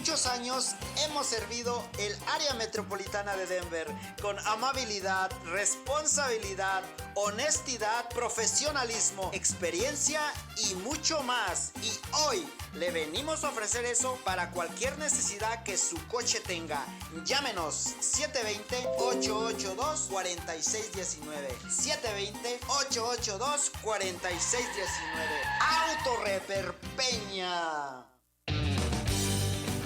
muchos años hemos servido el área metropolitana de Denver con amabilidad, responsabilidad, honestidad, profesionalismo, experiencia y mucho más. Y hoy le venimos a ofrecer eso para cualquier necesidad que su coche tenga. Llámenos 720-882-4619. 720-882-4619. Autoreper Peña.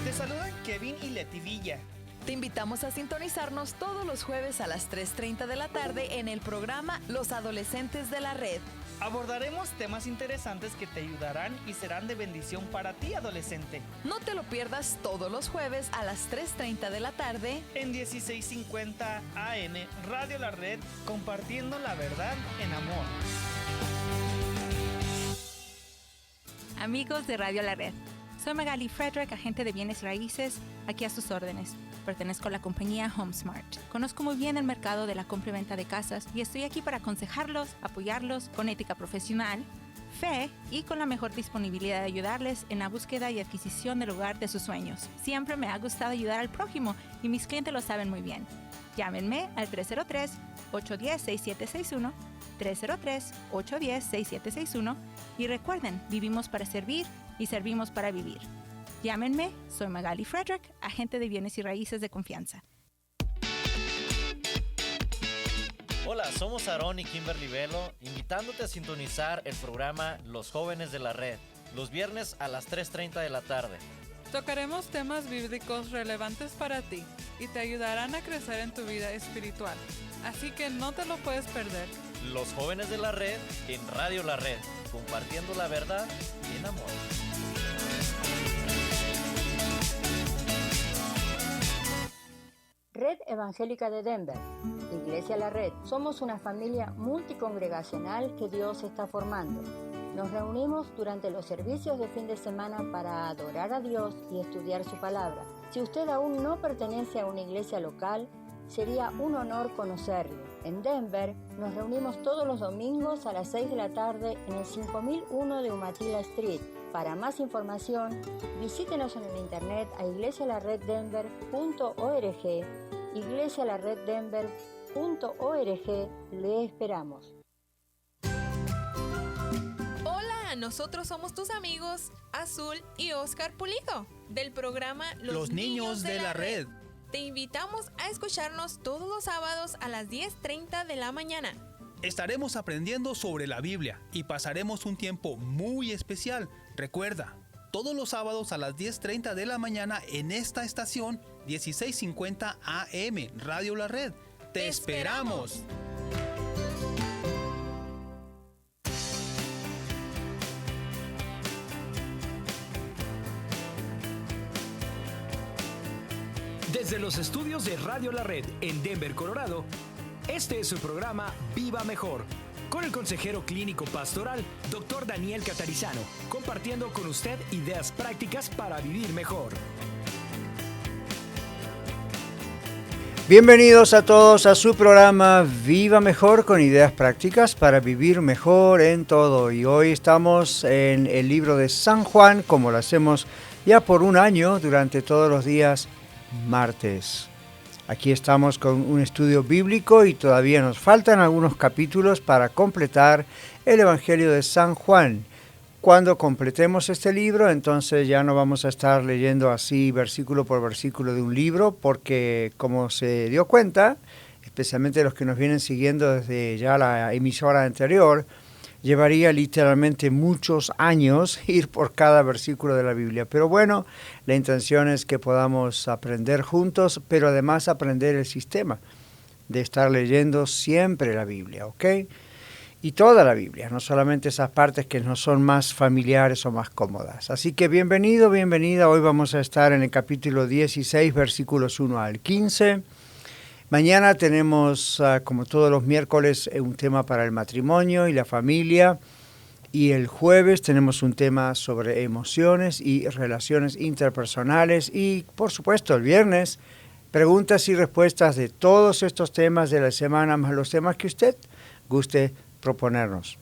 Te saludan Kevin y Leti Villa. Te invitamos a sintonizarnos todos los jueves a las 3:30 de la tarde en el programa Los Adolescentes de la Red. Abordaremos temas interesantes que te ayudarán y serán de bendición para ti, adolescente. No te lo pierdas todos los jueves a las 3:30 de la tarde en 1650 AM Radio La Red, compartiendo la verdad en amor. Amigos de Radio La Red, soy Magali Frederick, agente de bienes raíces, aquí a sus órdenes. Pertenezco a la compañía HomeSmart. Conozco muy bien el mercado de la compra y venta de casas y estoy aquí para aconsejarlos, apoyarlos con ética profesional, fe y con la mejor disponibilidad de ayudarles en la búsqueda y adquisición del hogar de sus sueños. Siempre me ha gustado ayudar al prójimo y mis clientes lo saben muy bien. Llámenme al 303-810-6761, 303-810-6761 y recuerden, vivimos para servir y servimos para vivir. Llámenme, soy Magali Frederick, agente de bienes y raíces de confianza. Hola, somos Aarón y Kimberly Velo, invitándote a sintonizar el programa Los Jóvenes de la Red, los viernes a las 3:30 de la tarde. Tocaremos temas bíblicos relevantes para ti y te ayudarán a crecer en tu vida espiritual, así que no te lo puedes perder. Los Jóvenes de la Red en Radio La Red, compartiendo la verdad en amor. Red Evangélica de Denver, Iglesia La Red. Somos una familia multicongregacional que Dios está formando. Nos reunimos durante los servicios de fin de semana para adorar a Dios y estudiar su palabra. Si usted aún no pertenece a una iglesia local, sería un honor conocerlo. En Denver nos reunimos todos los domingos a las 6 de la tarde en el 5001 de Umatilla Street. Para más información, visítenos en el internet a iglesialareddenver.org, iglesialareddenver.org. Le esperamos. Hola, nosotros somos tus amigos Azul y Oscar Pulido del programa Los Niños de la Red. Te invitamos a escucharnos todos los sábados a las 10:30 de la mañana. Estaremos aprendiendo sobre la Biblia y pasaremos un tiempo muy especial. Recuerda, todos los sábados a las 10:30 de la mañana en esta estación 1650 AM Radio La Red. ¡Te esperamos! Desde los estudios de Radio La Red en Denver, Colorado, este es su programa Viva Mejor, con el consejero clínico pastoral, Dr. Daniel Catarizano, compartiendo con usted ideas prácticas para vivir mejor. Bienvenidos a todos a su programa Viva Mejor, con ideas prácticas para vivir mejor en todo. Y hoy estamos en el libro de San Juan, como lo hacemos ya por un año, durante todos los días martes. Aquí estamos con un estudio bíblico y todavía nos faltan algunos capítulos para completar el Evangelio de San Juan. Cuando completemos este libro, entonces ya no vamos a estar leyendo así versículo por versículo de un libro, porque como se dio cuenta, especialmente los que nos vienen siguiendo desde ya la emisora anterior, llevaría literalmente muchos años ir por cada versículo de la Biblia. Pero bueno, la intención es que podamos aprender juntos, pero además aprender el sistema de estar leyendo siempre la Biblia, ¿ok? Y toda la Biblia, no solamente esas partes que nos son más familiares o más cómodas. Así que bienvenido, bienvenida. Hoy vamos a estar en el capítulo 16, versículos 1 al 15. Mañana tenemos, como todos los miércoles, un tema para el matrimonio y la familia. Y el jueves tenemos un tema sobre emociones y relaciones interpersonales. Y, por supuesto, el viernes, preguntas y respuestas de todos estos temas de la semana, más los temas que usted guste proponernos.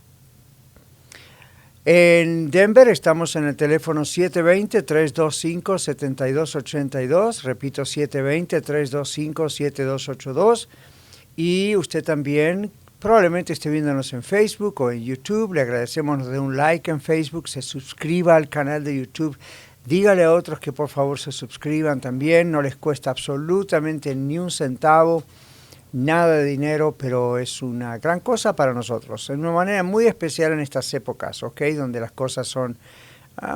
En Denver estamos en el teléfono 720-325-7282, repito 720-325-7282, y usted también probablemente esté viéndonos en Facebook o en YouTube. Le agradecemos, nos dé un like en Facebook, se suscriba al canal de YouTube, dígale a otros que por favor se suscriban también, no les cuesta absolutamente ni un centavo, nada de dinero, pero es una gran cosa para nosotros, de una manera muy especial en estas épocas, ¿ok? Donde las cosas son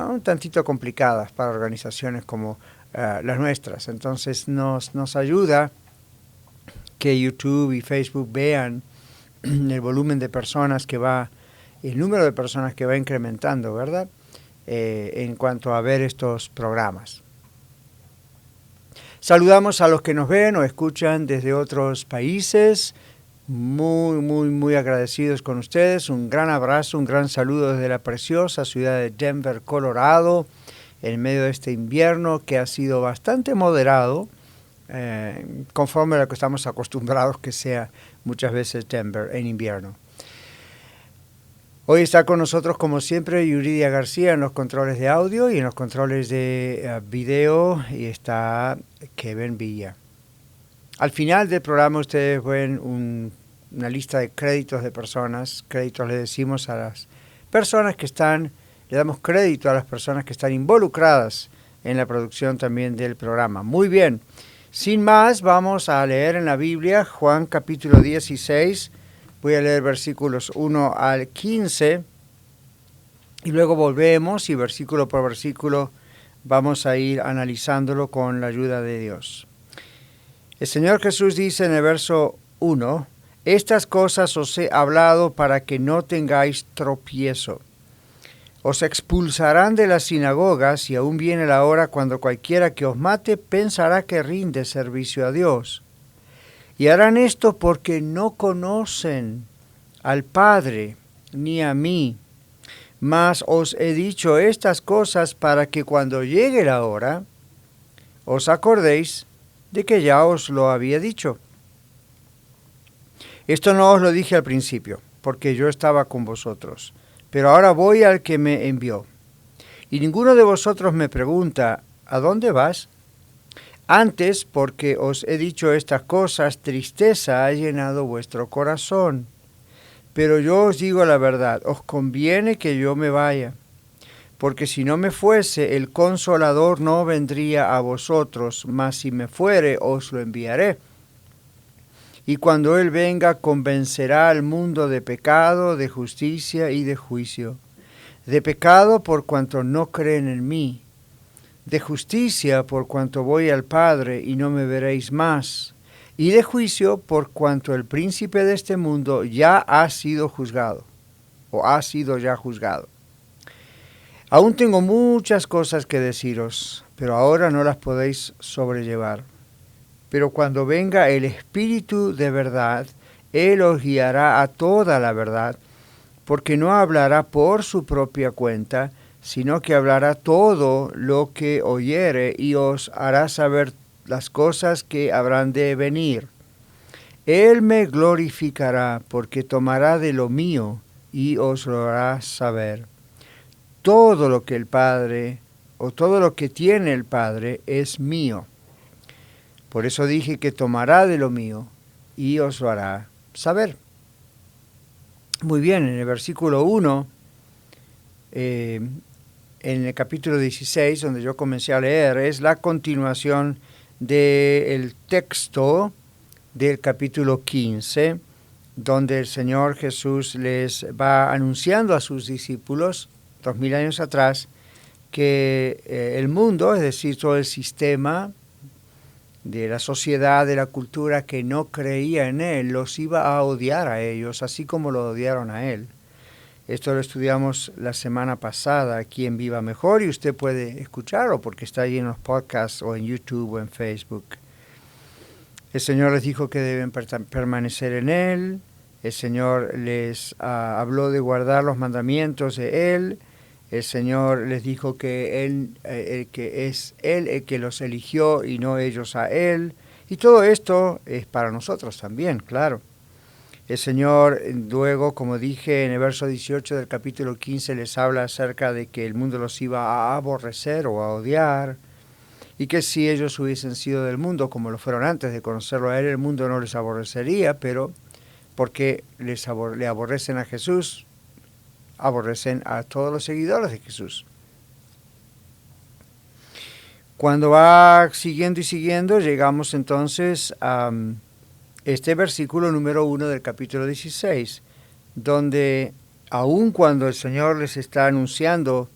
un tantito complicadas para organizaciones como las nuestras. Entonces nos ayuda que YouTube y Facebook vean el volumen de personas que va, el número de personas que va incrementando, ¿verdad? En cuanto a ver estos programas. Saludamos a los que nos ven o escuchan desde otros países. Muy agradecidos con ustedes. Un gran abrazo, un gran saludo desde la preciosa ciudad de Denver, Colorado, en medio de este invierno que ha sido bastante moderado, conforme a lo que estamos acostumbrados que sea muchas veces Denver en invierno. Hoy está con nosotros, como siempre, Yuridia García en los controles de audio y en los controles de video, y está Kevin Villa. Al final del programa ustedes ven una lista de créditos de personas. Créditos le decimos a las personas que están, le damos crédito a las personas que están involucradas en la producción también del programa. Muy bien, sin más, vamos a leer en la Biblia Juan capítulo 16. Voy a leer versículos 1 al 15 y luego volvemos y versículo por versículo vamos a ir analizándolo con la ayuda de Dios. El Señor Jesús dice en el verso 1, estas cosas os he hablado para que no tengáis tropiezo. Os expulsarán de las sinagogas y aún viene la hora cuando cualquiera que os mate pensará que rinde servicio a Dios. Y harán esto porque no conocen al Padre ni a mí. Mas os he dicho estas cosas para que cuando llegue la hora, os acordéis de que ya os lo había dicho. Esto no os lo dije al principio, porque yo estaba con vosotros. Pero ahora voy al que me envió. Y ninguno de vosotros me pregunta, ¿a dónde vas? Antes, porque os he dicho estas cosas, tristeza ha llenado vuestro corazón. Pero yo os digo la verdad, os conviene que yo me vaya, porque si no me fuese, el Consolador no vendría a vosotros, mas si me fuere, os lo enviaré. Y cuando Él venga, convencerá al mundo de pecado, de justicia y de juicio. De pecado por cuanto no creen en mí. De justicia por cuanto voy al Padre y no me veréis más, y de juicio por cuanto el príncipe de este mundo ya ha sido juzgado, o ha sido ya juzgado. Aún tengo muchas cosas que deciros, pero ahora no las podéis sobrellevar. Pero cuando venga el Espíritu de verdad, Él os guiará a toda la verdad, porque no hablará por su propia cuenta, sino que hablará todo lo que oyere y os hará saber las cosas que habrán de venir. Él me glorificará, porque tomará de lo mío y os lo hará saber. Todo lo que el Padre, o todo lo que tiene el Padre, es mío. Por eso dije que tomará de lo mío y os lo hará saber. Muy bien, en el versículo 1, en el capítulo 16, donde yo comencé a leer, es la continuación del texto del capítulo 15, donde el Señor Jesús les va anunciando a sus discípulos, 2000 años atrás, que el mundo, es decir, todo el sistema de la sociedad, de la cultura que no creía en Él, los iba a odiar a ellos, así como lo odiaron a Él. Esto lo estudiamos la semana pasada aquí en Viva Mejor y usted puede escucharlo porque está ahí en los podcasts o en YouTube o en Facebook. El Señor les dijo que deben permanecer en Él. El Señor les habló de guardar los mandamientos de Él. El Señor les dijo que que es Él el que los eligió y no ellos a Él. Y todo esto es para nosotros también, claro. El Señor luego, como dije en el verso 18 del capítulo 15, les habla acerca de que el mundo los iba a aborrecer o a odiar, y que si ellos hubiesen sido del mundo como lo fueron antes de conocerlo a Él, el mundo no les aborrecería, pero porque le aborrecen a Jesús, aborrecen a todos los seguidores de Jesús. Cuando va siguiendo y siguiendo, llegamos entonces a este versículo número 1 del capítulo 16, donde aun cuando el Señor les está anunciando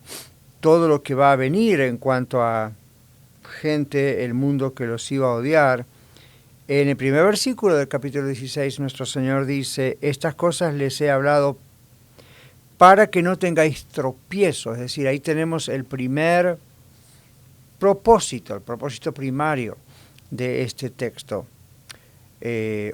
todo lo que va a venir en cuanto a gente, el mundo que los iba a odiar, en el primer versículo del capítulo 16 nuestro Señor dice: estas cosas les he hablado para que no tengáis tropiezo. Es decir, ahí tenemos el primer propósito, el propósito primario de este texto.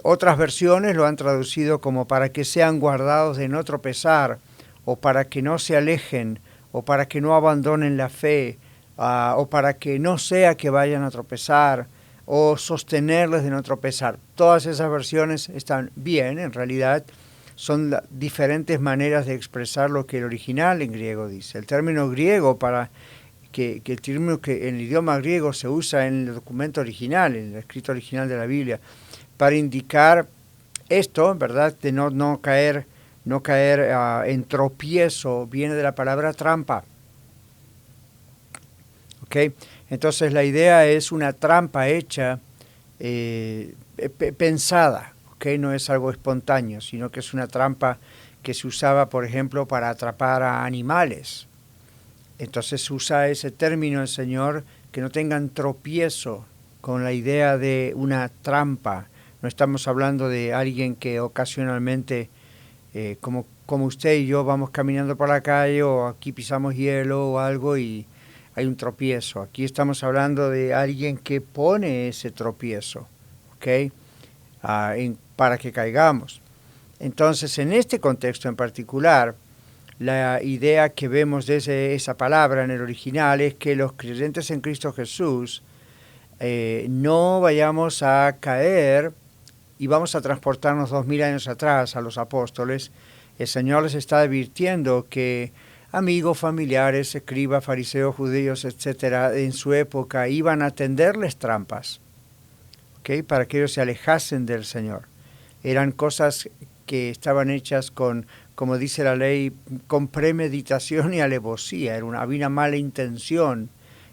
Otras versiones lo han traducido como para que sean guardados de no tropezar, o para que no se alejen, o para que no abandonen la fe, o para que no sea que vayan a tropezar, o sostenerles de no tropezar. Todas esas versiones están bien, en realidad son diferentes maneras de expresar lo que el original en griego dice. El término griego que el término que en el idioma griego se usa en el documento original, en el escrito original de la Biblia, para indicar esto, ¿verdad?, de no caer en tropiezo, viene de la palabra trampa. ¿Okay? Entonces la idea es una trampa hecha, pensada, ¿okay? No es algo espontáneo, sino que es una trampa que se usaba, por ejemplo, para atrapar a animales. Entonces usa ese término el Señor, que no tengan tropiezo con la idea de una trampa. No estamos hablando de alguien que ocasionalmente, como usted y yo, vamos caminando por la calle o aquí pisamos hielo o algo y hay un tropiezo. Aquí estamos hablando de alguien que pone ese tropiezo, ¿okay? Para que caigamos. Entonces, en este contexto en particular, la idea que vemos desde esa palabra en el original es que los creyentes en Cristo Jesús no vayamos a caer y vamos a transportarnos 2000 años atrás a los apóstoles. El Señor les está advirtiendo que amigos, familiares, escribas, fariseos, judíos, etcétera, en su época iban a tenderles trampas, ¿okay?, para que ellos se alejasen del Señor. Eran cosas que estaban hechas con, como dice la ley, con premeditación y alevosía. Había una mala intención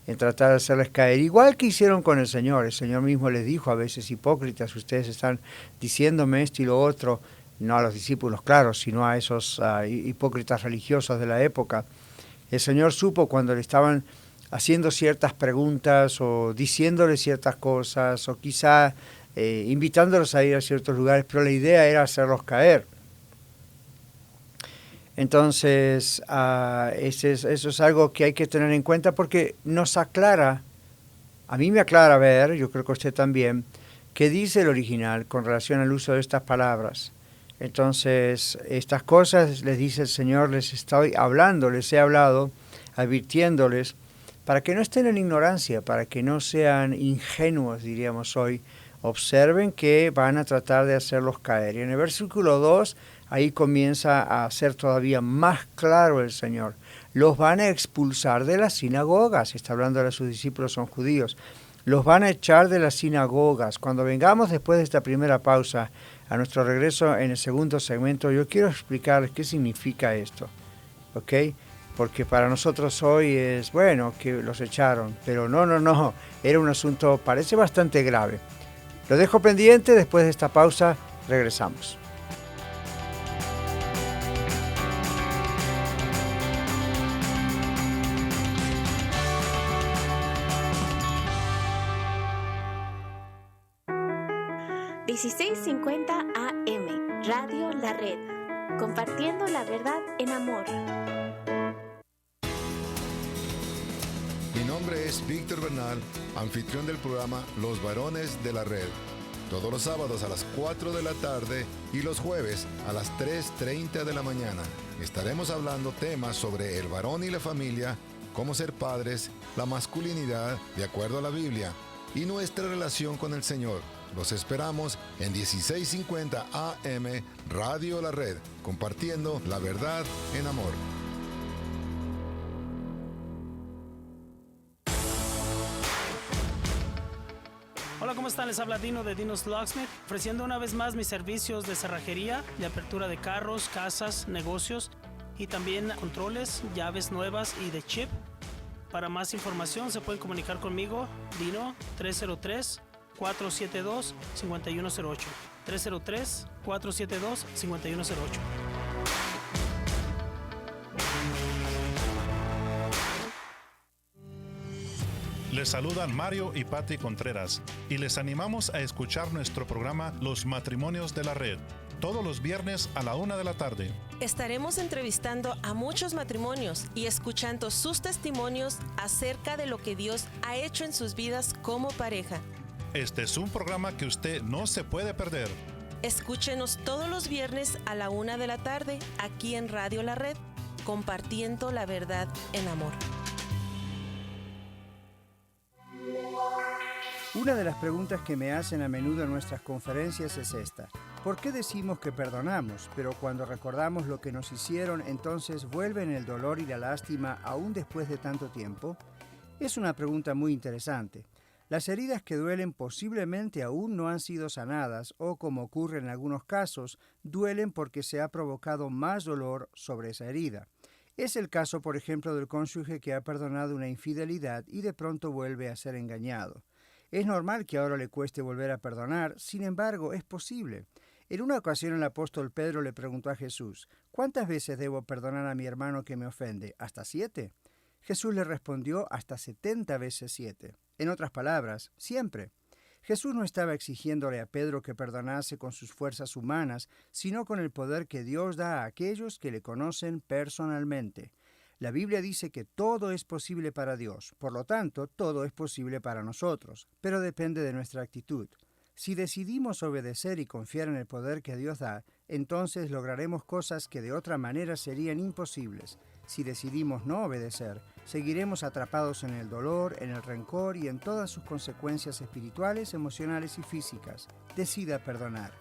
en tratar de hacerles caer, igual que hicieron con el Señor. El Señor mismo les dijo a veces: hipócritas, ustedes están diciéndome esto y lo otro, no a los discípulos, claro, sino a esos hipócritas religiosos de la época. El Señor supo cuando le estaban haciendo ciertas preguntas o diciéndoles ciertas cosas o quizá invitándolos a ir a ciertos lugares, pero la idea era hacerlos caer. Entonces, eso es algo que hay que tener en cuenta porque nos aclara, a mí me aclara ver, yo creo que usted también, qué dice el original con relación al uso de estas palabras. Entonces, estas cosas les dice el Señor, les estoy hablando, les he hablado, advirtiéndoles, para que no estén en ignorancia, para que no sean ingenuos, diríamos hoy. Observen que van a tratar de hacerlos caer. Y en el versículo 2, ahí comienza a ser todavía más claro el Señor. Los van a expulsar de las sinagogas. Está hablando de sus discípulos, son judíos. Los van a echar de las sinagogas. Cuando vengamos después de esta primera pausa, a nuestro regreso en el segundo segmento, yo quiero explicarles qué significa esto, ¿ok? Porque para nosotros hoy es, bueno, que los echaron, pero no, era un asunto, parece bastante grave. Lo dejo pendiente, después de esta pausa regresamos. $1650 AM, Radio La Red, compartiendo la verdad en amor. Mi nombre es Víctor Bernal, anfitrión del programa Los Varones de la Red. Todos los sábados a las 4 de la tarde y los jueves a las 3:30 de la mañana. Estaremos hablando temas sobre el varón y la familia, cómo ser padres, la masculinidad de acuerdo a la Biblia, y nuestra relación con el Señor. Los esperamos en 1650 AM Radio La Red, compartiendo la verdad en amor. Hola, ¿cómo están? Les habla Dino de Dino's Locksmith, ofreciendo una vez más mis servicios de cerrajería, de apertura de carros, casas, negocios y también controles, llaves nuevas y de chip. Para más información se pueden comunicar conmigo, Dino, 303-472-5108. 303-472-5108. Les saludan Mario y Patti Contreras y les animamos a escuchar nuestro programa Los Matrimonios de la Red, todos los viernes a la 1 de la tarde. Estaremos entrevistando a muchos matrimonios y escuchando sus testimonios acerca de lo que Dios ha hecho en sus vidas como pareja. Este es un programa que usted no se puede perder. Escúchenos todos los viernes a la 1 de la tarde aquí en Radio La Red, compartiendo la verdad en amor. Una de las preguntas que me hacen a menudo en nuestras conferencias es esta: ¿por qué decimos que perdonamos, pero cuando recordamos lo que nos hicieron, entonces vuelven el dolor y la lástima aún después de tanto tiempo? Es una pregunta muy interesante. Las heridas que duelen posiblemente aún no han sido sanadas o, como ocurre en algunos casos, duelen porque se ha provocado más dolor sobre esa herida. Es el caso, por ejemplo, del cónyuge que ha perdonado una infidelidad y de pronto vuelve a ser engañado. Es normal que ahora le cueste volver a perdonar, sin embargo, es posible. En una ocasión el apóstol Pedro le preguntó a Jesús: ¿cuántas veces debo perdonar a mi hermano que me ofende? ¿Hasta 7? Jesús le respondió: hasta 70 veces 7. En otras palabras, siempre. Jesús no estaba exigiéndole a Pedro que perdonase con sus fuerzas humanas, sino con el poder que Dios da a aquellos que le conocen personalmente. La Biblia dice que todo es posible para Dios, por lo tanto, todo es posible para nosotros, pero depende de nuestra actitud. Si decidimos obedecer y confiar en el poder que Dios da, entonces lograremos cosas que de otra manera serían imposibles. Si decidimos no obedecer, seguiremos atrapados en el dolor, en el rencor y en todas sus consecuencias espirituales, emocionales y físicas. Decida perdonar.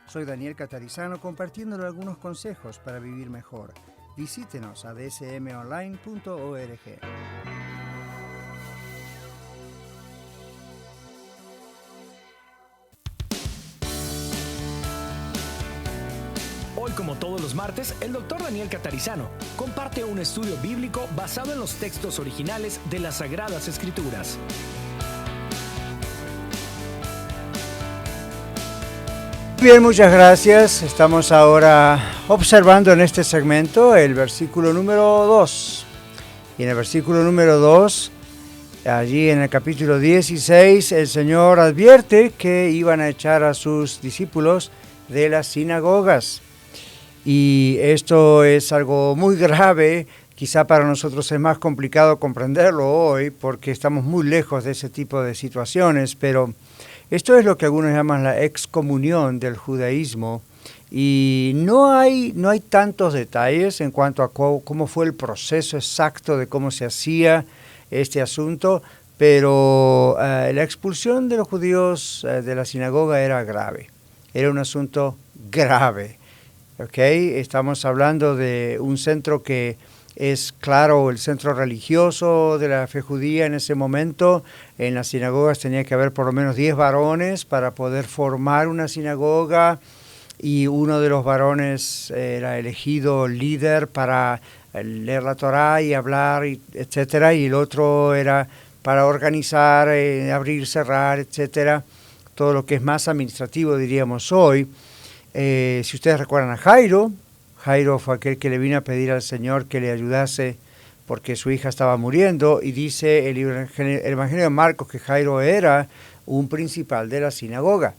Soy Daniel Catarizano, compartiéndole algunos consejos para vivir mejor. Visítenos a dsmonline.org. Hoy, como todos los martes, el Dr. Daniel Catarizano comparte un estudio bíblico basado en los textos originales de las Sagradas Escrituras. Bien, muchas gracias. Estamos ahora observando en este segmento el versículo número 2. Y en el versículo número 2, allí en el capítulo 16, el Señor advierte que iban a echar a sus discípulos de las sinagogas. Y esto es algo muy grave. Quizá para nosotros es más complicado comprenderlo hoy porque estamos muy lejos de ese tipo de situaciones, pero esto es lo que algunos llaman la excomunión del judaísmo, y no hay tantos detalles en cuanto a cómo fue el proceso exacto de cómo se hacía este asunto, pero la expulsión de los judíos de la sinagoga era grave, era un asunto grave. ¿Okay? Estamos hablando de un centro que es, claro, el centro religioso de la fe judía en ese momento. En las sinagogas tenía que haber por lo menos 10 varones para poder formar una sinagoga, y uno de los varones era elegido líder para leer la Torá y hablar, etcétera, y el otro era para organizar, abrir, cerrar, etcétera, todo lo que es más administrativo, diríamos hoy. Si ustedes recuerdan a Jairo fue aquel que le vino a pedir al Señor que le ayudase porque su hija estaba muriendo, y dice el Evangelio de Marcos que Jairo era un principal de la sinagoga.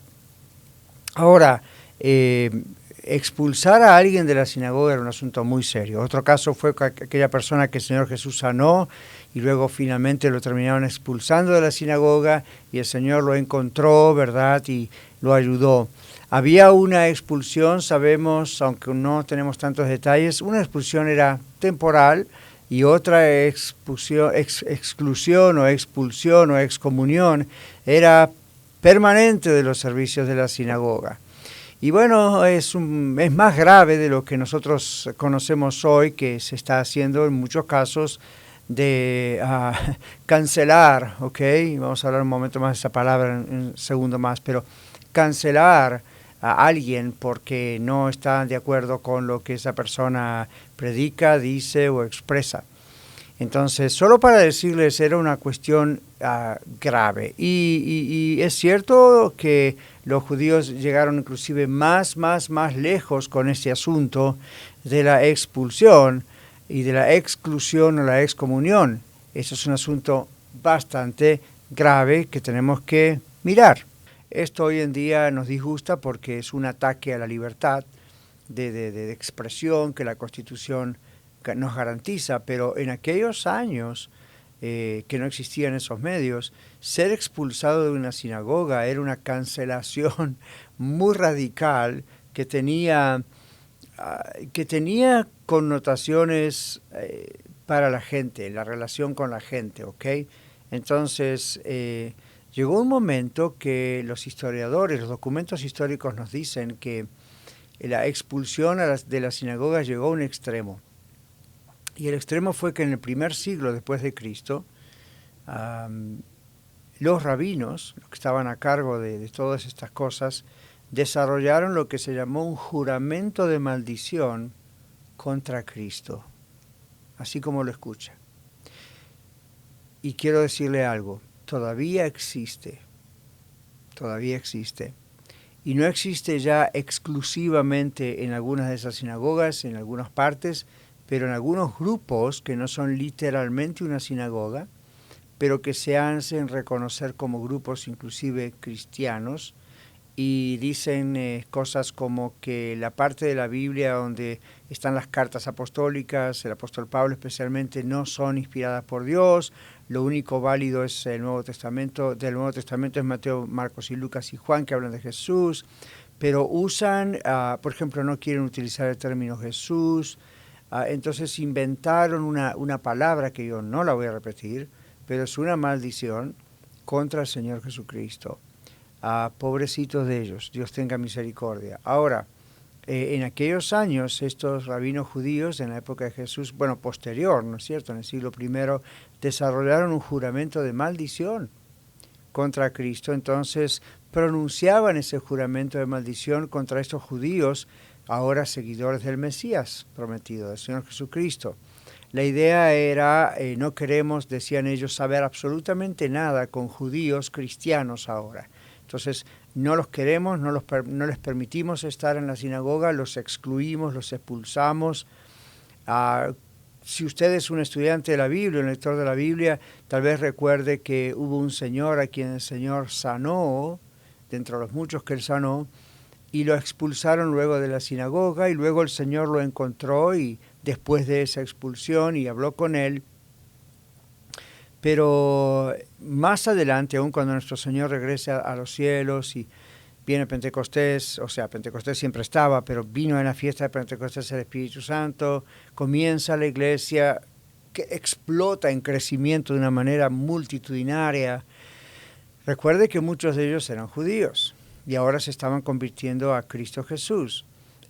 Ahora, expulsar a alguien de la sinagoga era un asunto muy serio. Otro caso fue aquella persona que el Señor Jesús sanó y luego finalmente lo terminaron expulsando de la sinagoga, y el Señor lo encontró, ¿verdad?, y lo ayudó. Había una expulsión, sabemos, aunque no tenemos tantos detalles, una expulsión era temporal, y otra exclusión o expulsión o excomunión era permanente de los servicios de la sinagoga. Y bueno, es más grave de lo que nosotros conocemos hoy, que se está haciendo en muchos casos de cancelar, ¿ok? Vamos a hablar un momento más de esa palabra en un segundo más, pero cancelar a alguien porque no está de acuerdo con lo que esa persona predica, dice o expresa. Entonces, solo para decirles, era una cuestión grave. Y es cierto que los judíos llegaron inclusive más lejos con este asunto de la expulsión y de la exclusión o la excomunión. Eso es un asunto bastante grave que tenemos que mirar. Esto hoy en día nos disgusta porque es un ataque a la libertad de expresión que la Constitución nos garantiza, pero en aquellos años que no existían esos medios, ser expulsado de una sinagoga era una cancelación muy radical que tenía connotaciones para la gente, la relación con la gente, ¿ok? Entonces, llegó un momento que los historiadores, los documentos históricos nos dicen que la expulsión de las sinagogas llegó a un extremo. Y el extremo fue que en el primer siglo después de Cristo, los rabinos, los que estaban a cargo de todas estas cosas, desarrollaron lo que se llamó un juramento de maldición contra Cristo, así como lo escucha. Y quiero decirle algo, todavía existe, y no existe ya exclusivamente en algunas de esas sinagogas, en algunas partes, pero en algunos grupos que no son literalmente una sinagoga, pero que se hacen reconocer como grupos inclusive cristianos, y dicen cosas como que la parte de la Biblia donde están las cartas apostólicas, el apóstol Pablo especialmente, no son inspiradas por Dios, lo único válido es el Nuevo Testamento, del Nuevo Testamento es Mateo, Marcos y Lucas y Juan, que hablan de Jesús, pero usan, por ejemplo, no quieren utilizar el término Jesús. Entonces inventaron una palabra que yo no la voy a repetir, pero es una maldición contra el Señor Jesucristo. Pobrecitos de ellos, Dios tenga misericordia. Ahora, en aquellos años, estos rabinos judíos, en la época de Jesús, bueno, posterior, ¿no es cierto?, en el siglo I, desarrollaron un juramento de maldición contra Cristo. Entonces, pronunciaban ese juramento de maldición contra estos judíos, ahora seguidores del Mesías prometido, del Señor Jesucristo. La idea era, no queremos, decían ellos, saber absolutamente nada con judíos cristianos ahora. Entonces, no los queremos, no les permitimos estar en la sinagoga, los excluimos, los expulsamos. Si usted es un estudiante de la Biblia, un lector de la Biblia, tal vez recuerde que hubo un señor a quien el Señor sanó, dentro de los muchos que él sanó, y lo expulsaron luego de la sinagoga, y luego el Señor lo encontró y después de esa expulsión y habló con él. Pero más adelante, aún cuando nuestro Señor regrese a los cielos y viene Pentecostés, o sea, Pentecostés siempre estaba, pero vino en la fiesta de Pentecostés el Espíritu Santo, comienza la iglesia que explota en crecimiento de una manera multitudinaria. Recuerde que muchos de ellos eran judíos y ahora se estaban convirtiendo a Cristo Jesús.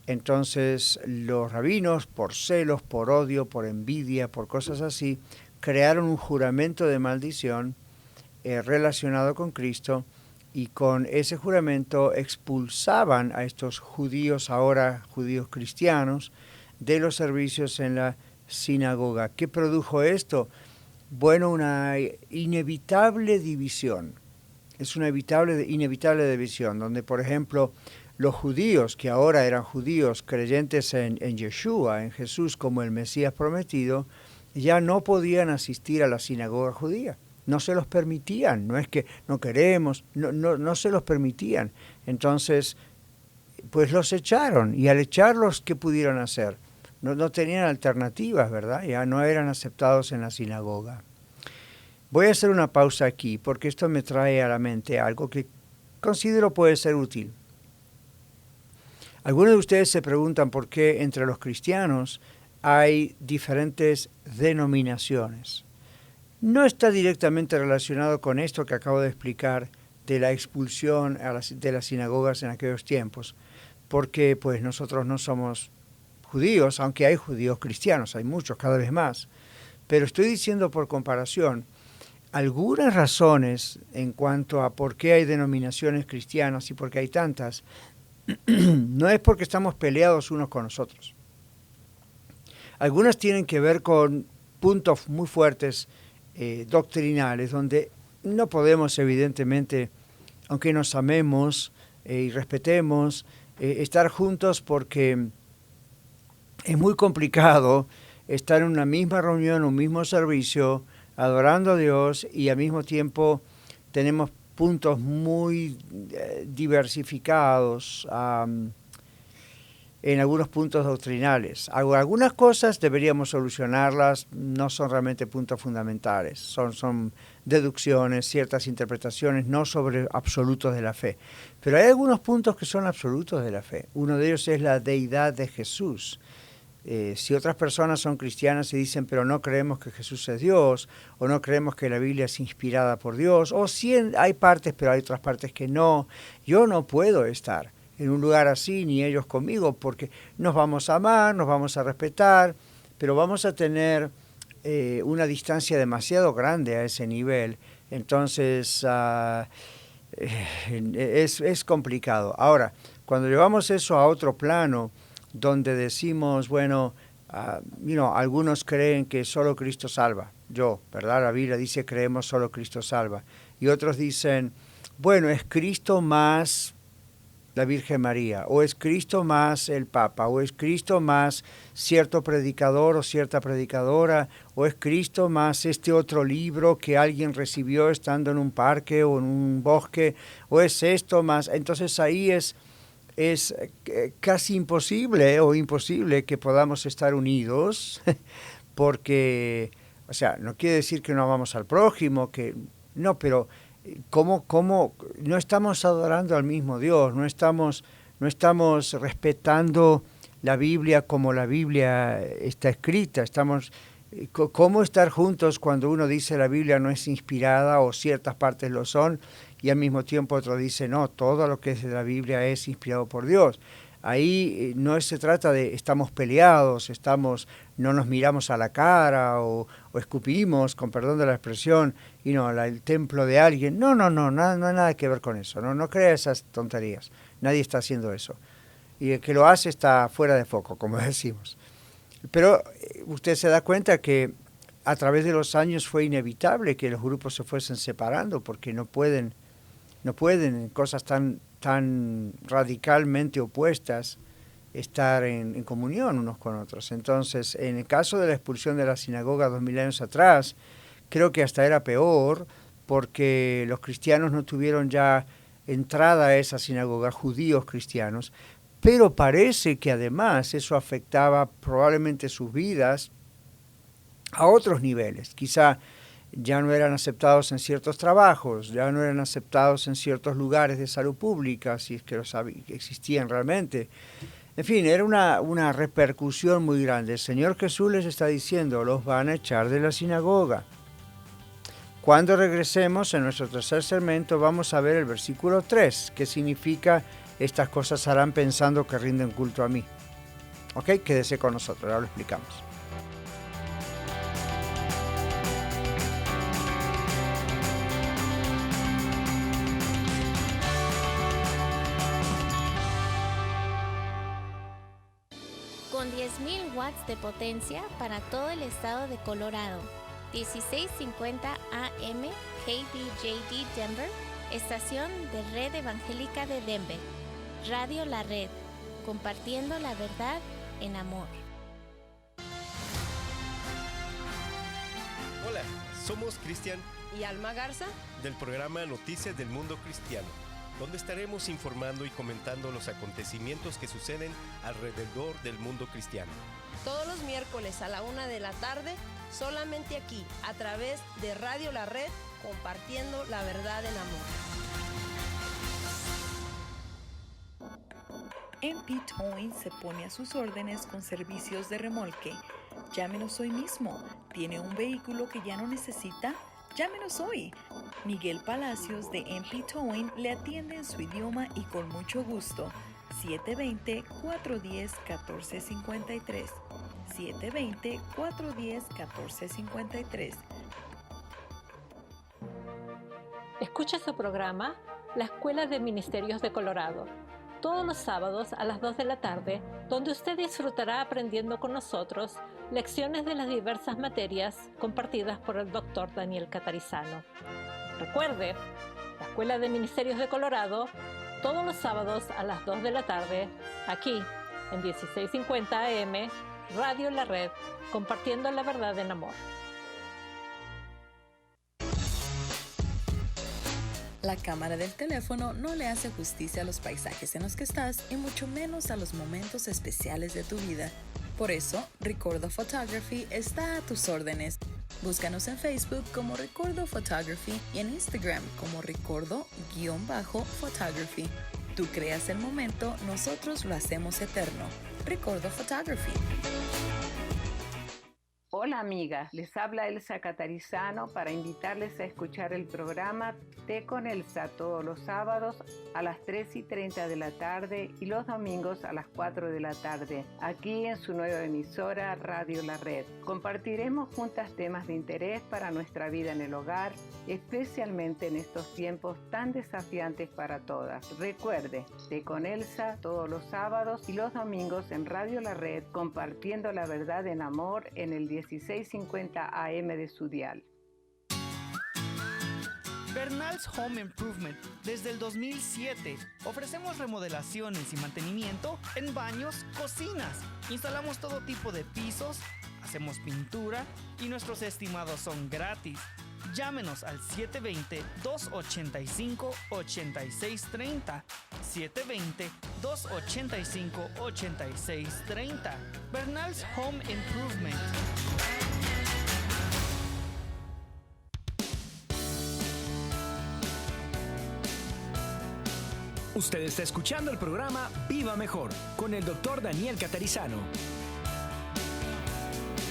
Entonces los rabinos, por celos, por odio, por envidia, por cosas así, crearon un juramento de maldición relacionado con Cristo, y con ese juramento expulsaban a estos judíos, ahora judíos cristianos, de los servicios en la sinagoga. ¿Qué produjo esto? Bueno, una inevitable división. Es una inevitable división, donde, por ejemplo, los judíos, que ahora eran judíos creyentes en Yeshua, en Jesús como el Mesías prometido, ya no podían asistir a la sinagoga judía. No se los permitían, no es que no queremos, no se los permitían. Entonces, pues los echaron, y al echarlos, ¿qué pudieron hacer? No tenían alternativas, ¿verdad? Ya no eran aceptados en la sinagoga. Voy a hacer una pausa aquí, porque esto me trae a la mente algo que considero puede ser útil. Algunos de ustedes se preguntan por qué entre los cristianos hay diferentes denominaciones. No está directamente relacionado con esto que acabo de explicar de la expulsión de las sinagogas en aquellos tiempos, porque pues nosotros no somos judíos, aunque hay judíos cristianos, hay muchos, cada vez más. Pero estoy diciendo por comparación, algunas razones en cuanto a por qué hay denominaciones cristianas y por qué hay tantas, no es porque estamos peleados unos con nosotros. Algunas tienen que ver con puntos muy fuertes doctrinales, donde no podemos evidentemente, aunque nos amemos y respetemos, estar juntos porque es muy complicado estar en una misma reunión, un mismo servicio, adorando a Dios y al mismo tiempo tenemos puntos muy diversificados en algunos puntos doctrinales. Algunas cosas deberíamos solucionarlas, no son realmente puntos fundamentales, son deducciones, ciertas interpretaciones, no sobre absolutos de la fe. Pero hay algunos puntos que son absolutos de la fe. Uno de ellos es la deidad de Jesús. Si otras personas son cristianas y dicen, pero no creemos que Jesús es Dios, o no creemos que la Biblia es inspirada por Dios, o sí hay partes, pero hay otras partes que no, yo no puedo estar en un lugar así, ni ellos conmigo, porque nos vamos a amar, nos vamos a respetar, pero vamos a tener una distancia demasiado grande a ese nivel. Entonces, es complicado. Ahora, cuando llevamos eso a otro plano, donde decimos, bueno, algunos creen que solo Cristo salva. ¿Verdad? La Biblia dice creemos solo Cristo salva. Y otros dicen, bueno, es Cristo más la Virgen María, o es Cristo más el Papa, o es Cristo más cierto predicador o cierta predicadora, o es Cristo más este otro libro que alguien recibió estando en un parque o en un bosque, o es esto más. Entonces ahí es casi imposible o imposible que podamos estar unidos, porque, o sea, no quiere decir que no amamos al prójimo, pero ¿cómo no estamos adorando al mismo Dios? No estamos respetando la Biblia como la Biblia está escrita. ¿Cómo estar juntos cuando uno dice la Biblia no es inspirada o ciertas partes lo son y al mismo tiempo otro dice no, todo lo que es de la Biblia es inspirado por Dios? Ahí no se trata de estamos peleados, no nos miramos a la cara o escupimos, con perdón de la expresión, el templo de alguien. No hay nada que ver con eso. No crea esas tonterías. Nadie está haciendo eso. Y el que lo hace está fuera de foco, como decimos. Pero usted se da cuenta que a través de los años fue inevitable que los grupos se fuesen separando porque no pueden en cosas tan radicalmente opuestas estar en comunión unos con otros. Entonces, en el caso de la expulsión de la sinagoga 2000 años atrás, creo que hasta era peor porque los cristianos no tuvieron ya entrada a esa sinagoga, judíos cristianos, pero parece que además eso afectaba probablemente sus vidas a otros niveles. Quizá ya no eran aceptados en ciertos trabajos, ya no eran aceptados en ciertos lugares de salud pública, si es que existían realmente. En fin, era una repercusión muy grande. El Señor Jesús les está diciendo, los van a echar de la sinagoga. Cuando regresemos en nuestro tercer segmento vamos a ver el versículo 3, que significa estas cosas harán pensando que rinden culto a mí. ¿Ok? Quédese con nosotros, ahora lo explicamos. Con 10.000 watts de potencia para todo el estado de Colorado. 1650 AM KBJD Denver, estación de Red Evangélica de Denver. Radio La Red, compartiendo la verdad en amor. Hola, somos Cristian y Alma Garza del programa Noticias del Mundo Cristiano, donde estaremos informando y comentando los acontecimientos que suceden alrededor del mundo cristiano. Todos los miércoles a la 1 de la tarde, solamente aquí, a través de Radio La Red, compartiendo la verdad en amor. MP Towing se pone a sus órdenes con servicios de remolque. Llámenos hoy mismo. ¿Tiene un vehículo que ya no necesita? Llámenos hoy. Miguel Palacios de MP Towing le atiende en su idioma y con mucho gusto. 720-410-1453. 720-410-1453. Escucha su programa La Escuela de Ministerios de Colorado, todos los sábados a las 2 de la tarde, donde usted disfrutará aprendiendo con nosotros lecciones de las diversas materias compartidas por el Dr. Daniel Catarizano. Recuerde, La Escuela de Ministerios de Colorado, todos los sábados a las 2 de la tarde, aquí en 1650 AM, Radio La Red, compartiendo la verdad en amor. La cámara del teléfono no le hace justicia a los paisajes en los que estás y mucho menos a los momentos especiales de tu vida. Por eso, Recordo Photography está a tus órdenes. Búscanos en Facebook como Recordo Photography y en Instagram como Recordo_Photography. Tú creas el momento, nosotros lo hacemos eterno. Recordo Photography. Hola amigas, les habla Elsa Catarizano para invitarles a escuchar el programa Té con Elsa todos los sábados a las 3:30 de la tarde y los domingos a las 4 de la tarde, aquí en su nueva emisora Radio La Red. Compartiremos juntas temas de interés para nuestra vida en el hogar, especialmente en estos tiempos tan desafiantes para todas. Recuerde, Té con Elsa todos los sábados y los domingos en Radio La Red, compartiendo la verdad en amor en el 1650 AM de su dial. Bernal's Home Improvement. Desde el 2007 ofrecemos remodelaciones y mantenimiento en baños, cocinas. Instalamos todo tipo de pisos, hacemos pintura y nuestros estimados son gratis. Llámenos al 720-285-8630. 720-285-8630. Bernal's Home Improvement. Usted está escuchando el programa Viva Mejor con el Dr. Daniel Catarizano.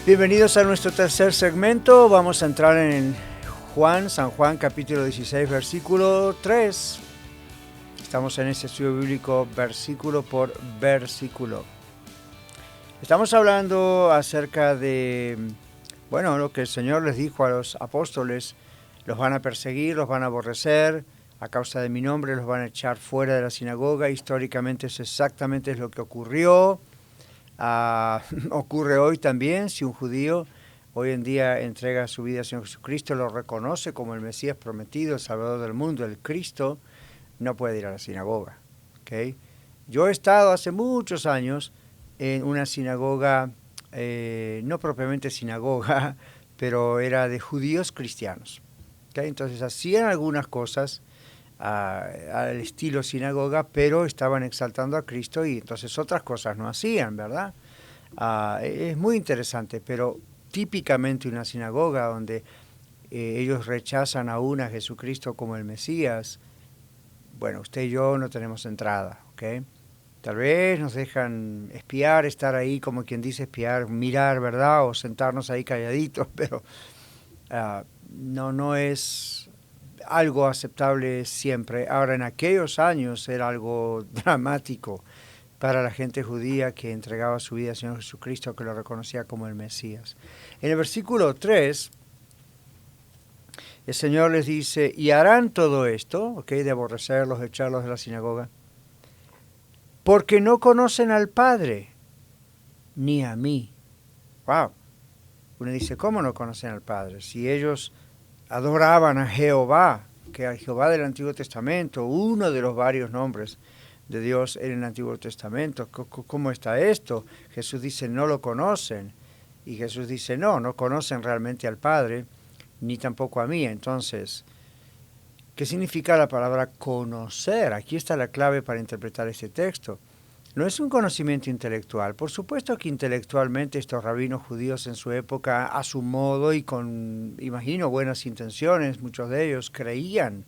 Bienvenidos a nuestro tercer segmento. Vamos a entrar en San Juan capítulo 16, versículo 3. Estamos en este estudio bíblico versículo por versículo. Estamos hablando acerca de, lo que el Señor les dijo a los apóstoles: los van a perseguir, los van a aborrecer, a causa de mi nombre los van a echar fuera de la sinagoga. Históricamente eso exactamente es lo que ocurrió. Ocurre hoy también. Si un judío hoy en día entrega su vida al Señor Jesucristo, lo reconoce como el Mesías prometido, el Salvador del mundo, el Cristo, no puede ir a la sinagoga. ¿Okay? Yo he estado hace muchos años en una sinagoga, no propiamente sinagoga, pero era de judíos cristianos. ¿Okay? Entonces hacían algunas cosas al estilo sinagoga, pero estaban exaltando a Cristo y entonces otras cosas no hacían, ¿verdad? Es muy interesante, pero típicamente una sinagoga donde ellos rechazan aún a Jesucristo como el Mesías, bueno, usted y yo no tenemos entrada, ¿ok? Tal vez nos dejan espiar, estar ahí como quien dice espiar, mirar, ¿verdad? O sentarnos ahí calladitos, pero no es algo aceptable siempre. Ahora, en aquellos años era algo dramático para la gente judía que entregaba su vida al Señor Jesucristo, que lo reconocía como el Mesías. En el versículo 3, el Señor les dice, y harán todo esto, de aborrecerlos, echarlos de la sinagoga, porque no conocen al Padre, ni a mí. Wow. Uno dice, ¿cómo no conocen al Padre? Si ellos adoraban a Jehová, que al Jehová del Antiguo Testamento, uno de los varios nombres de Dios en el Antiguo Testamento. ¿Cómo está esto? Jesús dice, no lo conocen. Y Jesús dice, no conocen realmente al Padre, ni tampoco a mí. Entonces, ¿qué significa la palabra conocer? Aquí está la clave para interpretar este texto. No es un conocimiento intelectual. Por supuesto que intelectualmente estos rabinos judíos en su época, a su modo y con, imagino, buenas intenciones, muchos de ellos creían,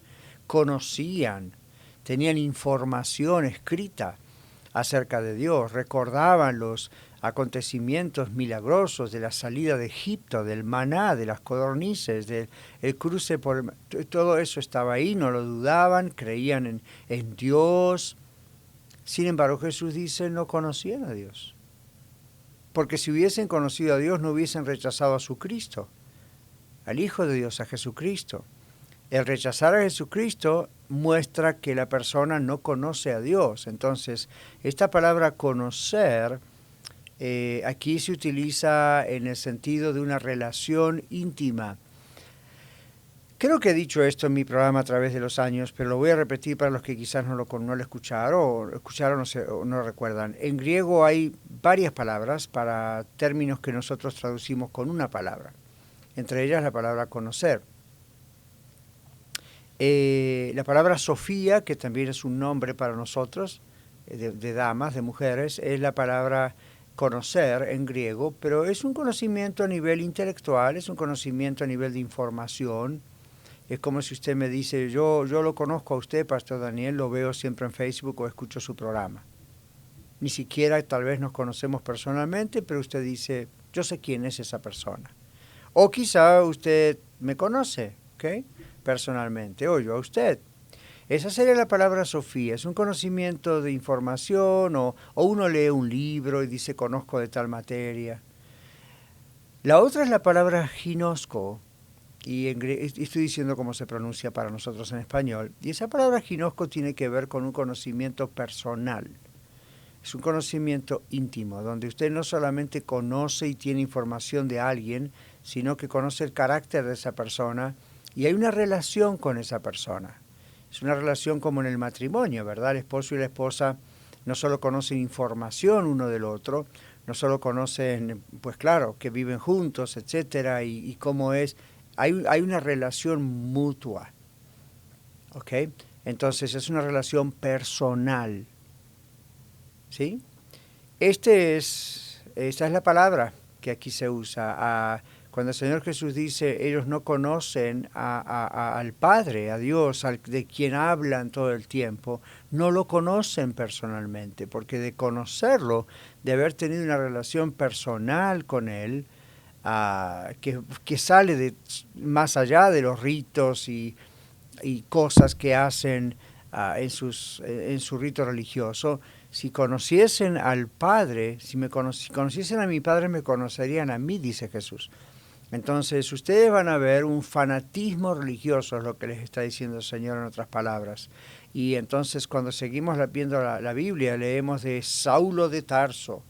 conocían, tenían información escrita acerca de Dios, recordaban los acontecimientos milagrosos de la salida de Egipto, del maná, de las codornices, del el cruce por... Todo eso estaba ahí, no lo dudaban, creían en Dios. Sin embargo, Jesús dice, no conocían a Dios. Porque si hubiesen conocido a Dios, no hubiesen rechazado a su Cristo, al Hijo de Dios, a Jesucristo. El rechazar a Jesucristo muestra que la persona no conoce a Dios. Entonces, esta palabra conocer, aquí se utiliza en el sentido de una relación íntima. Creo que he dicho esto en mi programa a través de los años, pero lo voy a repetir para los que quizás no lo escucharon o no lo recuerdan. En griego hay varias palabras para términos que nosotros traducimos con una palabra, entre ellas la palabra conocer. La palabra Sofía, que también es un nombre para nosotros, de damas, de mujeres, es la palabra conocer en griego, pero es un conocimiento a nivel intelectual, es un conocimiento a nivel de información. Es como si usted me dice, yo lo conozco a usted, Pastor Daniel, lo veo siempre en Facebook o escucho su programa. Ni siquiera tal vez nos conocemos personalmente, pero usted dice, yo sé quién es esa persona. O quizá usted me conoce, ¿ok?, personalmente, o yo a usted. Esa sería la palabra Sofía, es un conocimiento de información, o uno lee un libro y dice, conozco de tal materia. La otra es la palabra ginosco, y estoy diciendo cómo se pronuncia para nosotros en español, y esa palabra ginosco tiene que ver con un conocimiento personal. Es un conocimiento íntimo, donde usted no solamente conoce y tiene información de alguien, sino que conoce el carácter de esa persona, y hay una relación con esa persona. Es una relación como en el matrimonio, ¿verdad? El esposo y la esposa no solo conocen información uno del otro, no solo conocen, pues claro, que viven juntos, etcétera, y cómo es. Hay una relación mutua, ¿ok? Entonces es una relación personal, ¿sí? Esta es la palabra que aquí se usa. Cuando el Señor Jesús dice, ellos no conocen al Padre, a Dios, de quien hablan todo el tiempo, no lo conocen personalmente, porque de conocerlo, de haber tenido una relación personal con Él, que sale más allá de los ritos y cosas que hacen en su rito religioso. Si conociesen al Padre, si conociesen a mi Padre, me conocerían a mí, dice Jesús. Entonces, ustedes van a ver un fanatismo religioso, es lo que les está diciendo el Señor en otras palabras. Y entonces, cuando seguimos viendo la Biblia, leemos de Saulo de Tarso.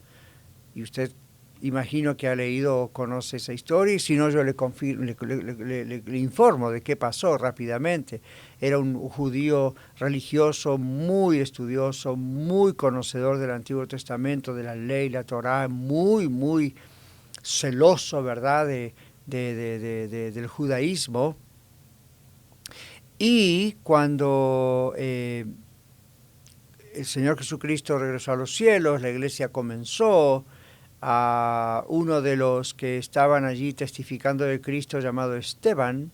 Y usted, imagino que ha leído o conoce esa historia, y si no, yo le informo de qué pasó rápidamente. Era un judío religioso muy estudioso, muy conocedor del Antiguo Testamento, de la ley, la Torá, muy celoso, ¿verdad?, del judaísmo. Y cuando el Señor Jesucristo regresó a los cielos, la iglesia comenzó, a uno de los que estaban allí testificando de Cristo, llamado Esteban,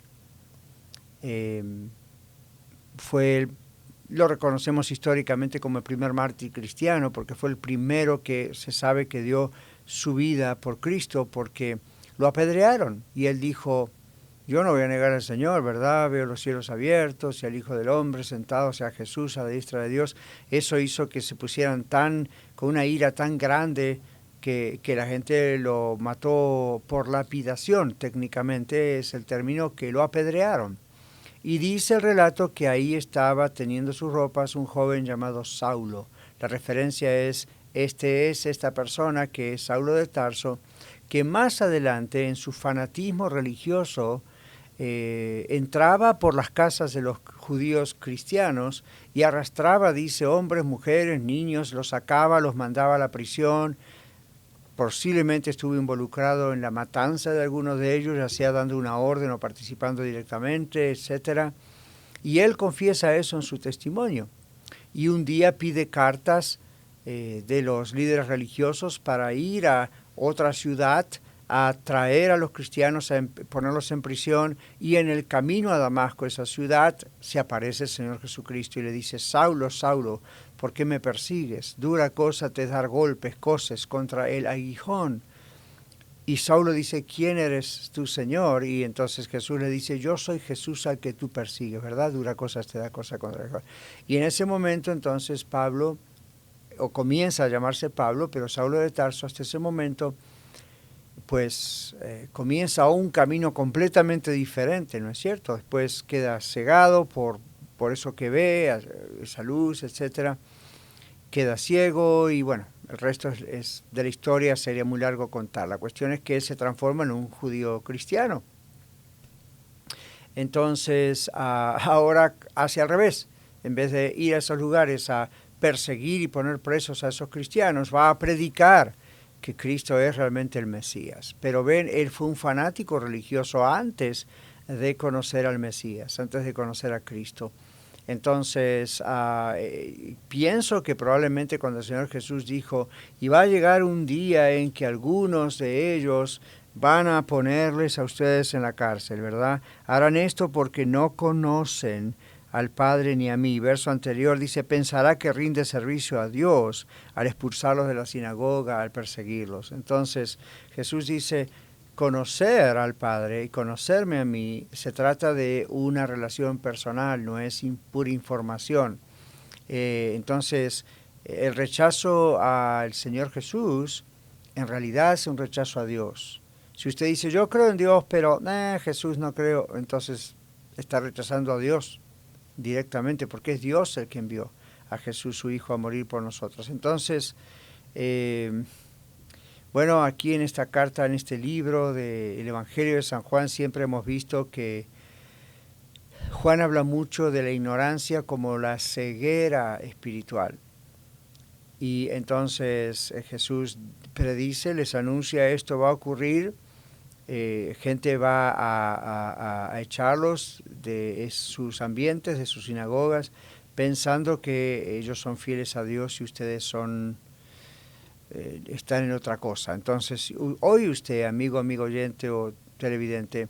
lo reconocemos históricamente como el primer mártir cristiano, porque fue el primero que se sabe que dio su vida por Cristo, porque lo apedrearon, y él dijo, yo no voy a negar al Señor, ¿verdad? Veo los cielos abiertos y al Hijo del Hombre sentado, o sea, Jesús a la diestra de Dios. Eso hizo que se pusieran con una ira tan grande que la gente lo mató por lapidación, técnicamente es el término, que lo apedrearon. Y dice el relato que ahí estaba teniendo sus ropas un joven llamado Saulo. La referencia es esta persona que es Saulo de Tarso, que más adelante en su fanatismo religioso entraba por las casas de los judíos cristianos y arrastraba, dice, hombres, mujeres, niños, los sacaba, los mandaba a la prisión. Posiblemente estuvo involucrado en la matanza de algunos de ellos, ya sea dando una orden o participando directamente, etc. Y él confiesa eso en su testimonio. Y un día pide cartas de los líderes religiosos para ir a otra ciudad a traer a los cristianos, a ponerlos en prisión, y en el camino a Damasco, esa ciudad, se aparece el Señor Jesucristo y le dice: Saulo, Saulo, ¿por qué me persigues? Dura cosa te es dar golpes, coces contra el aguijón. Y Saulo dice: ¿quién eres tú, Señor? Y entonces Jesús le dice: yo soy Jesús al que tú persigues, ¿verdad? Dura cosa te da cosa contra el aguijón. Y en ese momento entonces Pablo, o comienza a llamarse Pablo, pero Saulo de Tarso hasta ese momento, pues comienza un camino completamente diferente, ¿no es cierto? Después queda cegado por eso que ve, esa luz, etcétera. Queda ciego y bueno, el resto es de la historia, sería muy largo contar. La cuestión es que él se transforma en un judío cristiano. Entonces, ahora hace al revés. En vez de ir a esos lugares a perseguir y poner presos a esos cristianos, va a predicar que Cristo es realmente el Mesías. Pero ven, él fue un fanático religioso antes de conocer al Mesías, antes de conocer a Cristo. Entonces, pienso que probablemente cuando el Señor Jesús dijo: y va a llegar un día en que algunos de ellos van a ponerles a ustedes en la cárcel, ¿verdad? Harán esto porque no conocen al Padre ni a mí. Verso anterior dice: pensará que rinde servicio a Dios al expulsarlos de la sinagoga, al perseguirlos. Entonces Jesús dice: conocer al Padre y conocerme a mí se trata de una relación personal, no es pura información. Entonces el rechazo al Señor Jesús en realidad es un rechazo a Dios. Si usted dice: yo creo en Dios, pero Jesús no creo, entonces está rechazando a Dios directamente, porque es Dios el que envió a Jesús, su Hijo, a morir por nosotros. Entonces, bueno, aquí en esta carta, en este libro del Evangelio de San Juan, siempre hemos visto que Juan habla mucho de la ignorancia como la ceguera espiritual. Y entonces Jesús predice, les anuncia: esto va a ocurrir, gente va a echarlos de sus ambientes, de sus sinagogas, pensando que ellos son fieles a Dios y ustedes están en otra cosa. Entonces, hoy usted, amigo oyente o televidente,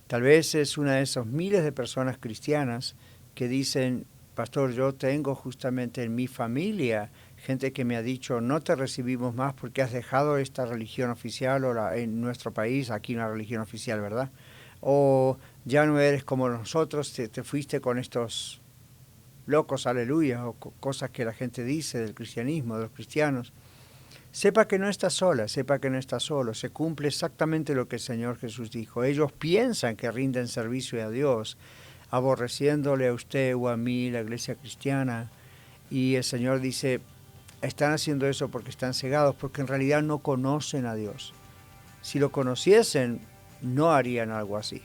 tal vez es una de esos miles de personas cristianas que dicen: pastor, yo tengo justamente en mi familia gente que me ha dicho: no te recibimos más porque has dejado esta religión oficial, o en nuestro país, aquí una religión oficial, ¿verdad? O ya no eres como nosotros, te fuiste con estos locos, aleluya, o cosas que la gente dice del cristianismo, de los cristianos. Sepa que no está sola, sepa que no está solo. Se cumple exactamente lo que el Señor Jesús dijo. Ellos piensan que rinden servicio a Dios, aborreciéndole a usted o a mí, la iglesia cristiana. Y el Señor dice: están haciendo eso porque están cegados, porque en realidad no conocen a Dios. Si lo conociesen, no harían algo así.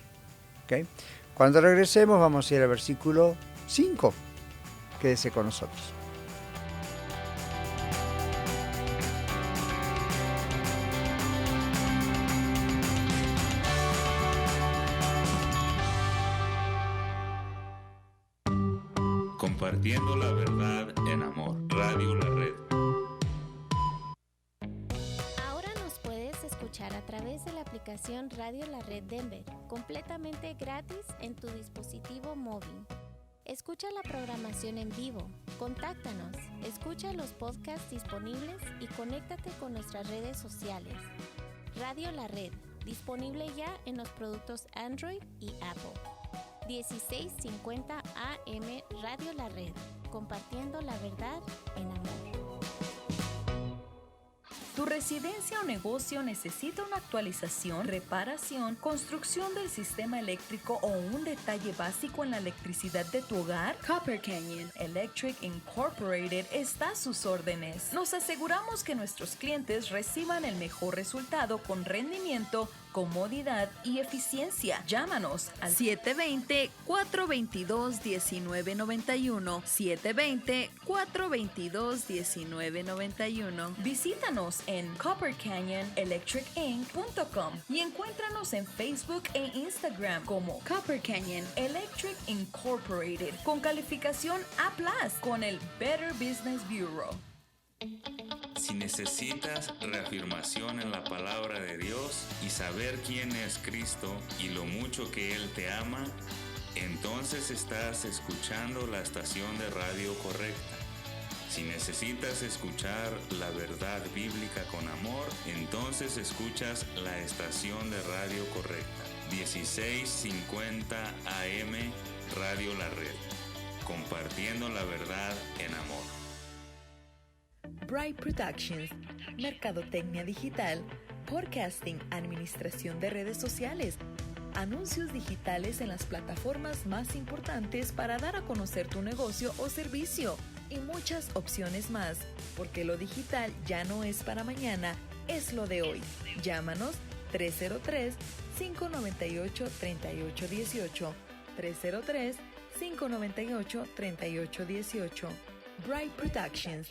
¿Okay? Cuando regresemos vamos a ir al versículo 5. Quédese con nosotros. Compartiendo la verdad en amor. Radio La Red. Ahora nos puedes escuchar a través de la aplicación Radio La Red Denver, completamente gratis en tu dispositivo móvil. Escucha la programación en vivo, contáctanos, escucha los podcasts disponibles y conéctate con nuestras redes sociales. Radio La Red, disponible ya en los productos Android y Apple. 1650 AM Radio La Red, compartiendo la verdad en amor. ¿Tu residencia o negocio necesita una actualización, reparación, construcción del sistema eléctrico o un detalle básico en la electricidad de tu hogar? Copper Canyon Electric Incorporated está a sus órdenes. Nos aseguramos que nuestros clientes reciban el mejor resultado con rendimiento, comodidad y eficiencia. Llámanos al 720-422-1991. 720-422-1991. Visítanos en coppercanyonelectricinc.com y encuéntranos en Facebook e Instagram como Copper Canyon Electric Incorporated con calificación A+ con el Better Business Bureau. Si necesitas reafirmación en la palabra de Dios y saber quién es Cristo y lo mucho que Él te ama, entonces estás escuchando la estación de radio correcta. Si necesitas escuchar la verdad bíblica con amor, entonces escuchas la estación de radio correcta. 1650 AM Radio La Red, compartiendo la verdad en amor. Bright Productions, mercadotecnia digital, podcasting, administración de redes sociales, anuncios digitales en las plataformas más importantes para dar a conocer tu negocio o servicio y muchas opciones más, porque lo digital ya no es para mañana, es lo de hoy. Llámanos 303-598-3818, 303-598-3818. Bright Productions.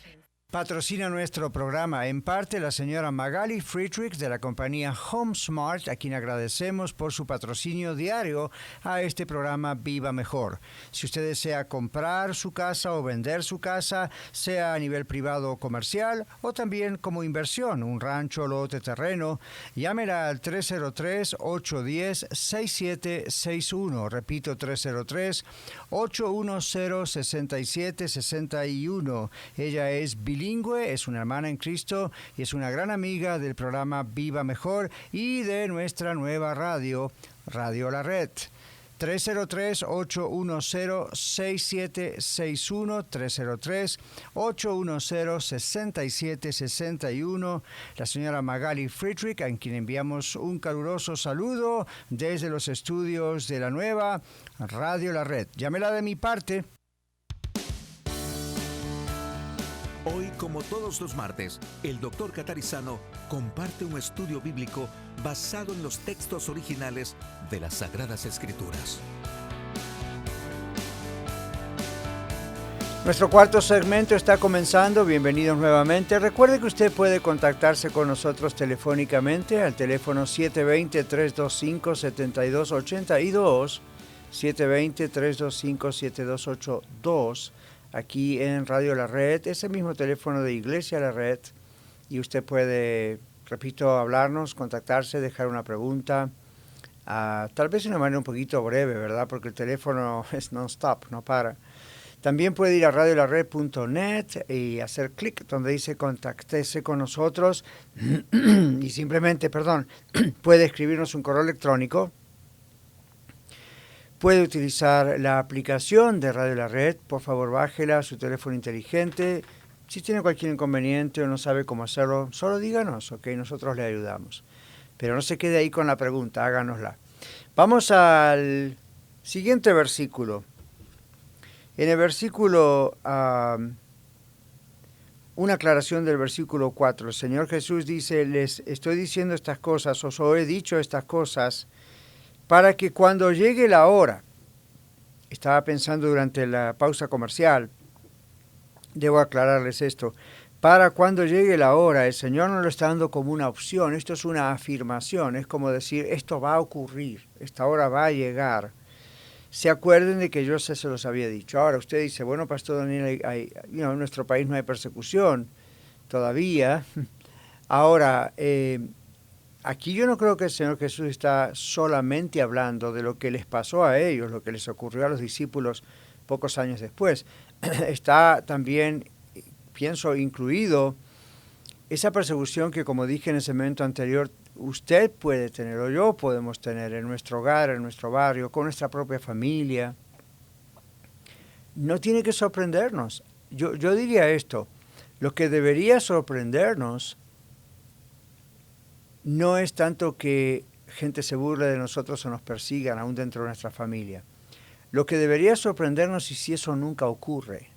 Patrocina nuestro programa en parte la señora Magali Friedrich de la compañía HomeSmart, a quien agradecemos por su patrocinio diario a este programa Viva Mejor. Si usted desea comprar su casa o vender su casa, sea a nivel privado o comercial, o también como inversión, un rancho, lote, terreno, llámela al 303-810-6761. Repito, 303-810-6761. Ella es bilingüe, es una hermana en Cristo y es una gran amiga del programa Viva Mejor y de nuestra nueva radio, Radio La Red. 303-810-6761, 303-810-6761. La señora Magali Friedrich, a quien enviamos un caluroso saludo desde los estudios de la nueva Radio La Red. Llámela de mi parte. Hoy, como todos los martes, el Dr. Catarizano comparte un estudio bíblico basado en los textos originales de las Sagradas Escrituras. Nuestro cuarto segmento está comenzando. Bienvenidos nuevamente. Recuerde que usted puede contactarse con nosotros telefónicamente al teléfono 720-325-7282, 720-325-7282. Aquí en Radio La Red, ese mismo teléfono de Iglesia La Red, y usted puede, repito, hablarnos, contactarse, dejar una pregunta, tal vez de una manera un poquito breve, ¿verdad? Porque el teléfono es non-stop, no para. También puede ir a radiolared.net y hacer clic donde dice contáctese con nosotros y simplemente, puede escribirnos un correo electrónico. Puede utilizar la aplicación de Radio La Red. Por favor, bájela a su teléfono inteligente. Si tiene cualquier inconveniente o no sabe cómo hacerlo, solo díganos, ¿ok? Nosotros le ayudamos. Pero no se quede ahí con la pregunta, háganosla. Vamos al siguiente versículo. En el versículo, una aclaración del versículo 4. El Señor Jesús dice, les estoy diciendo estas cosas, os he dicho estas cosas, para que cuando llegue la hora, estaba pensando durante la pausa comercial, debo aclararles esto, para cuando llegue la hora, el Señor no lo está dando como una opción, esto es una afirmación, es como decir, esto va a ocurrir, esta hora va a llegar. Se acuerden de que yo se los había dicho. Ahora usted dice, bueno, Pastor Daniel, en nuestro país no hay persecución todavía. Ahora, aquí yo no creo que el Señor Jesús está solamente hablando de lo que les pasó a ellos, lo que les ocurrió a los discípulos pocos años después. Está también, pienso, incluido esa persecución que, como dije en el segmento anterior, usted puede tener o yo podemos tener en nuestro hogar, en nuestro barrio, con nuestra propia familia. No tiene que sorprendernos. Yo diría esto, lo que debería sorprendernos no es tanto que gente se burle de nosotros o nos persigan aún dentro de nuestra familia. Lo que debería sorprendernos es si eso nunca ocurre.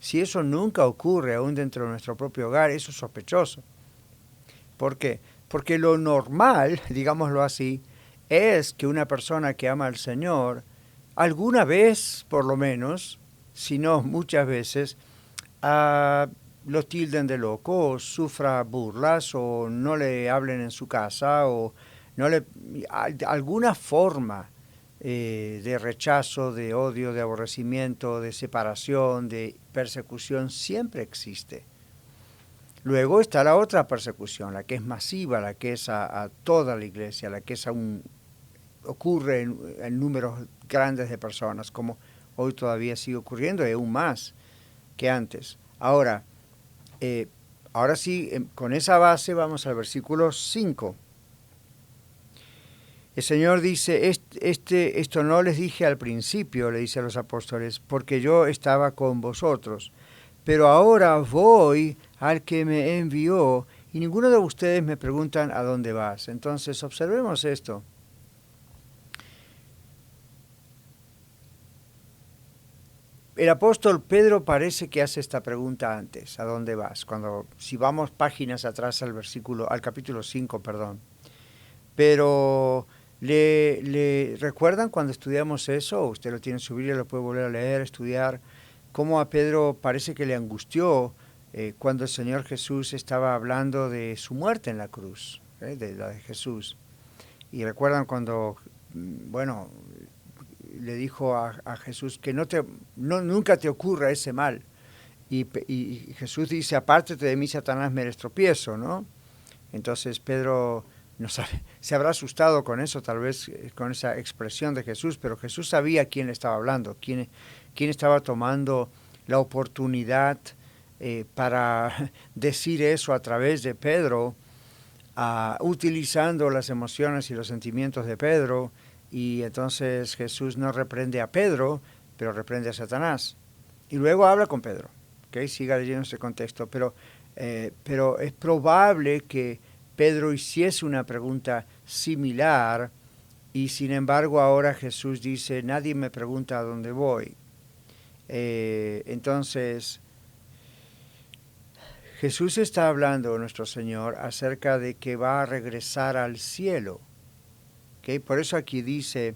Si eso nunca ocurre aún dentro de nuestro propio hogar, eso es sospechoso. ¿Por qué? Porque lo normal, digámoslo así, es que una persona que ama al Señor, alguna vez por lo menos, si no muchas veces, lo tilden de loco, o sufra burlas, o no le hablen en su casa, o no le alguna forma de rechazo, de odio, de aborrecimiento, de separación, de persecución, siempre existe. Luego está la otra persecución, la que es masiva, la que es a toda la iglesia, la que es ocurre en números grandes de personas, como hoy todavía sigue ocurriendo y aún más que antes. Ahora sí, con esa base vamos al versículo 5. El Señor dice, esto no les dije al principio, le dice a los apóstoles, porque yo estaba con vosotros, pero ahora voy al que me envió y ninguno de ustedes me preguntan a dónde vas. Entonces observemos esto. El apóstol Pedro parece que hace esta pregunta antes, ¿a dónde vas? Si vamos páginas atrás al capítulo 5, perdón. Pero ¿le recuerdan cuando estudiamos eso? Usted lo tiene en su Biblia, lo puede volver a leer, estudiar, cómo a Pedro parece que le angustió cuando el Señor Jesús estaba hablando de su muerte en la cruz, de la de Jesús. Y recuerdan cuando, le dijo a Jesús que nunca te ocurra ese mal. Y Jesús dice, apártate de mí, Satanás, me eres tropiezo, ¿no? Entonces Pedro no sabe, se habrá asustado con eso, tal vez con esa expresión de Jesús, pero Jesús sabía quién le estaba hablando, quién estaba tomando la oportunidad para decir eso a través de Pedro, utilizando las emociones y los sentimientos de Pedro. Y entonces Jesús no reprende a Pedro, pero reprende a Satanás. Y luego habla con Pedro. ¿Okay? Siga leyendo ese contexto. Pero es probable que Pedro hiciese una pregunta similar y sin embargo ahora Jesús dice, nadie me pregunta a dónde voy. Entonces, Jesús está hablando, nuestro Señor, acerca de que va a regresar al cielo. ¿Okay? Por eso aquí dice,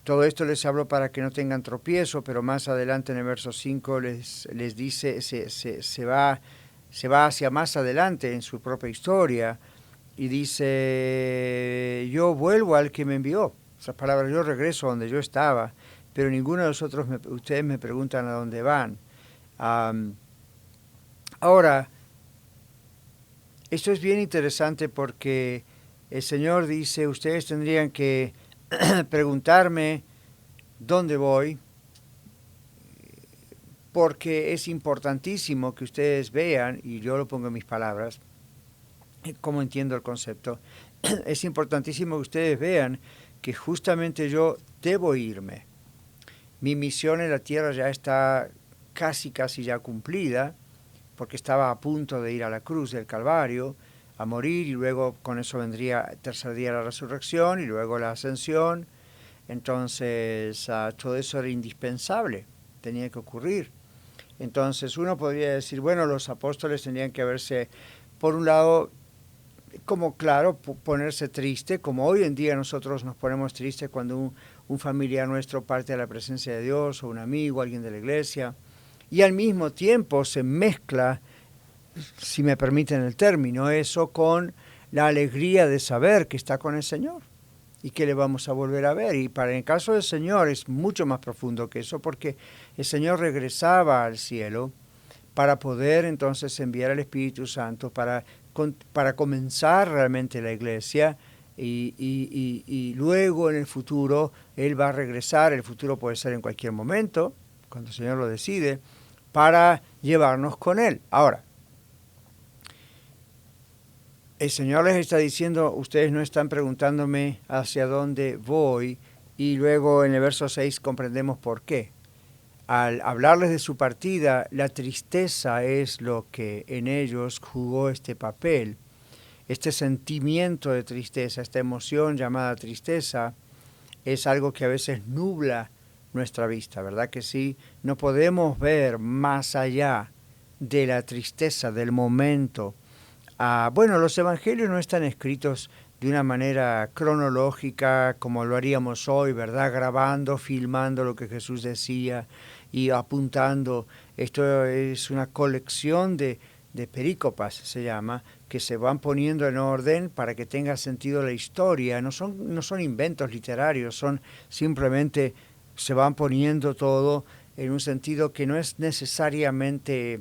todo esto les hablo para que no tengan tropiezo, pero más adelante en el verso 5 les dice, se va hacia más adelante en su propia historia y dice, yo vuelvo al que me envió. Esas palabras, yo regreso a donde yo estaba, pero ninguno de ustedes me preguntan a dónde van. Ahora, esto es bien interesante porque el Señor dice, ustedes tendrían que preguntarme dónde voy, porque es importantísimo que ustedes vean, y yo lo pongo en mis palabras, como entiendo el concepto, es importantísimo que ustedes vean que justamente yo debo irme. Mi misión en la tierra ya está casi ya cumplida, porque estaba a punto de ir a la cruz del Calvario, a morir, y luego con eso vendría el tercer día la resurrección y luego la ascensión. Entonces todo eso era indispensable, tenía que ocurrir. Entonces uno podría decir, bueno, los apóstoles tendrían que haberse, por un lado, como claro, ponerse triste, como hoy en día nosotros nos ponemos tristes cuando un familiar nuestro parte a la presencia de Dios, o un amigo, alguien de la iglesia, y al mismo tiempo se mezcla, si me permiten el término, eso con la alegría de saber que está con el Señor y que le vamos a volver a ver. Y para el caso del Señor es mucho más profundo que eso, porque el Señor regresaba al cielo para poder entonces enviar al Espíritu Santo para comenzar realmente la iglesia y luego en el futuro Él va a regresar. El futuro puede ser en cualquier momento, cuando el Señor lo decide, para llevarnos con Él. Ahora, el Señor les está diciendo, ustedes no están preguntándome hacia dónde voy, y luego en el verso 6 comprendemos por qué. Al hablarles de su partida, la tristeza es lo que en ellos jugó este papel. Este sentimiento de tristeza, esta emoción llamada tristeza, es algo que a veces nubla nuestra vista, ¿verdad que sí? No podemos ver más allá de la tristeza del momento. Bueno, los evangelios no están escritos de una manera cronológica como lo haríamos hoy, ¿verdad? Grabando, filmando lo que Jesús decía y apuntando. Esto es una colección de de perícopas se llama, que se van poniendo en orden para que tenga sentido la historia. No son inventos literarios, son simplemente se van poniendo todo en un sentido que no es necesariamente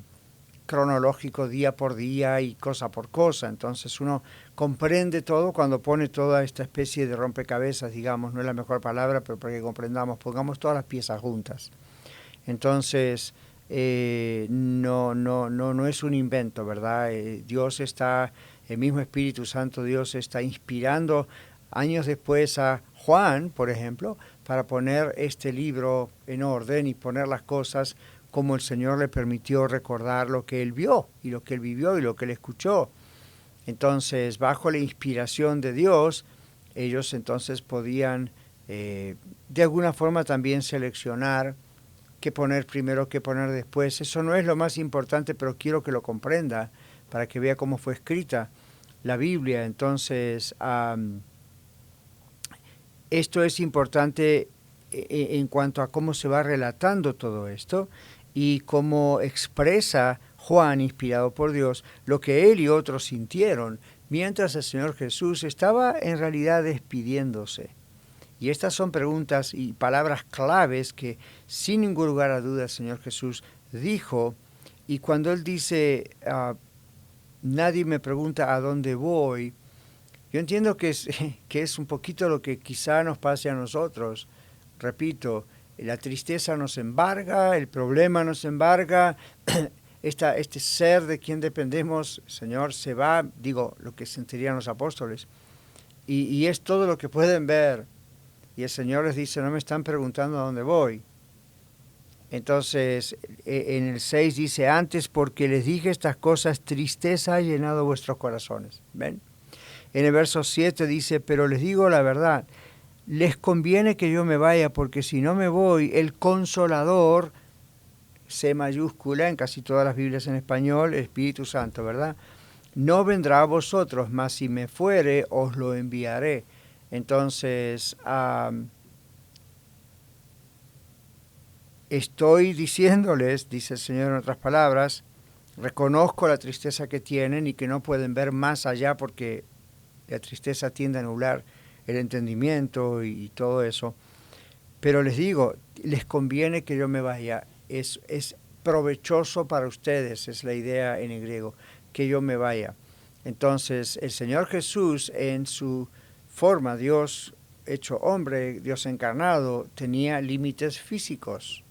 cronológico día por día y cosa por cosa. Entonces uno comprende todo cuando pone toda esta especie de rompecabezas, digamos, no es la mejor palabra, pero para que comprendamos, pongamos todas las piezas juntas. Entonces, no es un invento, ¿verdad? Dios está, el mismo Espíritu Santo, Dios está inspirando años después a Juan, por ejemplo, para poner este libro en orden y poner las cosas como el Señor le permitió recordar lo que él vio y lo que él vivió y lo que él escuchó. Entonces, bajo la inspiración de Dios, ellos entonces podían de alguna forma también seleccionar qué poner primero, qué poner después. Eso no es lo más importante, pero quiero que lo comprenda para que vea cómo fue escrita la Biblia. Entonces, esto es importante en cuanto a cómo se va relatando todo esto y cómo expresa Juan, inspirado por Dios, lo que él y otros sintieron mientras el Señor Jesús estaba en realidad despidiéndose. Y estas son preguntas y palabras claves que sin ningún lugar a dudas el Señor Jesús dijo. Y cuando Él dice, nadie me pregunta a dónde voy, yo entiendo que es un poquito lo que quizá nos pase a nosotros. Repito, la tristeza nos embarga, el problema nos embarga, este ser de quien dependemos, Señor, se va, digo, lo que sentirían los apóstoles, y es todo lo que pueden ver. Y el Señor les dice, no me están preguntando a dónde voy. Entonces, en el 6 dice, antes porque les dije estas cosas, tristeza ha llenado vuestros corazones. ¿Ven? En el verso 7 dice, pero les digo la verdad, les conviene que yo me vaya, porque si no me voy, el Consolador, C mayúscula, en casi todas las Biblias en español, el Espíritu Santo, ¿verdad? No vendrá a vosotros, mas si me fuere, os lo enviaré. Entonces, estoy diciéndoles, dice el Señor en otras palabras, reconozco la tristeza que tienen y que no pueden ver más allá porque la tristeza tiende a anular el entendimiento y todo eso. Pero les digo, les conviene que yo me vaya. Es provechoso para ustedes, es la idea en el griego, que yo me vaya. Entonces, el Señor Jesús en su forma, Dios hecho hombre, Dios encarnado, tenía límites físicos.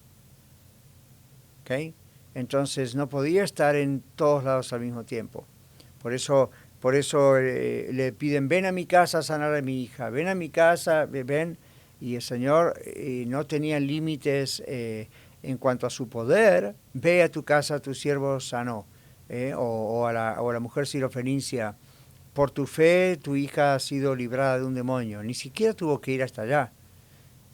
¿Okay? Entonces no podía estar en todos lados al mismo tiempo. Por eso le piden, ven a mi casa a sanar a mi hija, ven a mi casa, ven. Y el Señor no tenía límites en cuanto a su poder. Ve a tu casa, tu siervo sanó. O a la mujer sirofenicia, por tu fe tu hija ha sido librada de un demonio. Ni siquiera tuvo que ir hasta allá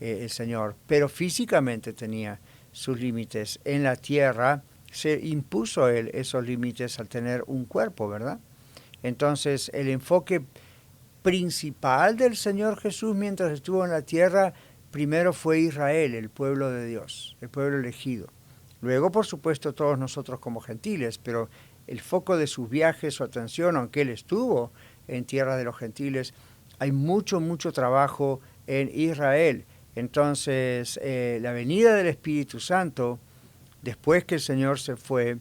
el Señor, pero físicamente tenía sus límites. En la tierra se impuso Él esos límites al tener un cuerpo, ¿verdad? Entonces el enfoque principal del Señor Jesús mientras estuvo en la tierra primero fue Israel, el pueblo de Dios, el pueblo elegido. Luego, por supuesto, todos nosotros como gentiles, pero el foco de sus viajes, su atención, aunque él estuvo en tierra de los gentiles, hay mucho trabajo en Israel. Entonces, la venida del Espíritu Santo, después que el Señor se fue,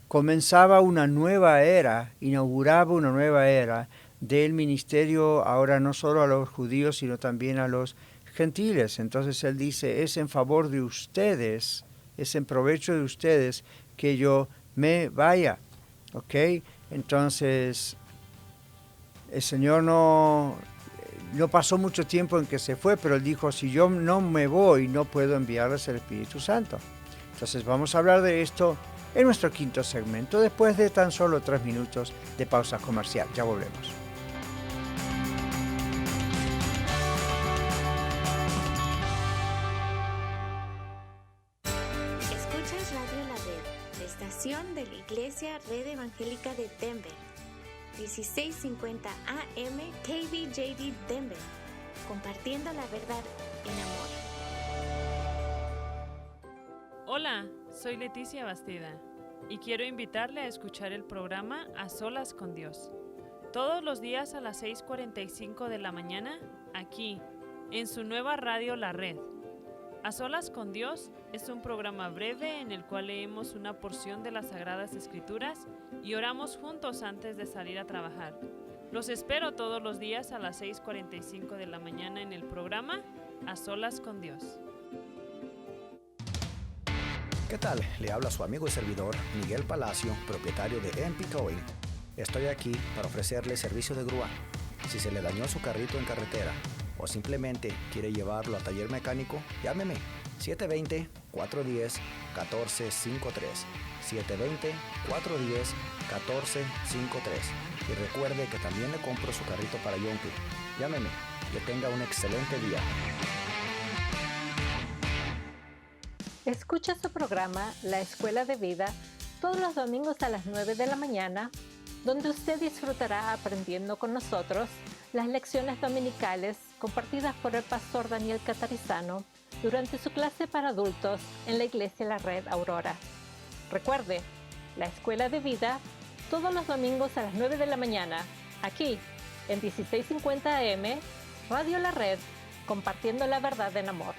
comenzaba una nueva era, inauguraba una nueva era del ministerio, ahora no solo a los judíos, sino también a los gentiles. Entonces él dice, es en favor de ustedes, es en provecho de ustedes que yo me vaya. ¿Ok? Entonces, el Señor no pasó mucho tiempo en que se fue, pero Él dijo, si yo no me voy, no puedo enviarles el Espíritu Santo. Entonces vamos a hablar de esto en nuestro quinto segmento, después de tan solo 3 minutos de pausa comercial. Ya volvemos. De la Iglesia Red Evangélica de Denver, 1650 AM KBJD Denver, compartiendo la verdad en amor. Hola, soy Leticia Bastida. y quiero invitarle a escuchar el programa A Solas con Dios. Todos los días a las 6:45 de la mañana, aquí, en su nueva radio La Red. A Solas con Dios es un programa breve en el cual leemos una porción de las Sagradas Escrituras y oramos juntos antes de salir a trabajar. Los espero todos los días a las 6:45 de la mañana en el programa A Solas con Dios. ¿Qué tal? Le habla su amigo y servidor Miguel Palacio, propietario de MP Towing. Estoy aquí para ofrecerle servicio de grúa. Si se le dañó su carrito en carretera o simplemente quiere llevarlo a taller mecánico, llámeme 720-410-1453. 720-410-1453. Y recuerde que también le compro su carrito para Yonke. Llámeme. Que tenga un excelente día. Escucha su programa La Escuela de Vida todos los domingos a las 9 de la mañana, donde usted disfrutará aprendiendo con nosotros las lecciones dominicales compartidas por el pastor Daniel Catarizano durante su clase para adultos en la Iglesia La Red Aurora. Recuerde, La Escuela de Vida todos los domingos a las 9 de la mañana, aquí en 1650 AM, Radio La Red, compartiendo la verdad en amor.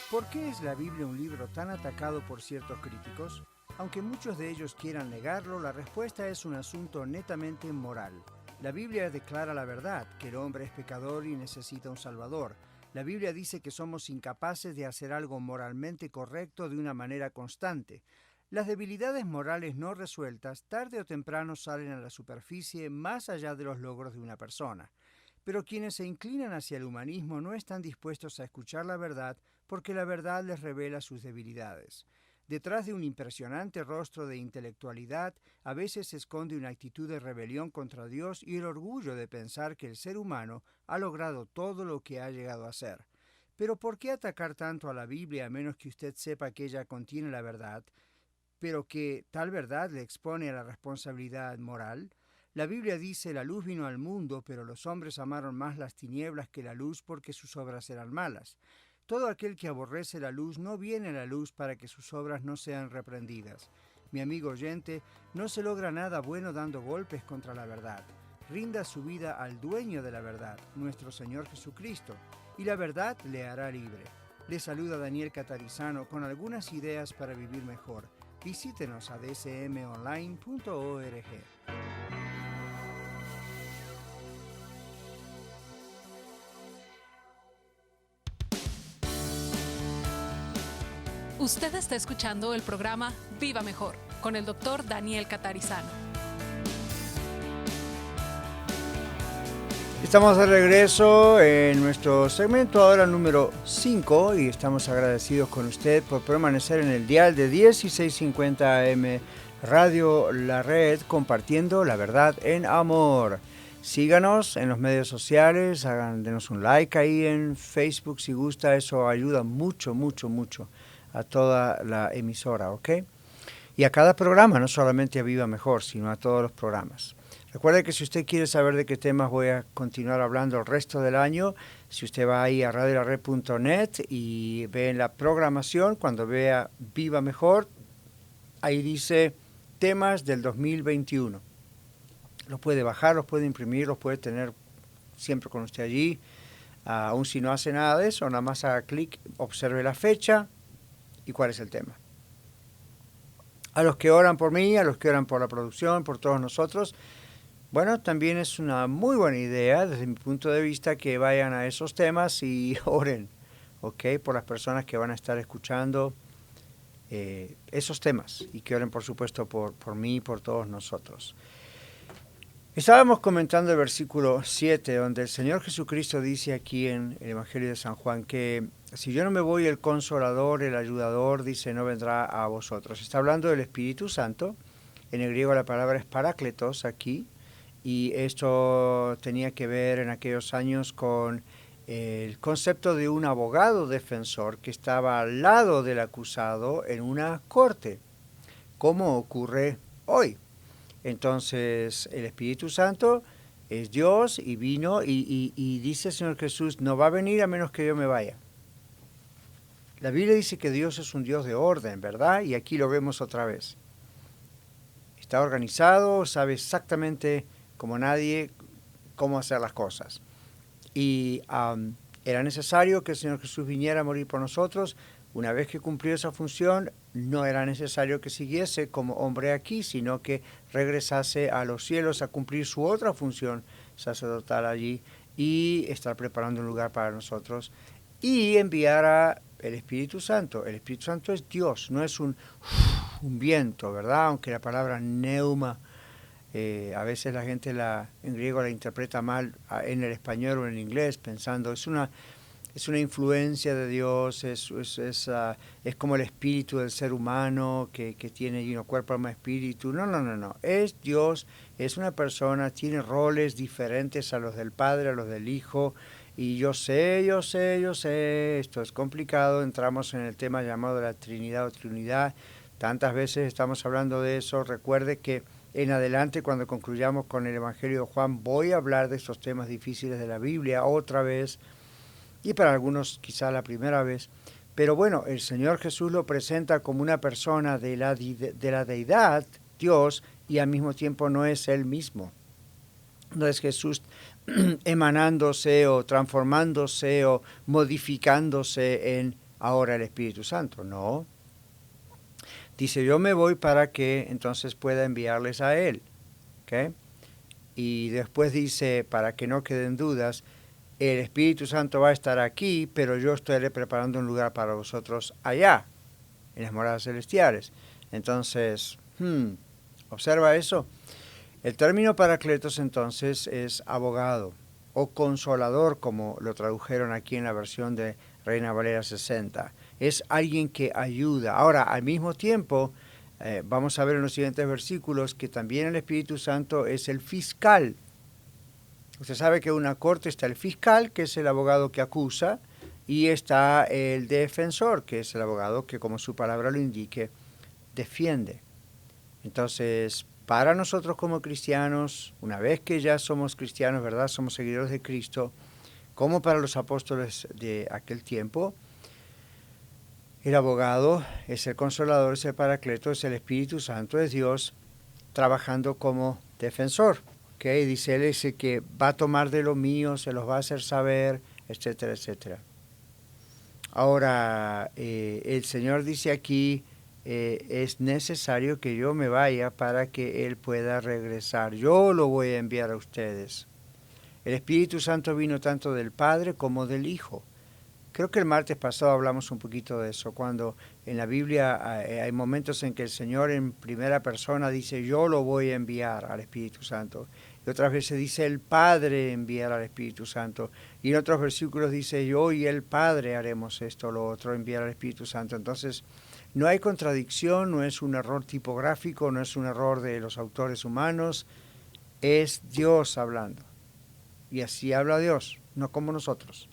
¿Por qué es la Biblia un libro tan atacado por ciertos críticos? Aunque muchos de ellos quieran negarlo, la respuesta es un asunto netamente moral. La Biblia declara la verdad, que el hombre es pecador y necesita un Salvador. La Biblia dice que somos incapaces de hacer algo moralmente correcto de una manera constante. Las debilidades morales no resueltas tarde o temprano salen a la superficie más allá de los logros de una persona. Pero quienes se inclinan hacia el humanismo no están dispuestos a escuchar la verdad porque la verdad les revela sus debilidades. Detrás de un impresionante rostro de intelectualidad, a veces se esconde una actitud de rebelión contra Dios y el orgullo de pensar que el ser humano ha logrado todo lo que ha llegado a ser. Pero ¿por qué atacar tanto a la Biblia a menos que usted sepa que ella contiene la verdad, pero que tal verdad le expone a la responsabilidad moral? La Biblia dice: la luz vino al mundo, pero los hombres amaron más las tinieblas que la luz porque sus obras eran malas. Todo aquel que aborrece la luz no viene a la luz para que sus obras no sean reprendidas. Mi amigo oyente, no se logra nada bueno dando golpes contra la verdad. Rinda su vida al dueño de la verdad, nuestro Señor Jesucristo, y la verdad le hará libre. Le saluda Daniel Catarizano con algunas ideas para vivir mejor. Visítenos a dsmonline.org. Usted está escuchando el programa Viva Mejor con el Dr. Daniel Catarizano. Estamos de regreso en nuestro segmento ahora número 5 y estamos agradecidos con usted por permanecer en el dial de 1650 AM Radio La Red, compartiendo la verdad en amor. Síganos en los medios sociales, denos un like ahí en Facebook si gusta, eso ayuda mucho, mucho, mucho a toda la emisora, ¿ok? Y a cada programa, no solamente a Viva Mejor, sino a todos los programas. Recuerde que si usted quiere saber de qué temas voy a continuar hablando el resto del año, si usted va ahí a radiolared.net y ve en la programación, cuando vea Viva Mejor, ahí dice temas del 2021. Los puede bajar, los puede imprimir, los puede tener siempre con usted allí. Aún si no hace nada de eso, nada más haga clic, observe la fecha y cuál es el tema. A los que oran por mí, a los que oran por la producción, por todos nosotros, bueno, también es una muy buena idea desde mi punto de vista que vayan a esos temas y oren, ¿ok? Por las personas que van a estar escuchando esos temas y que oren, por supuesto, por mí y por todos nosotros. Estábamos comentando el versículo 7, donde el Señor Jesucristo dice aquí en el Evangelio de San Juan que si yo no me voy, el Consolador, el Ayudador, dice, no vendrá a vosotros. Está hablando del Espíritu Santo. En el griego la palabra es parácletos aquí, y esto tenía que ver en aquellos años con el concepto de un abogado defensor que estaba al lado del acusado en una corte, como ocurre hoy. Entonces el Espíritu Santo es Dios y vino y dice el Señor Jesús, no va a venir a menos que yo me vaya. La Biblia dice que Dios es un Dios de orden, ¿verdad? Y aquí lo vemos otra vez. Está organizado, sabe exactamente como nadie cómo hacer las cosas. Y era necesario que el Señor Jesús viniera a morir por nosotros. Una vez que cumplió esa función, no era necesario que siguiese como hombre aquí, sino que regresase a los cielos a cumplir su otra función sacerdotal allí y estar preparando un lugar para nosotros y enviara el Espíritu Santo. El Espíritu Santo es Dios, no es un viento, ¿verdad? Aunque la palabra neuma, a veces la gente en griego la interpreta mal en el español o en el inglés, pensando, es una influencia de Dios, es como el espíritu del ser humano que tiene cuerpo, alma, espíritu. No. Es Dios, es una persona, tiene roles diferentes a los del Padre, a los del Hijo. Y yo sé, esto es complicado, entramos en el tema llamado la Trinidad o Trinidad. Tantas veces estamos hablando de eso. Recuerde que en adelante, cuando concluyamos con el Evangelio de Juan, voy a hablar de estos temas difíciles de la Biblia otra vez, y para algunos quizá la primera vez. Pero bueno, el Señor Jesús lo presenta como una persona de la deidad, Dios, y al mismo tiempo no es Él mismo. No es Jesús emanándose o transformándose o modificándose en ahora el Espíritu Santo, no. Dice, yo me voy para que entonces pueda enviarles a Él. ¿Okay? Y después dice, para que no queden dudas, el Espíritu Santo va a estar aquí, pero yo estaré preparando un lugar para vosotros allá, en las moradas celestiales. Entonces, observa eso. El término paracletos entonces es abogado o consolador, como lo tradujeron aquí en la versión de Reina Valera 60. Es alguien que ayuda. Ahora, al mismo tiempo, vamos a ver en los siguientes versículos que también el Espíritu Santo es el fiscal. Usted sabe que en una corte está el fiscal, que es el abogado que acusa, y está el defensor, que es el abogado que, como su palabra lo indique, defiende. Entonces, para nosotros como cristianos, una vez que ya somos cristianos, ¿verdad? Somos seguidores de Cristo, como para los apóstoles de aquel tiempo, el abogado es el consolador, es el paracleto, es el Espíritu Santo, es Dios, trabajando como defensor. Okay, dice él, dice que va a tomar de lo mío, se los va a hacer saber, etcétera, etcétera. Ahora, el Señor dice aquí, es necesario que yo me vaya para que Él pueda regresar. Yo lo voy a enviar a ustedes. El Espíritu Santo vino tanto del Padre como del Hijo. Creo que el martes pasado hablamos un poquito de eso, cuando en la Biblia hay momentos en que el Señor en primera persona dice, yo lo voy a enviar al Espíritu Santo. Y otras veces dice, el Padre enviar al Espíritu Santo. Y en otros versículos dice, yo y el Padre haremos esto o lo otro, enviar al Espíritu Santo. Entonces, no hay contradicción, no es un error tipográfico, no es un error de los autores humanos, es Dios hablando. Y así habla Dios, no como nosotros.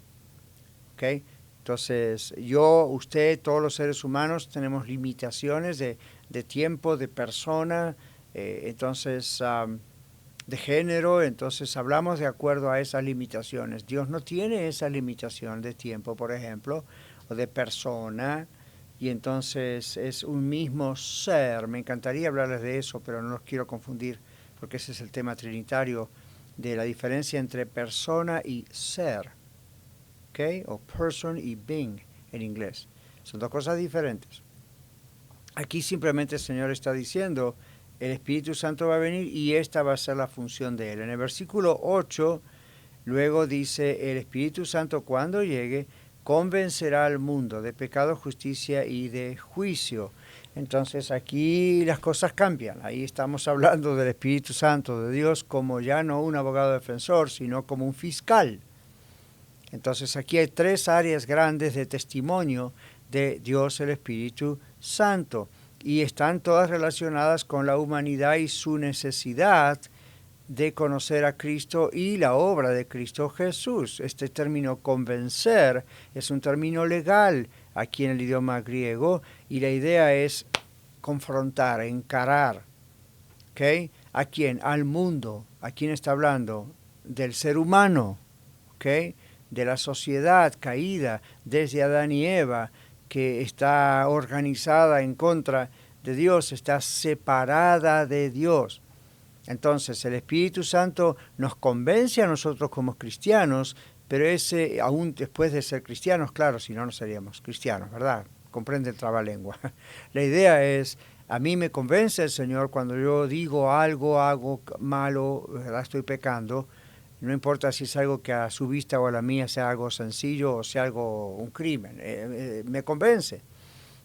¿Okay? Entonces, yo, usted, todos los seres humanos tenemos limitaciones de tiempo, de persona, entonces de género, entonces hablamos de acuerdo a esas limitaciones. Dios no tiene esa limitación de tiempo, por ejemplo, o de persona, y entonces es un mismo ser. Me encantaría hablarles de eso, pero no los quiero confundir, porque ese es el tema trinitario, de la diferencia entre persona y ser. ¿Okay? O person y being en inglés. Son dos cosas diferentes. Aquí simplemente el Señor está diciendo, el Espíritu Santo va a venir y esta va a ser la función de Él. En el versículo 8, luego dice, el Espíritu Santo cuando llegue, convencerá al mundo de pecado, justicia y de juicio. Entonces aquí las cosas cambian. Ahí estamos hablando del Espíritu Santo de Dios como ya no un abogado defensor, sino como un fiscal. Entonces aquí hay tres áreas grandes de testimonio de Dios el Espíritu Santo y están todas relacionadas con la humanidad y su necesidad de conocer a Cristo y la obra de Cristo Jesús. Este término convencer es un término legal aquí en el idioma griego y la idea es confrontar, encarar. ¿Okay? ¿A quién? Al mundo. ¿A quién está hablando? Del ser humano. ¿Okay? De la sociedad caída desde Adán y Eva, que está organizada en contra de Dios, está separada de Dios. Entonces el Espíritu Santo nos convence a nosotros como cristianos, pero ese, aún después de ser cristianos, claro, si no, no seríamos cristianos, ¿verdad? Comprende el trabalengua. La idea es, a mí me convence el Señor cuando yo digo algo, hago malo, ¿verdad? Estoy pecando. No importa si es algo que a su vista o a la mía sea algo sencillo o sea algo, un crimen. Me convence.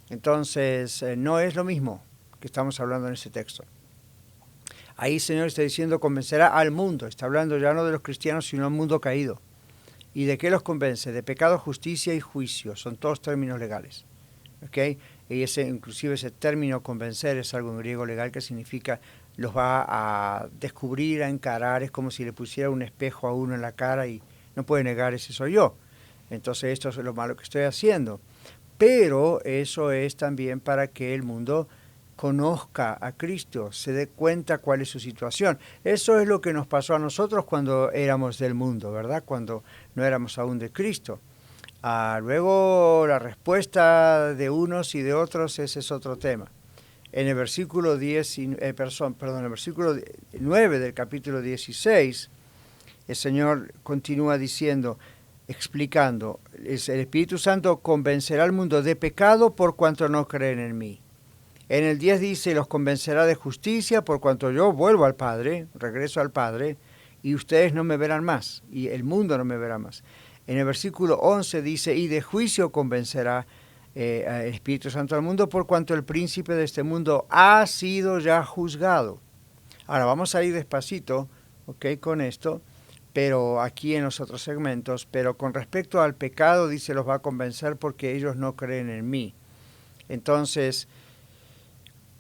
Entonces, no es lo mismo que estamos hablando en este texto. Ahí el Señor está diciendo convencerá al mundo. Está hablando ya no de los cristianos, sino al mundo caído. ¿Y de qué los convence? De pecado, justicia y juicio. Son todos términos legales. ¿Okay? Y inclusive ese término convencer es algo en griego legal que significa los va a descubrir, a encarar. Es como si le pusiera un espejo a uno en la cara y no puede negar, ese soy yo. Entonces esto es lo malo que estoy haciendo. Pero eso es también para que el mundo conozca a Cristo, se dé cuenta cuál es su situación. Eso es lo que nos pasó a nosotros cuando éramos del mundo, ¿verdad? Cuando no éramos aún de Cristo. Luego la respuesta de unos y de otros, ese es otro tema. En el versículo el versículo 9 del capítulo 16, el Señor continúa diciendo, explicando, el Espíritu Santo convencerá al mundo de pecado por cuanto no creen en mí. En el 10 dice, los convencerá de justicia por cuanto yo vuelvo al Padre, regreso al Padre, y ustedes no me verán más, y el mundo no me verá más. En el versículo 11 dice, y de juicio convencerá el Espíritu Santo al mundo por cuanto el príncipe de este mundo ha sido ya juzgado. Ahora vamos a ir despacito, con esto, pero aquí en los otros segmentos, pero con respecto al pecado dice, los va a convencer porque ellos no creen en mí. Entonces,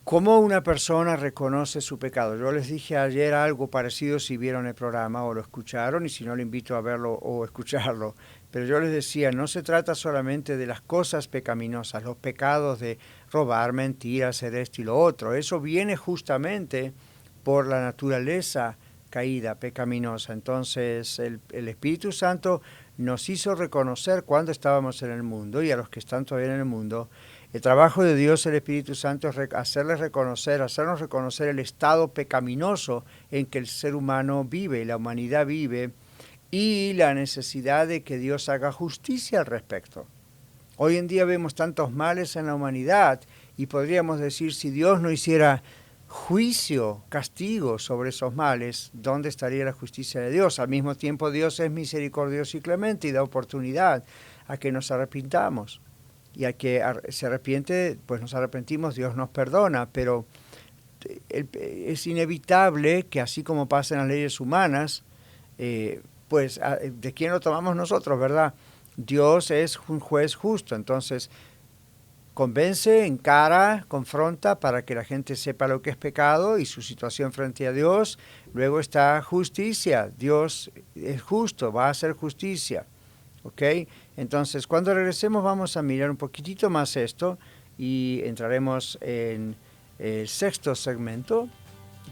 ¿cómo una persona reconoce su pecado? Yo les dije ayer algo parecido si vieron el programa o lo escucharon, y si no, le invito a verlo o escucharlo. Pero yo les decía, no se trata solamente de las cosas pecaminosas, los pecados de robar, mentir, hacer esto y lo otro. Eso viene justamente por la naturaleza caída, pecaminosa. Entonces, el Espíritu Santo nos hizo reconocer cuando estábamos en el mundo, y a los que están todavía en el mundo, el trabajo de Dios, el Espíritu Santo, es hacernos reconocer el estado pecaminoso en que el ser humano vive, la humanidad vive, y la necesidad de que Dios haga justicia al respecto. Hoy en día vemos tantos males en la humanidad, y podríamos decir, si Dios no hiciera juicio, castigo sobre esos males, ¿dónde estaría la justicia de Dios? Al mismo tiempo, Dios es misericordioso y clemente y da oportunidad a que nos arrepintamos. Y a que se arrepiente, pues nos arrepentimos, Dios nos perdona, pero es inevitable que así como pasa en las leyes humanas, pues ¿de quién lo tomamos nosotros, verdad? Dios es un juez justo, entonces convence, encara, confronta para que la gente sepa lo que es pecado y su situación frente a Dios. Luego está justicia, Dios es justo, va a hacer justicia. ¿Ok? Entonces, cuando regresemos vamos a mirar un poquitito más esto y entraremos en el sexto segmento.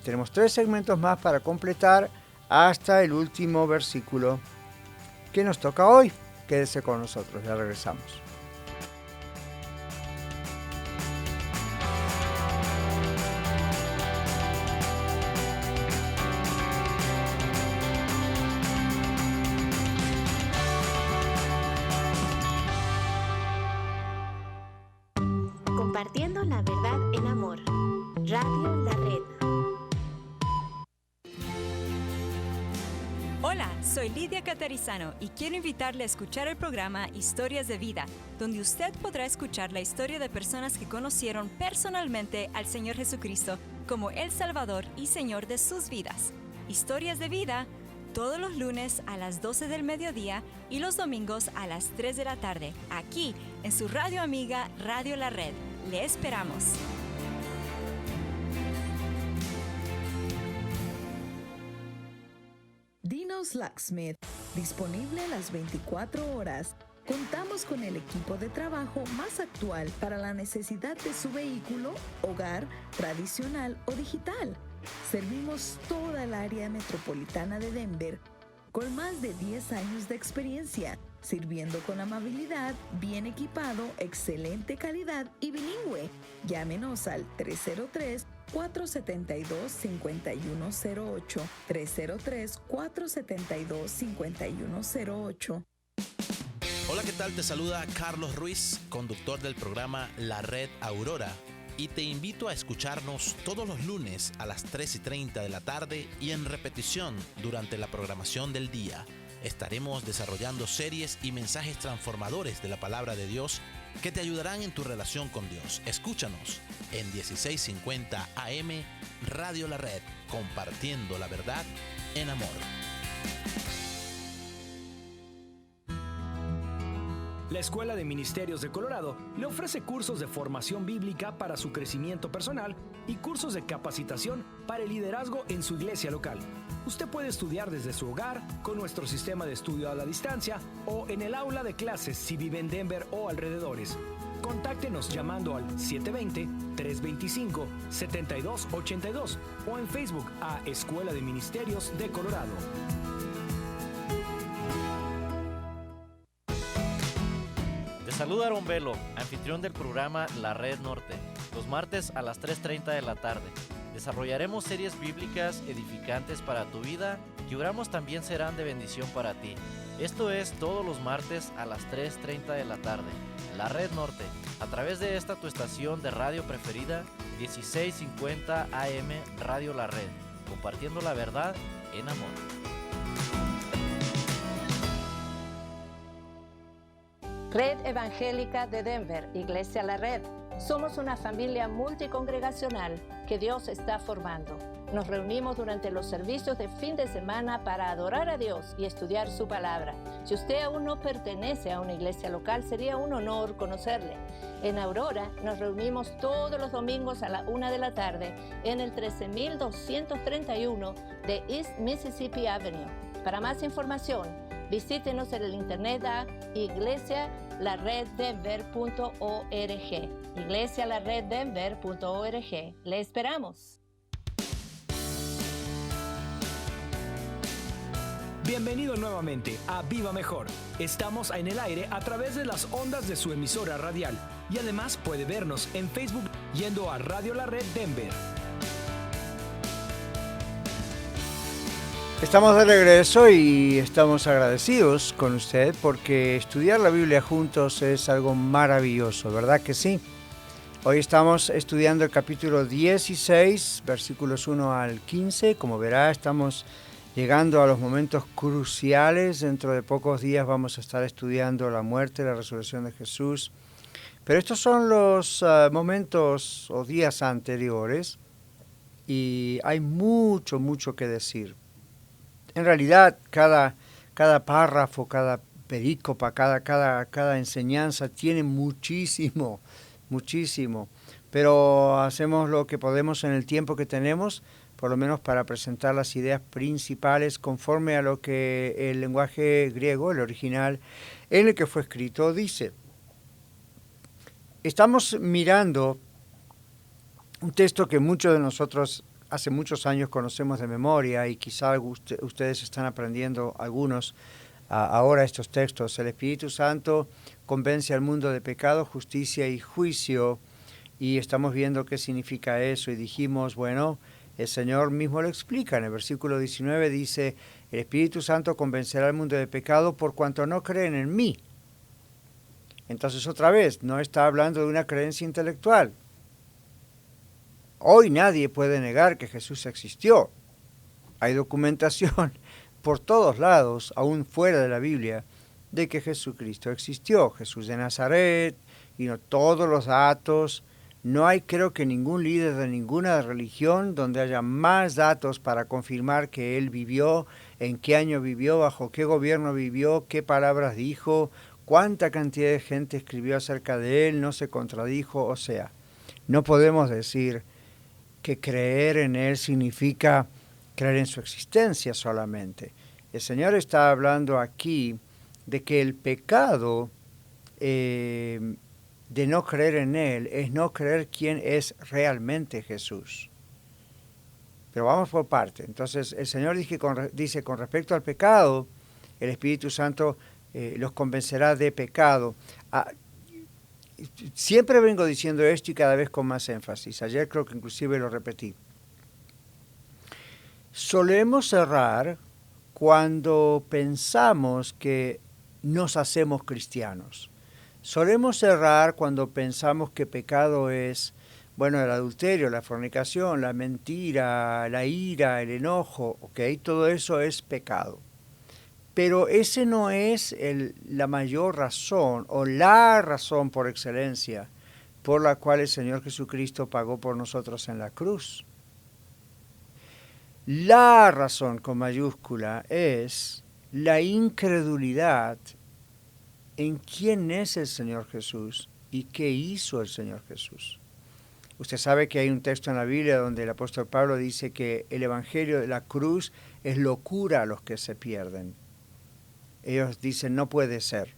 Tenemos 3 segmentos más para completar hasta el último versículo que nos toca hoy. Quédese con nosotros, ya regresamos. Compartiendo la verdad en amor. Radio La Red. Hola, soy Lidia Catarizano y quiero invitarle a escuchar el programa Historias de Vida, donde usted podrá escuchar la historia de personas que conocieron personalmente al Señor Jesucristo como el Salvador y Señor de sus vidas. Historias de Vida, todos los lunes a las 12 del mediodía y los domingos a las 3 de la tarde, aquí en su radio amiga Radio La Red. Le esperamos. Dino's Locksmith, disponible las 24 horas. Contamos con el equipo de trabajo más actual para la necesidad de su vehículo, hogar, tradicional o digital. Servimos toda el área metropolitana de Denver con más de 10 años de experiencia. sirviendo con amabilidad, bien equipado, excelente calidad y bilingüe. Llámenos al 303-472-5108, 303-472-5108. Hola, ¿qué tal? Te saluda Carlos Ruiz, conductor del programa La Red Aurora, y te invito a escucharnos todos los lunes a las 3:30 de la tarde y en repetición durante la programación del día. Estaremos desarrollando series y mensajes transformadores de la palabra de Dios que te ayudarán en tu relación con Dios. Escúchanos en 1650 AM Radio La Red, compartiendo la verdad en amor. La Escuela de Ministerios de Colorado le ofrece cursos de formación bíblica para su crecimiento personal y cursos de capacitación para el liderazgo en su iglesia local. Usted puede estudiar desde su hogar con nuestro sistema de estudio a la distancia o en el aula de clases si vive en Denver o alrededores. Contáctenos llamando al 720-325-7282 o en Facebook a Escuela de Ministerios de Colorado. Saluda Aaron Velo, anfitrión del programa La Red Norte, los martes a las 3:30 de la tarde. Desarrollaremos series bíblicas edificantes para tu vida que oramos también serán de bendición para ti. Esto es todos los martes a las 3:30 de la tarde. La Red Norte, a través de esta tu estación de radio preferida, 1650 AM Radio La Red, compartiendo la verdad en amor. Red Evangélica de Denver, Iglesia La Red. Somos una familia multicongregacional que Dios está formando. Nos reunimos durante los servicios de fin de semana para adorar a Dios y estudiar su palabra. Si usted aún no pertenece a una iglesia local, sería un honor conocerle. En Aurora nos reunimos todos los domingos a la 1 de la tarde en el 13231 de East Mississippi Avenue. Para más información, visítenos en el internet a iglesialareddenver.org. iglesialareddenver.org. Le esperamos. Bienvenido nuevamente a Viva Mejor. Estamos en el aire a través de las ondas de su emisora radial y además puede vernos en Facebook yendo a Radio La Red Denver. Estamos de regreso y estamos agradecidos con usted porque estudiar la Biblia juntos es algo maravilloso, ¿verdad que sí? Hoy estamos estudiando el capítulo 16, versículos 1 al 15. Como verá, estamos llegando a los momentos cruciales. Dentro de pocos días vamos a estar estudiando la muerte y la resurrección de Jesús. Pero estos son los momentos o días anteriores y hay mucho que decir. En realidad, cada párrafo, cada perícopa, cada enseñanza tiene muchísimo, pero hacemos lo que podemos en el tiempo que tenemos, por lo menos para presentar las ideas principales conforme a lo que el lenguaje griego, el original, en el que fue escrito, dice. Estamos mirando un texto que muchos de nosotros hace muchos años conocemos de memoria y quizá ustedes están aprendiendo algunos ahora estos textos. El Espíritu Santo convence al mundo de pecado, justicia y juicio, y estamos viendo qué significa eso y dijimos, bueno, el Señor mismo lo explica. En el versículo 19 dice, el Espíritu Santo convencerá al mundo de pecado por cuanto no creen en mí. Entonces otra vez, no está hablando de una creencia intelectual. Hoy nadie puede negar que Jesús existió. Hay documentación por todos lados, aún fuera de la Biblia, de que Jesucristo existió. Jesús de Nazaret, y todos los datos. No hay, creo que, ningún líder de ninguna religión donde haya más datos para confirmar que Él vivió, en qué año vivió, bajo qué gobierno vivió, qué palabras dijo, cuánta cantidad de gente escribió acerca de Él, no se contradijo. O sea, no podemos decir que creer en Él significa creer en su existencia solamente. El Señor está hablando aquí de que el pecado de no creer en Él es no creer quién es realmente Jesús. Pero vamos por parte. Entonces el Señor dice con respecto al pecado, el Espíritu Santo los convencerá de pecado. Siempre vengo diciendo esto y cada vez con más énfasis. Ayer creo que inclusive lo repetí. Solemos errar cuando pensamos que nos hacemos cristianos. Solemos errar cuando pensamos que pecado es, bueno, el adulterio, la fornicación, la mentira, la ira, el enojo, ¿ok? Todo eso es pecado. Pero ese no es la mayor razón o la razón por excelencia por la cual el Señor Jesucristo pagó por nosotros en la cruz. La razón con mayúscula es la incredulidad en quién es el Señor Jesús y qué hizo el Señor Jesús. Usted sabe que hay un texto en la Biblia donde el apóstol Pablo dice que el evangelio de la cruz es locura a los que se pierden. Ellos dicen, no puede ser,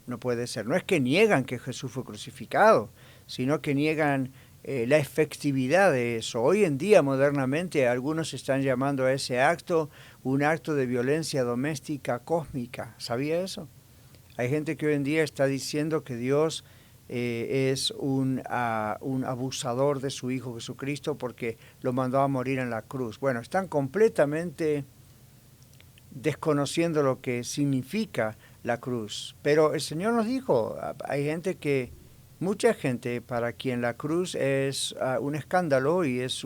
no puede ser. No es que niegan que Jesús fue crucificado, sino que niegan la efectividad de eso. Hoy en día, modernamente, algunos están llamando a ese acto un acto de violencia doméstica cósmica. ¿Sabía eso? Hay gente que hoy en día está diciendo que Dios es un abusador de su Hijo Jesucristo porque lo mandó a morir en la cruz. Bueno, están completamente desconociendo lo que significa la cruz. Pero el Señor nos dijo, hay mucha gente para quien la cruz es un escándalo y es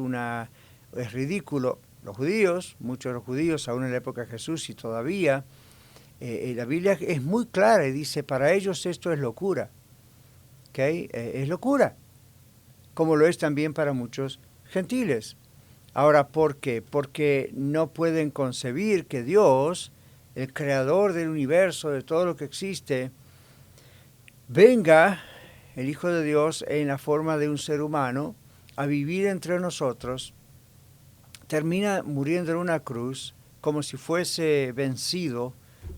ridículo. Los judíos, muchos de los judíos, aún en la época de Jesús y todavía, la Biblia es muy clara y dice, para ellos esto es locura. ¿Okay? Es locura, como lo es también para muchos gentiles. Ahora, ¿por qué? Porque no pueden concebir que Dios, el creador del universo, de todo lo que existe, venga, el Hijo de Dios, en la forma de un ser humano, a vivir entre nosotros, termina muriendo en una cruz, como si fuese vencido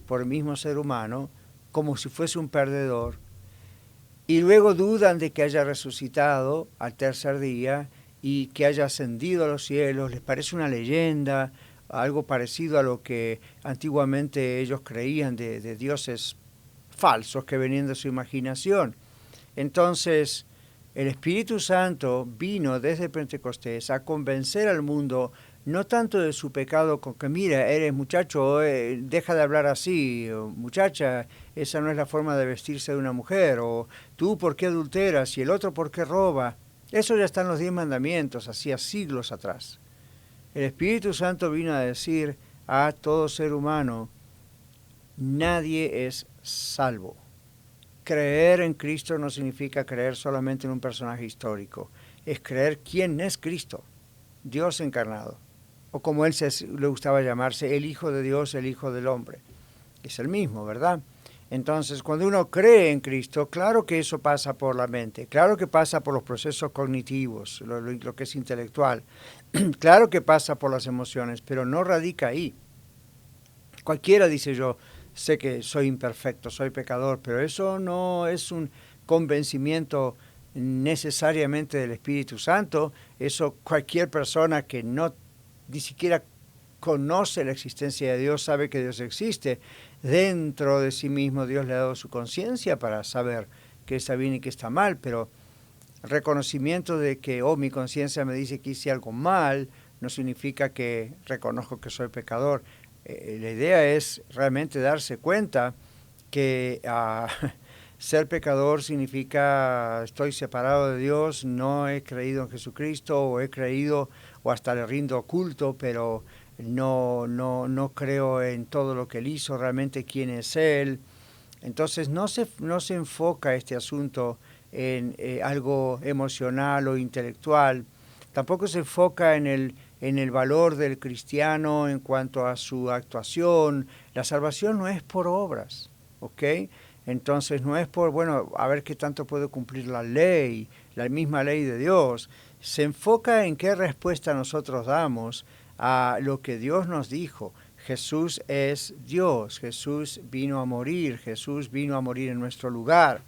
por el mismo ser humano, como si fuese un perdedor, y luego dudan de que haya resucitado al tercer día y que haya ascendido a los cielos. Les parece una leyenda, algo parecido a lo que antiguamente ellos creían de dioses falsos que venían de su imaginación. Entonces, el Espíritu Santo vino desde Pentecostés a convencer al mundo no tanto de su pecado, con que mira, eres muchacho, deja de hablar así, o, muchacha, esa no es la forma de vestirse de una mujer, o tú por qué adulteras y el otro por qué roba. Eso ya está en los 10 mandamientos, hacía siglos atrás. El Espíritu Santo vino a decir a todo ser humano, nadie es salvo. Creer en Cristo no significa creer solamente en un personaje histórico, es creer quién es Cristo, Dios encarnado. O como él le gustaba llamarse, el Hijo de Dios, el Hijo del Hombre. Es el mismo, ¿verdad? Entonces, cuando uno cree en Cristo, claro que eso pasa por la mente, claro que pasa por los procesos cognitivos, lo que es intelectual, claro que pasa por las emociones, pero no radica ahí. Cualquiera dice yo, sé que soy imperfecto, soy pecador, pero eso no es un convencimiento necesariamente del Espíritu Santo. Eso cualquier persona que ni siquiera conoce la existencia de Dios, sabe que Dios existe. Dentro de sí mismo Dios le ha dado su conciencia para saber qué está bien y qué está mal, pero reconocimiento de que, mi conciencia me dice que hice algo mal, no significa que reconozco que soy pecador. La idea es realmente darse cuenta que ser pecador significa estoy separado de Dios, no he creído en Jesucristo, o he creído o hasta le rindo culto, pero no creo en todo lo que Él hizo, realmente quién es Él. Entonces no se enfoca este asunto en algo emocional o intelectual, tampoco se enfoca en el valor del cristiano en cuanto a su actuación. La salvación no es por obras, ¿ok? Entonces no es por, a ver qué tanto puedo cumplir la ley, la misma ley de Dios. Se enfoca en qué respuesta nosotros damos a lo que Dios nos dijo. Jesús es Dios, Jesús vino a morir en nuestro lugar.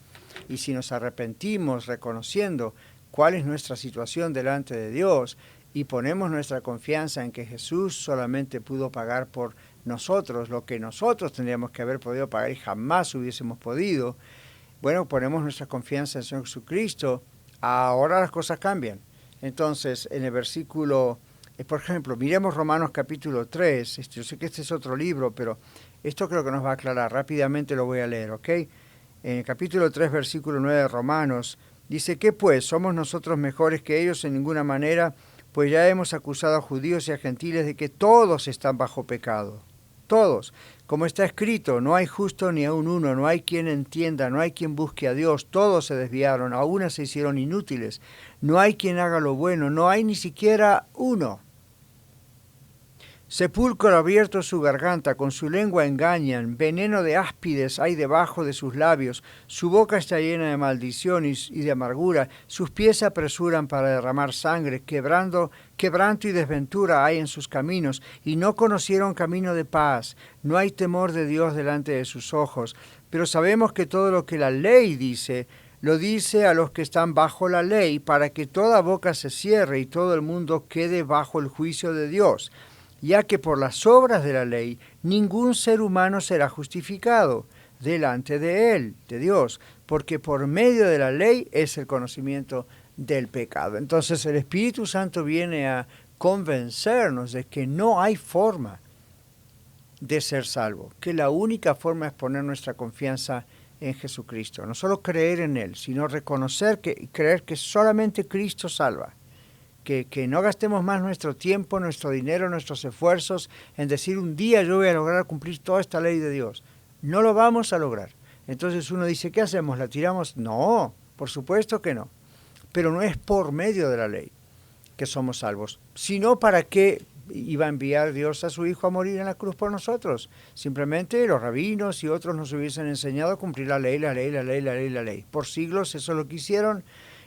Y si nos arrepentimos reconociendo cuál es nuestra situación delante de Dios y ponemos nuestra confianza en que Jesús solamente pudo pagar por nosotros, lo que nosotros tendríamos que haber podido pagar y jamás hubiésemos podido, bueno, ponemos nuestra confianza en el Señor Jesucristo, ahora las cosas cambian. Entonces, en el versículo, por ejemplo, miremos Romanos capítulo 3, yo sé que este es otro libro, pero esto creo que nos va a aclarar, rápidamente lo voy a leer, ¿ok? En el capítulo 3, versículo 9 de Romanos, dice, ¿qué pues? ¿Somos nosotros mejores que ellos? En ninguna manera, pues ya hemos acusado a judíos y a gentiles de que todos están bajo pecado. Todos. Como está escrito, no hay justo ni aun uno, no hay quien entienda, no hay quien busque a Dios, todos se desviaron, a una se hicieron inútiles, no hay quien haga lo bueno, no hay ni siquiera uno. Sepulcro abierto su garganta, con su lengua engañan, veneno de áspides hay debajo de sus labios, su boca está llena de maldición y de amargura, sus pies se apresuran para derramar sangre, quebranto y desventura hay en sus caminos, y no conocieron camino de paz, no hay temor de Dios delante de sus ojos, pero sabemos que todo lo que la ley dice, lo dice a los que están bajo la ley, para que toda boca se cierre y todo el mundo quede bajo el juicio de Dios, ya que por las obras de la ley ningún ser humano será justificado delante de él, de Dios, porque por medio de la ley es el conocimiento del pecado. Entonces el Espíritu Santo viene a convencernos de que no hay forma de ser salvo, que la única forma es poner nuestra confianza en Jesucristo, no solo creer en Él, sino reconocer y creer que solamente Cristo salva. Que no gastemos más nuestro tiempo, nuestro dinero, nuestros esfuerzos en decir un día yo voy a lograr cumplir toda esta ley de Dios. No lo vamos a lograr. Entonces uno dice, ¿qué hacemos? ¿La tiramos? No, por supuesto que no. Pero no es por medio de la ley que somos salvos, sino para qué iba a enviar Dios a su Hijo a morir en la cruz por nosotros. Simplemente los rabinos y otros nos hubiesen enseñado a cumplir la ley, la ley, la ley, la ley, la ley. Por siglos eso es lo que hicieron.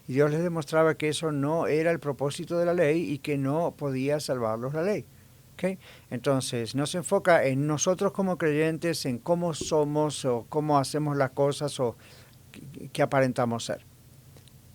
Y Dios les demostraba que eso no era el propósito de la ley y que no podía salvarlos la ley. ¿Okay? Entonces, no se enfoca en nosotros como creyentes, en cómo somos o cómo hacemos las cosas o qué aparentamos ser.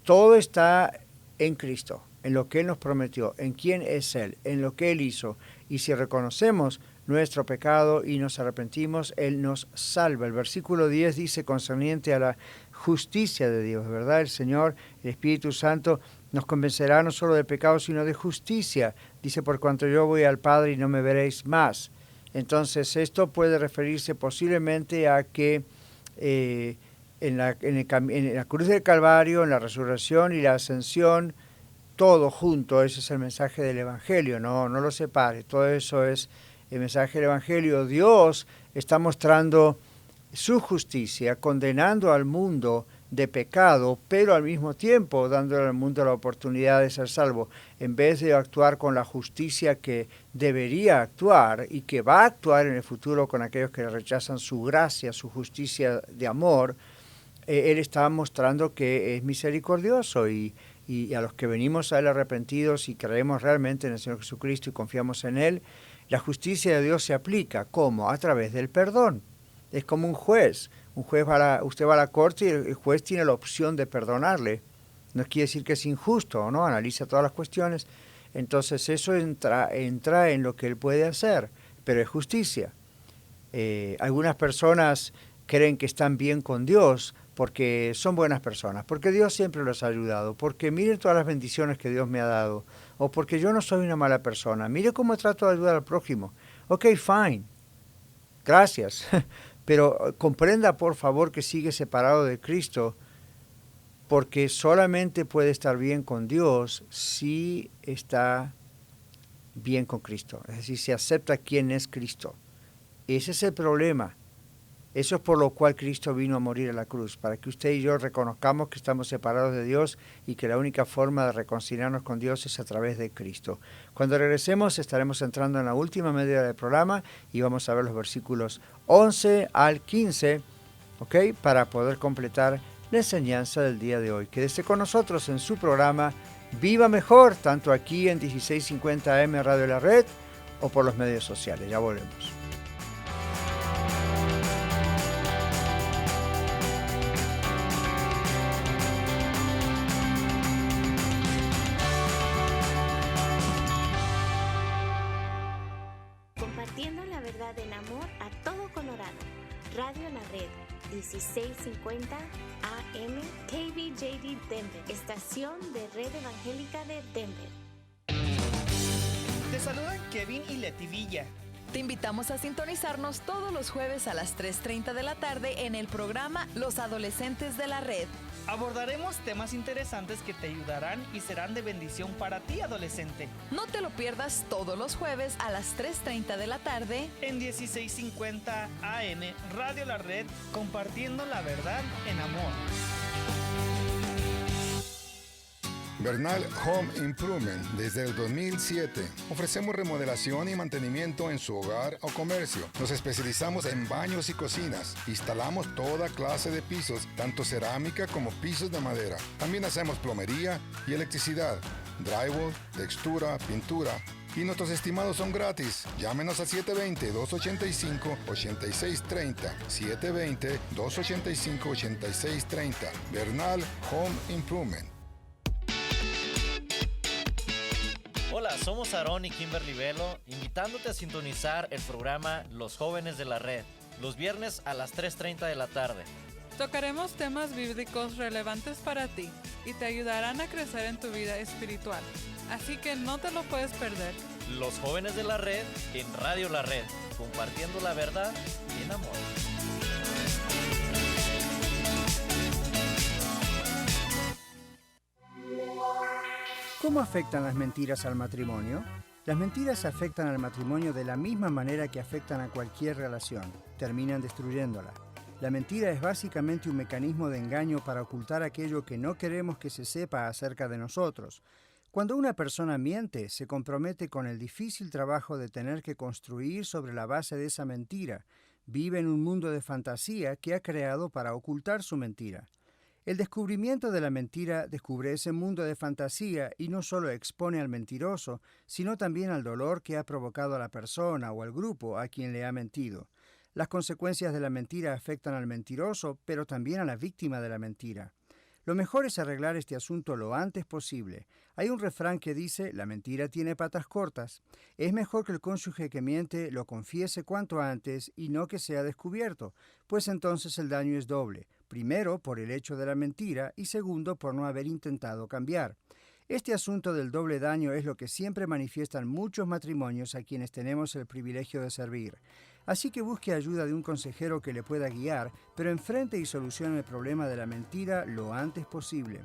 Todo está en Cristo, en lo que Él nos prometió, en quién es Él, en lo que Él hizo. Y si reconocemos nuestro pecado y nos arrepentimos, Él nos salva. El versículo 10 dice concerniente a la justicia de Dios, ¿verdad? El Señor, el Espíritu Santo, nos convencerá no solo de pecado, sino de justicia. Dice, por cuanto yo voy al Padre y no me veréis más. Entonces, esto puede referirse posiblemente a que en la cruz del Calvario, en la resurrección y la ascensión, todo junto, ese es el mensaje del Evangelio, no lo separe, todo eso es el mensaje del Evangelio. Dios está mostrando su justicia, condenando al mundo de pecado, pero al mismo tiempo dándole al mundo la oportunidad de ser salvo, en vez de actuar con la justicia que debería actuar y que va a actuar en el futuro con aquellos que rechazan su gracia, su justicia de amor. Él está mostrando que es misericordioso y a los que venimos a Él arrepentidos y creemos realmente en el Señor Jesucristo y confiamos en Él, la justicia de Dios se aplica. ¿Cómo? A través del perdón. Es como un juez. Usted va a la corte y el juez tiene la opción de perdonarle. No quiere decir que es injusto, ¿no? Analiza todas las cuestiones. Entonces eso entra en lo que Él puede hacer, pero es justicia. Algunas personas creen que están bien con Dios porque son buenas personas, porque Dios siempre los ha ayudado, porque miren todas las bendiciones que Dios me ha dado, o porque yo no soy una mala persona, mire cómo trato de ayudar al prójimo. Ok, fine, gracias, pero comprenda por favor que sigue separado de Cristo, porque solamente puede estar bien con Dios si está bien con Cristo, es decir, si acepta quién es Cristo. Ese es el problema. Eso es por lo cual Cristo vino a morir en la cruz, para que usted y yo reconozcamos que estamos separados de Dios y que la única forma de reconciliarnos con Dios es a través de Cristo. Cuando regresemos estaremos entrando en la última media del programa y vamos a ver los versículos 11 al 15, ¿ok? Para poder completar la enseñanza del día de hoy. Quédese con nosotros en su programa Viva Mejor, tanto aquí en 1650 AM Radio La Red o por los medios sociales. Ya volvemos. Compartiendo la verdad en amor Radio La Red, 1650 AM, KBJD Denver, estación de Red Evangélica de Denver. Te saludan Kevin y Leti Villa. Te invitamos a sintonizarnos todos los jueves a las 3:30 de la tarde en el programa Los Adolescentes de la Red. Abordaremos temas interesantes que te ayudarán y serán de bendición para ti, adolescente. No te lo pierdas todos los jueves a las 3:30 de la tarde en 1650 AM Radio La Red, compartiendo la verdad en amor. Bernal Home Improvement. Desde el 2007 ofrecemos remodelación y mantenimiento en su hogar o comercio. Nos especializamos en baños y cocinas. Instalamos toda clase de pisos, tanto cerámica como pisos de madera. También hacemos plomería y electricidad, drywall, textura, pintura. Y nuestros estimados son gratis. Llámenos al 720-285-8630. 720-285-8630. Bernal Home Improvement. Hola, somos Aarón y Kimberly Velo, invitándote a sintonizar el programa Los Jóvenes de la Red, los viernes a las 3:30 de la tarde. Tocaremos temas bíblicos relevantes para ti y te ayudarán a crecer en tu vida espiritual. Así que no te lo puedes perder. Los Jóvenes de la Red en Radio La Red, compartiendo la verdad en amor. ¿Cómo afectan las mentiras al matrimonio? Las mentiras afectan al matrimonio de la misma manera que afectan a cualquier relación. Terminan destruyéndola. La mentira es básicamente un mecanismo de engaño para ocultar aquello que no queremos que se sepa acerca de nosotros. Cuando una persona miente, se compromete con el difícil trabajo de tener que construir sobre la base de esa mentira. Vive en un mundo de fantasía que ha creado para ocultar su mentira. El descubrimiento de la mentira descubre ese mundo de fantasía y no solo expone al mentiroso, sino también al dolor que ha provocado a la persona o al grupo a quien le ha mentido. Las consecuencias de la mentira afectan al mentiroso, pero también a la víctima de la mentira. Lo mejor es arreglar este asunto lo antes posible. Hay un refrán que dice, la mentira tiene patas cortas. Es mejor que el cónyuge que miente lo confiese cuanto antes y no que sea descubierto, pues entonces el daño es doble. Primero, por el hecho de la mentira, y segundo, por no haber intentado cambiar. Este asunto del doble daño es lo que siempre manifiestan muchos matrimonios a quienes tenemos el privilegio de servir. Así que busque ayuda de un consejero que le pueda guiar, pero enfrente y solucione el problema de la mentira lo antes posible.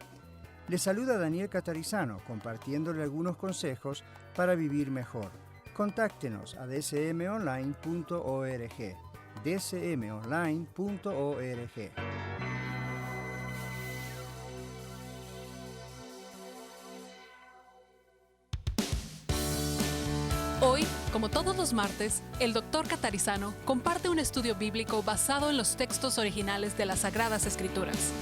Le saluda Daniel Catarizano, compartiéndole algunos consejos para vivir mejor. Contáctenos a dsmonline.org. dsmonline.org. Hoy, como todos los martes, el Dr. Catarizano comparte un estudio bíblico basado en los textos originales de las Sagradas Escrituras.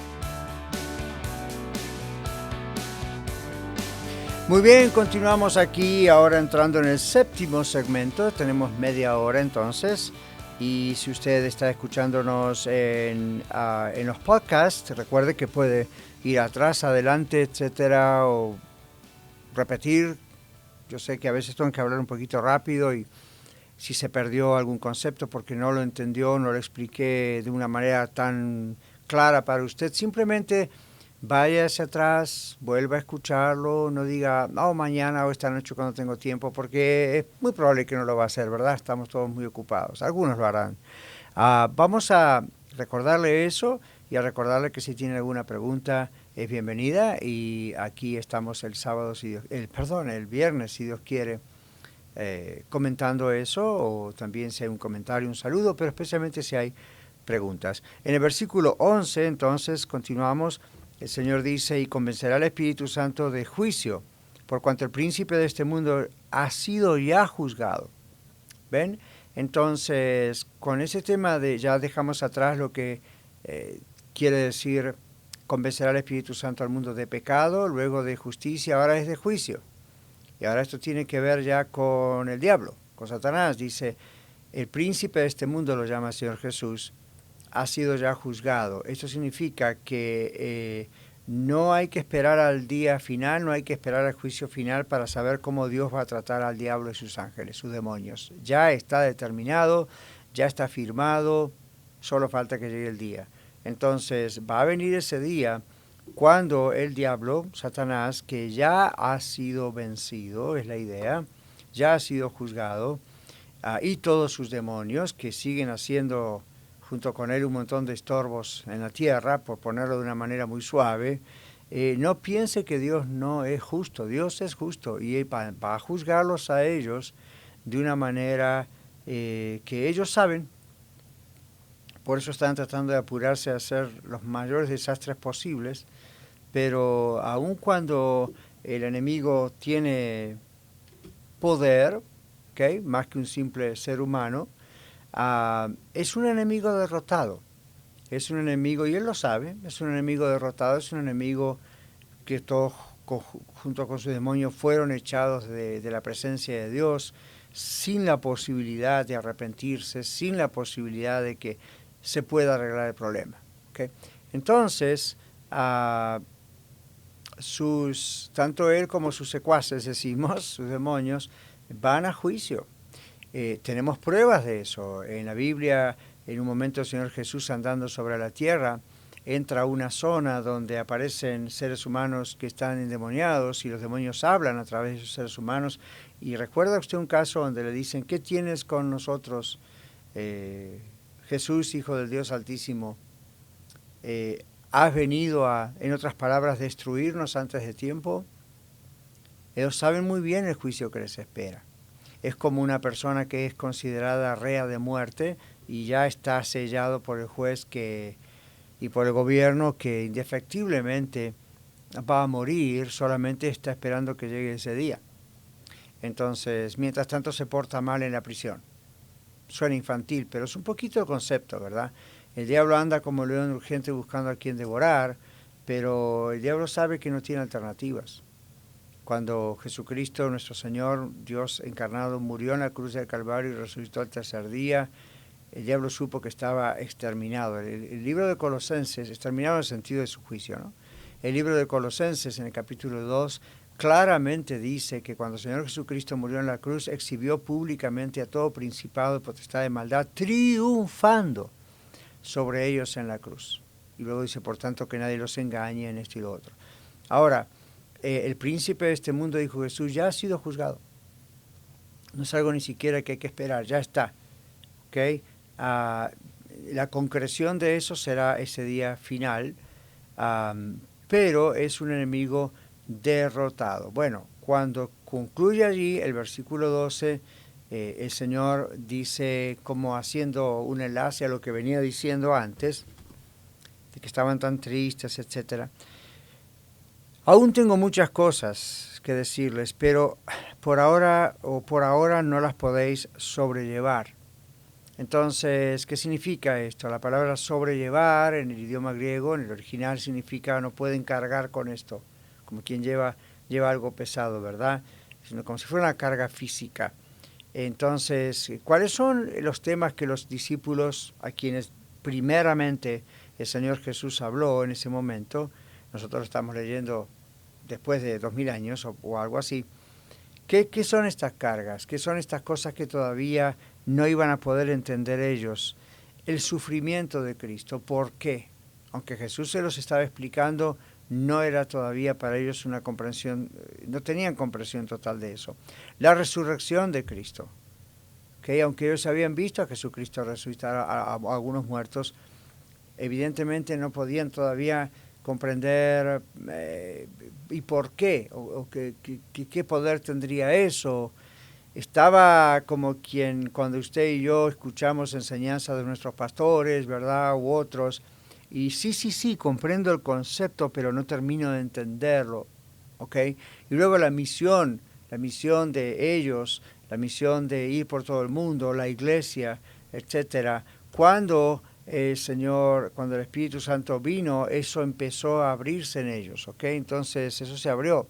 Muy bien, continuamos aquí ahora entrando en el séptimo segmento. Tenemos media hora entonces. Y si usted está escuchándonos en los podcasts, recuerde que puede ir atrás, adelante, etcétera, o repetir. Yo sé que a veces tengo que hablar un poquito rápido y si se perdió algún concepto porque no lo entendió, no lo expliqué de una manera tan clara para usted, simplemente vaya hacia atrás, vuelva a escucharlo, no diga, mañana o esta noche cuando tengo tiempo, porque es muy probable que no lo va a hacer, ¿verdad? Estamos todos muy ocupados, algunos lo harán. Vamos a recordarle eso y a recordarle que si tiene alguna pregunta es bienvenida y aquí estamos el viernes, si Dios quiere, comentando eso, o también si hay un comentario, un saludo, pero especialmente si hay preguntas. En el versículo 11, entonces, continuamos. El Señor dice, y convencerá al Espíritu Santo de juicio, por cuanto el príncipe de este mundo ha sido ya juzgado. ¿Ven? Entonces, con ese tema ya dejamos atrás lo que quiere decir convencerá al Espíritu Santo al mundo de pecado, luego de justicia, ahora es de juicio. Y ahora esto tiene que ver ya con el diablo, con Satanás. Dice, el príncipe de este mundo, lo llama el Señor Jesús, ha sido ya juzgado. Esto significa que no hay que esperar al día final, no hay que esperar al juicio final para saber cómo Dios va a tratar al diablo y sus ángeles, sus demonios. Ya está determinado, ya está firmado, solo falta que llegue el día. Entonces va a venir ese día cuando el diablo, Satanás, que ya ha sido vencido, es la idea, ya ha sido juzgado, y todos sus demonios que siguen haciendo junto con él un montón de estorbos en la tierra, por ponerlo de una manera muy suave, no piense que Dios no es justo. Dios es justo y va a juzgarlos a ellos de una manera que ellos saben. Por eso están tratando de apurarse a hacer los mayores desastres posibles, pero aun cuando el enemigo tiene poder, ¿okay?, más que un simple ser humano, es un enemigo derrotado. Es un enemigo, y él lo sabe, es un enemigo derrotado, es un enemigo que todos junto con sus demonios fueron echados de la presencia de Dios, sin la posibilidad de arrepentirse, sin la posibilidad de que se pueda arreglar el problema. ¿Okay? Entonces, tanto él como sus secuaces, decimos, sus demonios, van a juicio. Tenemos pruebas de eso. En la Biblia, en un momento el Señor Jesús andando sobre la tierra, entra a una zona donde aparecen seres humanos que están endemoniados y los demonios hablan a través de esos seres humanos. Y recuerda usted un caso donde le dicen, ¿qué tienes con nosotros, Jesús, Hijo del Dios Altísimo? ¿Has venido a, en otras palabras, destruirnos antes de tiempo? Ellos saben muy bien el juicio que les espera. Es como una persona que es considerada rea de muerte y ya está sellado por el juez y por el gobierno que indefectiblemente va a morir, solamente está esperando que llegue ese día. Entonces, mientras tanto se porta mal en la prisión. Suena infantil, pero es un poquito el concepto, ¿verdad? El diablo anda como león urgente buscando a quien devorar, pero el diablo sabe que no tiene alternativas. Cuando Jesucristo, nuestro Señor, Dios encarnado, murió en la cruz del Calvario y resucitó al tercer día, el diablo supo que estaba exterminado. El libro de Colosenses, exterminado en el sentido de su juicio, ¿no? El libro de Colosenses, en el capítulo 2, claramente dice que cuando el Señor Jesucristo murió en la cruz, exhibió públicamente a todo principado y potestad de maldad, triunfando sobre ellos en la cruz. Y luego dice, por tanto, que nadie los engañe en esto y lo otro. Ahora, el príncipe de este mundo, dijo Jesús, ya ha sido juzgado. No es algo ni siquiera que hay que esperar, ya está. ¿Okay? La concreción de eso será ese día final, pero es un enemigo derrotado. Bueno, cuando concluye allí el versículo 12, el Señor dice, como haciendo un enlace a lo que venía diciendo antes, de que estaban tan tristes, etcétera. Aún tengo muchas cosas que decirles, pero por ahora no las podéis sobrellevar. Entonces, ¿qué significa esto? La palabra sobrellevar en el idioma griego, en el original, significa no pueden cargar con esto, como quien lleva algo pesado, ¿verdad? Sino como si fuera una carga física. Entonces, ¿cuáles son los temas que los discípulos, a quienes primeramente el Señor Jesús habló en ese momento, nosotros estamos leyendo después de 2000 años o algo así, ¿qué son estas cargas? ¿Qué son estas cosas que todavía no iban a poder entender ellos? El sufrimiento de Cristo. ¿Por qué? Aunque Jesús se los estaba explicando, no era todavía para ellos una comprensión, no tenían comprensión total de eso. La resurrección de Cristo. ¿Okay? Aunque ellos habían visto a Jesucristo resucitar a algunos muertos, evidentemente no podían todavía comprender y por qué, o qué poder tendría eso. Estaba como quien cuando usted y yo escuchamos enseñanzas de nuestros pastores, ¿verdad?, u otros, y sí, comprendo el concepto, pero no termino de entenderlo, ¿ok? Y luego la misión de ellos, la misión de ir por todo el mundo, la iglesia, etcétera. Cuando el Espíritu Santo vino, eso empezó a abrirse en ellos, ¿ok? Entonces eso se abrió.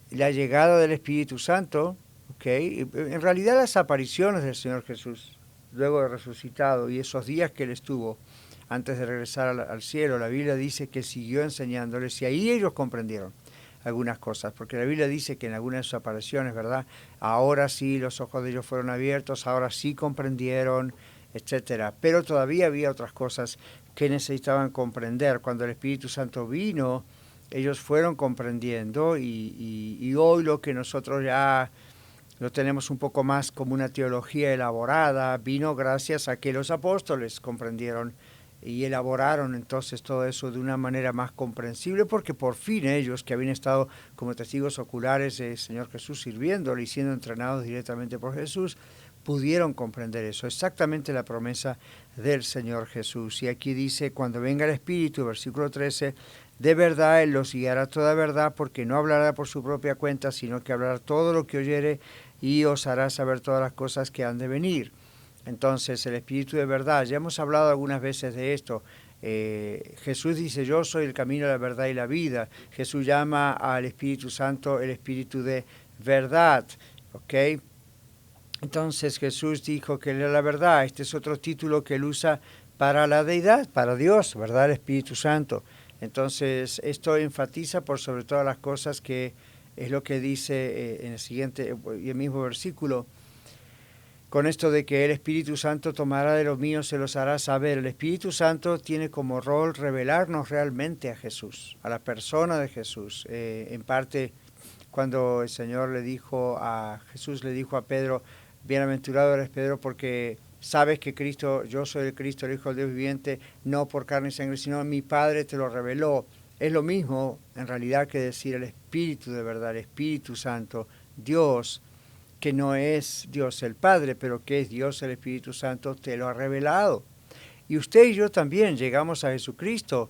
La llegada del Espíritu Santo, ¿ok? En realidad las apariciones del Señor Jesús, luego de resucitado, y esos días que él estuvo antes de regresar al cielo, la Biblia dice que siguió enseñándoles y ahí ellos comprendieron. algunas cosas, porque la Biblia dice que en algunas de sus apariciones, ¿verdad? Ahora sí los ojos de ellos fueron abiertos, ahora sí comprendieron, etcétera. Pero todavía había otras cosas que necesitaban comprender. Cuando el Espíritu Santo vino, ellos fueron comprendiendo y hoy lo que nosotros ya lo tenemos un poco más como una teología elaborada, vino gracias a que los apóstoles comprendieron y elaboraron entonces todo eso de una manera más comprensible, porque por fin ellos, que habían estado como testigos oculares del Señor Jesús sirviéndole y siendo entrenados directamente por Jesús, pudieron comprender eso, exactamente la promesa del Señor Jesús. Y aquí dice, cuando venga el Espíritu, versículo 13, de verdad Él los guiará a toda verdad, porque no hablará por su propia cuenta, sino que hablará todo lo que oyere y os hará saber todas las cosas que han de venir. Entonces, el Espíritu de verdad, ya hemos hablado algunas veces de esto. Jesús dice, yo soy el camino, la verdad y la vida. Jesús llama al Espíritu Santo el Espíritu de verdad, ¿ok? Entonces Jesús dijo que Él era la verdad. Este es otro título que Él usa para la deidad, para Dios, ¿verdad? El Espíritu Santo. Entonces, esto enfatiza por sobre todas las cosas que es lo que dice en el siguiente y el mismo versículo, con esto de que el Espíritu Santo tomará de los míos, se los hará saber. El Espíritu Santo tiene como rol revelarnos realmente a Jesús, a la persona de Jesús. En parte, cuando el Señor Jesús le dijo a Pedro, bienaventurado eres Pedro, porque sabes que Cristo, yo soy el Cristo, el Hijo del Dios viviente, no por carne y sangre, sino mi Padre te lo reveló. Es lo mismo, en realidad, que decir el Espíritu de verdad, el Espíritu Santo, Dios, que no es Dios el Padre, pero que es Dios el Espíritu Santo, te lo ha revelado. Y usted y yo también llegamos a Jesucristo,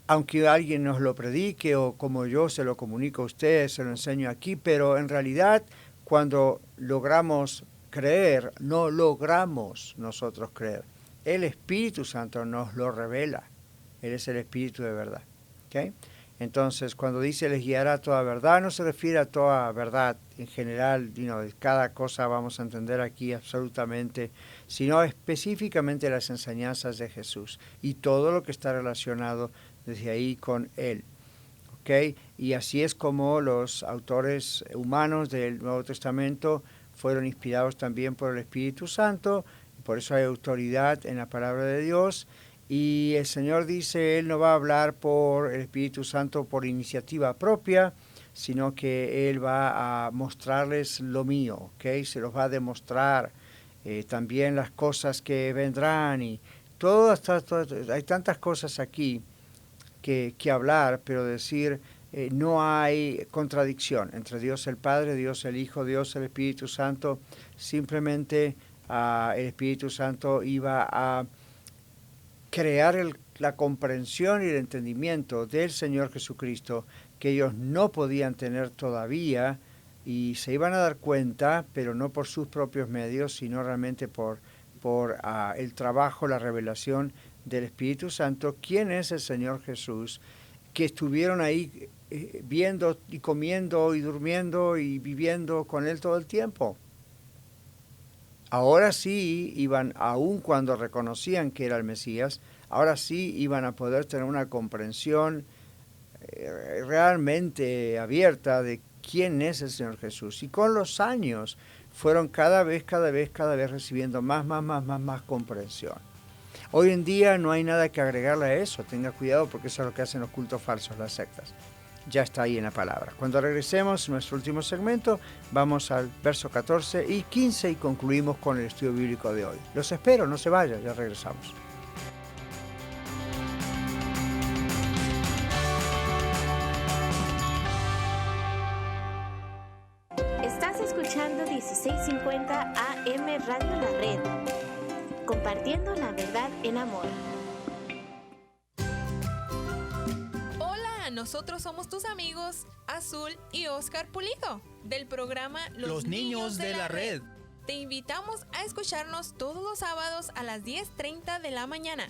aunque alguien nos lo predique o como yo se lo comunico a usted, se lo enseño aquí, pero en realidad cuando logramos creer, no logramos nosotros creer. El Espíritu Santo nos lo revela. Él es el Espíritu de verdad. ¿Okay? Entonces, cuando dice les guiará a toda verdad, no se refiere a toda verdad en general, cada cosa vamos a entender aquí absolutamente, sino específicamente las enseñanzas de Jesús y todo lo que está relacionado desde ahí con Él. ¿Okay? Y así es como los autores humanos del Nuevo Testamento fueron inspirados también por el Espíritu Santo, y por eso hay autoridad en la palabra de Dios. Y el Señor dice, Él no va a hablar por el Espíritu Santo por iniciativa propia, sino que Él va a mostrarles lo mío, ¿okay? Se los va a demostrar también las cosas que vendrán y hay tantas cosas aquí que hablar, pero decir, no hay contradicción entre Dios el Padre, Dios el Hijo, Dios el Espíritu Santo. Simplemente el Espíritu Santo iba a crear la comprensión y el entendimiento del Señor Jesucristo que ellos no podían tener todavía y se iban a dar cuenta, pero no por sus propios medios, sino realmente por el trabajo, la revelación del Espíritu Santo, quién es el Señor Jesús, que estuvieron ahí viendo y comiendo y durmiendo y viviendo con Él todo el tiempo. Ahora sí iban, aun cuando reconocían que era el Mesías, ahora sí iban a poder tener una comprensión realmente abierta de quién es el Señor Jesús. Y con los años fueron cada vez recibiendo más comprensión. Hoy en día no hay nada que agregarle a eso. Tenga cuidado porque eso es lo que hacen los cultos falsos, las sectas. Ya está ahí en la palabra. Cuando regresemos a nuestro último segmento, vamos al verso 14 y 15 y concluimos con el estudio bíblico de hoy. Los espero, no se vayan, ya regresamos. Estás escuchando 1650 AM Radio La Red, compartiendo la verdad en amor. Nosotros somos tus amigos Azul y Oscar Pulido del programa Los Niños de la Red. Te invitamos a escucharnos todos los sábados a las 10:30 de la mañana.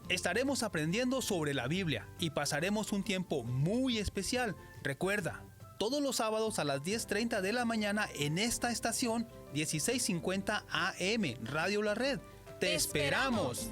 Estaremos aprendiendo sobre la Biblia y pasaremos un tiempo muy especial. Recuerda, todos los sábados a las 10:30 de la mañana en esta estación 1650 AM Radio La Red. ¡Te esperamos!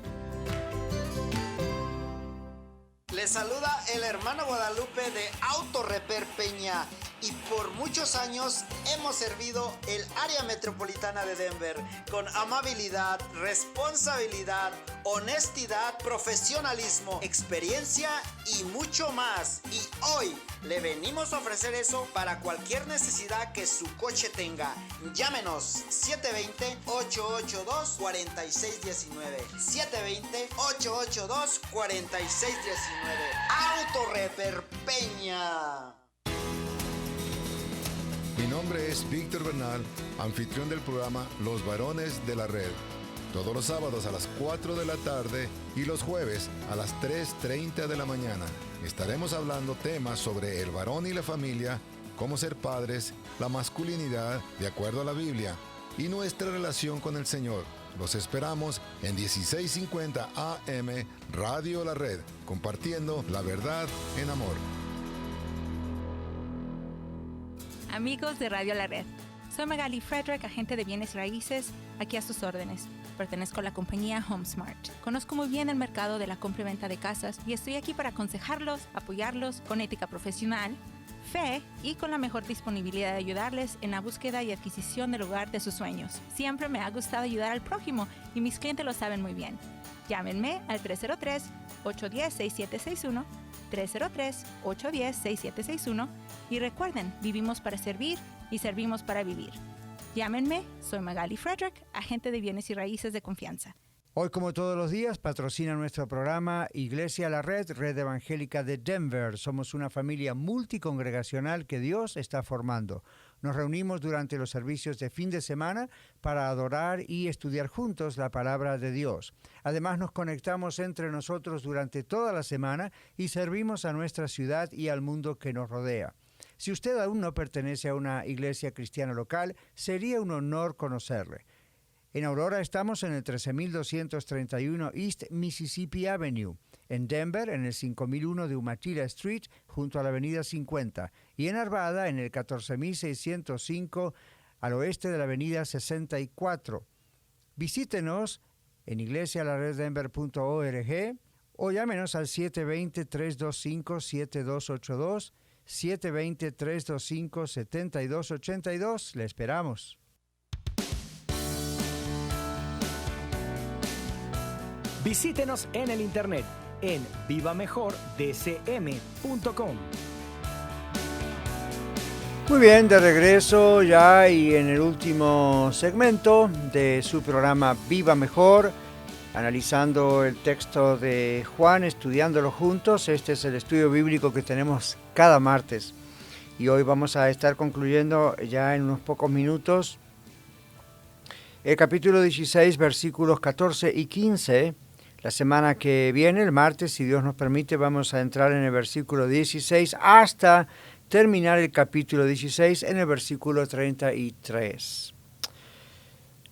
Les saluda el hermano Guadalupe de Auto Repair Peña y por muchos años hemos servido el área metropolitana de Denver con amabilidad, responsabilidad, honestidad, profesionalismo, experiencia y mucho más. Y hoy le venimos a ofrecer eso para cualquier necesidad que su coche tenga. Llámenos 720-882-4619. 720-882-4619. Auto Repair Peña. Mi nombre es Víctor Bernal, anfitrión del programa Los Varones de la Red. Todos los sábados a las 4 de la tarde y los jueves a las 3:30 de la mañana. Estaremos hablando temas sobre el varón y la familia, cómo ser padres, la masculinidad de acuerdo a la Biblia y nuestra relación con el Señor. Los esperamos en 1650 AM Radio La Red, compartiendo la verdad en amor. Amigos de Radio La Red, soy Magali Frederick, agente de bienes raíces, aquí a sus órdenes. Pertenezco a la compañía HomeSmart. Conozco muy bien el mercado de la compra y venta de casas y estoy aquí para aconsejarlos, apoyarlos con ética profesional, fe y con la mejor disponibilidad de ayudarles en la búsqueda y adquisición del hogar de sus sueños. Siempre me ha gustado ayudar al prójimo y mis clientes lo saben muy bien. Llámenme al 303-810-6761, 303-810-6761 y recuerden, vivimos para servir y servimos para vivir. Llámenme, soy Magali Frederick, agente de bienes y raíces de confianza. Hoy, como todos los días, patrocina nuestro programa Iglesia La Red, Red Evangélica de Denver. Somos una familia multicongregacional que Dios está formando. Nos reunimos durante los servicios de fin de semana para adorar y estudiar juntos la palabra de Dios. Además, nos conectamos entre nosotros durante toda la semana y servimos a nuestra ciudad y al mundo que nos rodea. Si usted aún no pertenece a una iglesia cristiana local, sería un honor conocerle. En Aurora estamos en el 13231 East Mississippi Avenue. En Denver, en el 5001 de Umatilla Street, junto a la avenida 50. Y en Arvada, en el 14605, al oeste de la avenida 64. Visítenos en iglesialareddenver.org o llámenos al 720-325-7282, 720-325-7282. Le esperamos. Visítenos en el internet en vivamejordcm.com. Muy bien, de regreso ya y en el último segmento de su programa Viva Mejor, analizando el texto de Juan, estudiándolo juntos. Este es el estudio bíblico que tenemos cada martes y hoy vamos a estar concluyendo ya en unos pocos minutos el capítulo 16, versículos 14 y 15. La semana que viene, el martes, si Dios nos permite, vamos a entrar en el versículo 16 hasta terminar el capítulo 16 en el versículo 33.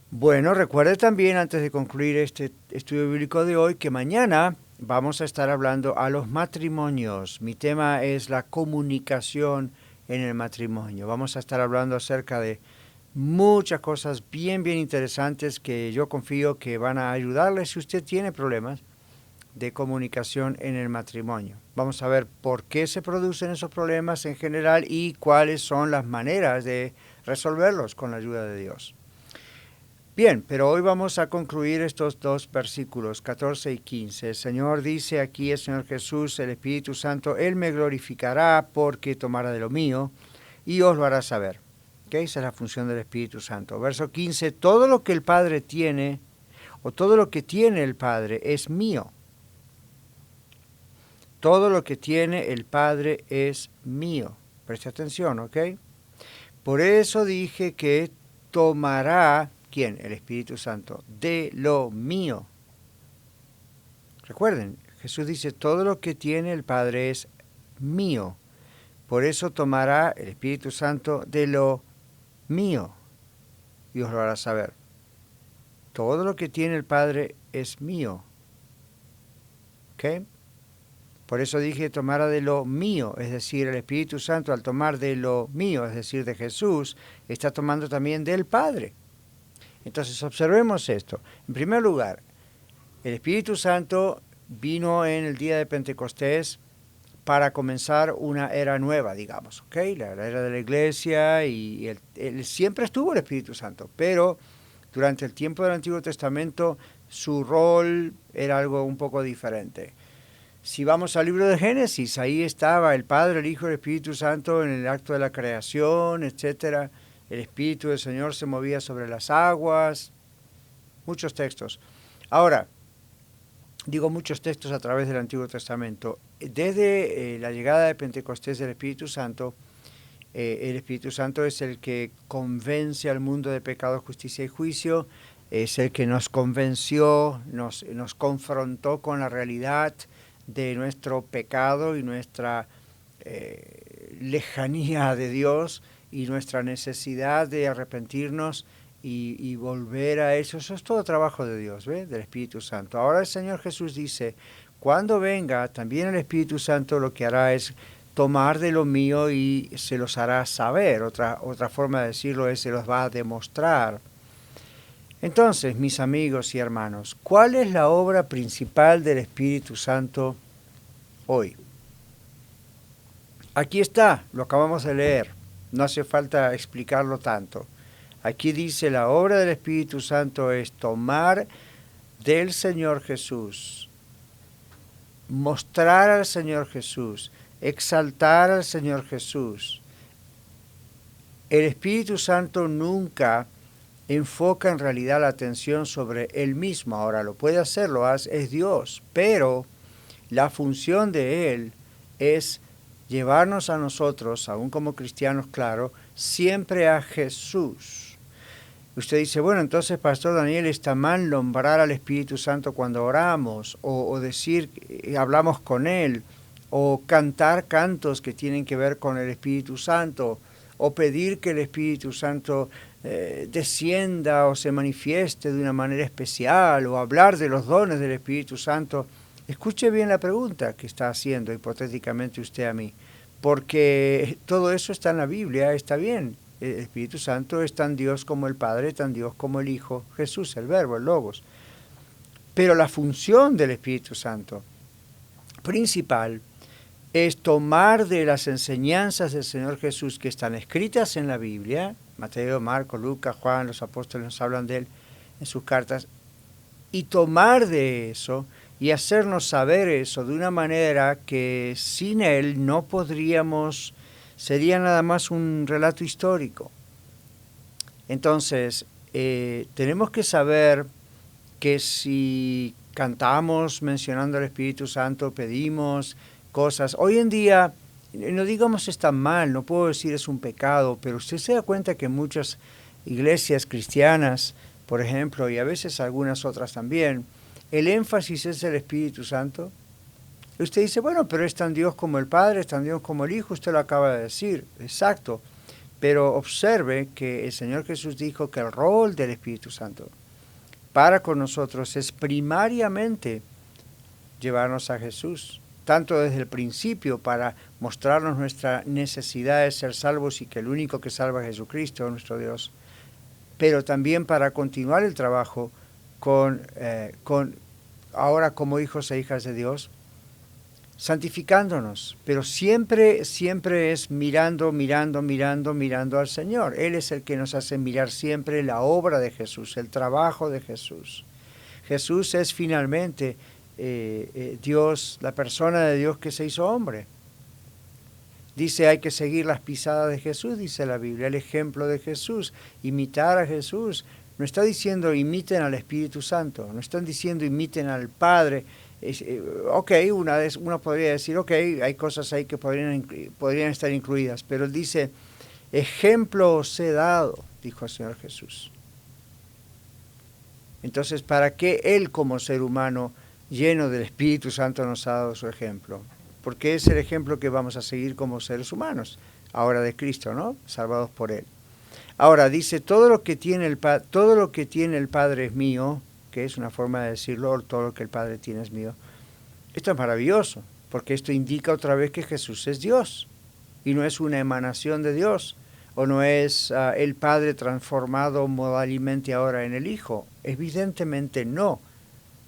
Bueno, recuerde también, antes de concluir este estudio bíblico de hoy, que mañana vamos a estar hablando a los matrimonios. Mi tema es la comunicación en el matrimonio. Vamos a estar hablando acerca de muchas cosas bien interesantes que yo confío que van a ayudarle si usted tiene problemas de comunicación en el matrimonio. Vamos a ver por qué se producen esos problemas en general y cuáles son las maneras de resolverlos con la ayuda de Dios. Bien, pero hoy vamos a concluir estos dos versículos, 14 y 15. El Señor dice aquí, el Señor Jesús, el Espíritu Santo, Él me glorificará porque tomará de lo mío y os lo hará saber. ¿Okay? Esa es la función del Espíritu Santo. Verso 15, todo lo que el Padre tiene, o todo lo que tiene el Padre es mío. Todo lo que tiene el Padre es mío. Preste atención, ¿ok? Por eso dije que tomará, ¿quién? El Espíritu Santo, de lo mío. Recuerden, Jesús dice, todo lo que tiene el Padre es mío. Por eso tomará el Espíritu Santo de lo mío y os lo hará saber. Todo lo que tiene el Padre es mío. ¿Ok? Por eso dije tomara de lo mío, es decir, el Espíritu Santo al tomar de lo mío, es decir, de Jesús, está tomando también del Padre. Entonces observemos esto. En primer lugar, el Espíritu Santo vino en el día de Pentecostés para comenzar una era nueva, digamos, ¿ok? La era de la iglesia y siempre estuvo el Espíritu Santo, pero durante el tiempo del Antiguo Testamento su rol era algo un poco diferente. Si vamos al libro de Génesis, ahí estaba el Padre, el Hijo y el Espíritu Santo en el acto de la creación, etc. El Espíritu del Señor se movía sobre las aguas, muchos textos. Ahora, digo muchos textos a través del Antiguo Testamento. Desde la llegada de Pentecostés del Espíritu Santo, el Espíritu Santo es el que convence al mundo de pecado, justicia y juicio, es el que nos convenció, nos confrontó con la realidad de nuestro pecado y nuestra lejanía de Dios y nuestra necesidad de arrepentirnos y volver a eso. Eso es todo trabajo de Dios, ¿ve? Del Espíritu Santo. Ahora el Señor Jesús dice, cuando venga también el Espíritu Santo lo que hará es tomar de lo mío y se los hará saber. Otra forma de decirlo es se los va a demostrar. Entonces, mis amigos y hermanos, ¿cuál es la obra principal del Espíritu Santo hoy? Aquí está, lo acabamos de leer, no hace falta explicarlo tanto. Aquí dice, la obra del Espíritu Santo es tomar del Señor Jesús, mostrar al Señor Jesús, exaltar al Señor Jesús. El Espíritu Santo nunca enfoca en realidad la atención sobre Él mismo. Ahora lo puede hacer, es Dios, pero la función de Él es llevarnos a nosotros, aún como cristianos, claro, siempre a Jesús. Usted dice, bueno, entonces, Pastor Daniel, está mal nombrar al Espíritu Santo cuando oramos, o decir, hablamos con Él, o cantar cantos que tienen que ver con el Espíritu Santo, o pedir que el Espíritu Santo descienda o se manifieste de una manera especial, o hablar de los dones del Espíritu Santo. Escuche bien la pregunta que está haciendo hipotéticamente usted a mí, porque todo eso está en la Biblia, está bien. El Espíritu Santo es tan Dios como el Padre, tan Dios como el Hijo, Jesús, el Verbo, el Logos. Pero la función del Espíritu Santo principal es tomar de las enseñanzas del Señor Jesús que están escritas en la Biblia, Mateo, Marcos, Lucas, Juan, los apóstoles nos hablan de Él en sus cartas, y tomar de eso y hacernos saber eso de una manera que sin Él no podríamos, sería nada más un relato histórico. Entonces, tenemos que saber que si cantamos mencionando al Espíritu Santo, pedimos cosas, hoy en día, no digamos está mal, no puedo decir es un pecado, pero usted se da cuenta que muchas iglesias cristianas, por ejemplo, y a veces algunas otras también, el énfasis es el Espíritu Santo. Usted dice, bueno, pero es tan Dios como el Padre, es tan Dios como el Hijo, usted lo acaba de decir, exacto. Pero observe que el Señor Jesús dijo que el rol del Espíritu Santo para con nosotros es primariamente llevarnos a Jesús, tanto desde el principio para mostrarnos nuestra necesidad de ser salvos y que el único que salva es Jesucristo, nuestro Dios, pero también para continuar el trabajo con ahora como hijos e hijas de Dios, santificándonos, pero siempre es mirando al Señor. Él es el que nos hace mirar siempre la obra de Jesús, el trabajo de Jesús. Jesús es finalmente Dios, la persona de Dios que se hizo hombre. Dice, hay que seguir las pisadas de Jesús, dice la Biblia, el ejemplo de Jesús, imitar a Jesús. No está diciendo imiten al Espíritu Santo, no están diciendo imiten al Padre. Uno podría decir, hay cosas ahí que podrían estar incluidas, pero él dice, ejemplo os he dado, dijo el Señor Jesús. Entonces, ¿para qué Él como ser humano lleno del Espíritu Santo nos ha dado su ejemplo? Porque es el ejemplo que vamos a seguir como seres humanos, ahora de Cristo, ¿no? Salvados por Él. Ahora, dice, todo lo que tiene el Padre es mío, que es una forma de decirlo, todo lo que el Padre tiene es mío. Esto es maravilloso, porque esto indica otra vez que Jesús es Dios, y no es una emanación de Dios, o no es el Padre transformado modalmente ahora en el Hijo. Evidentemente no.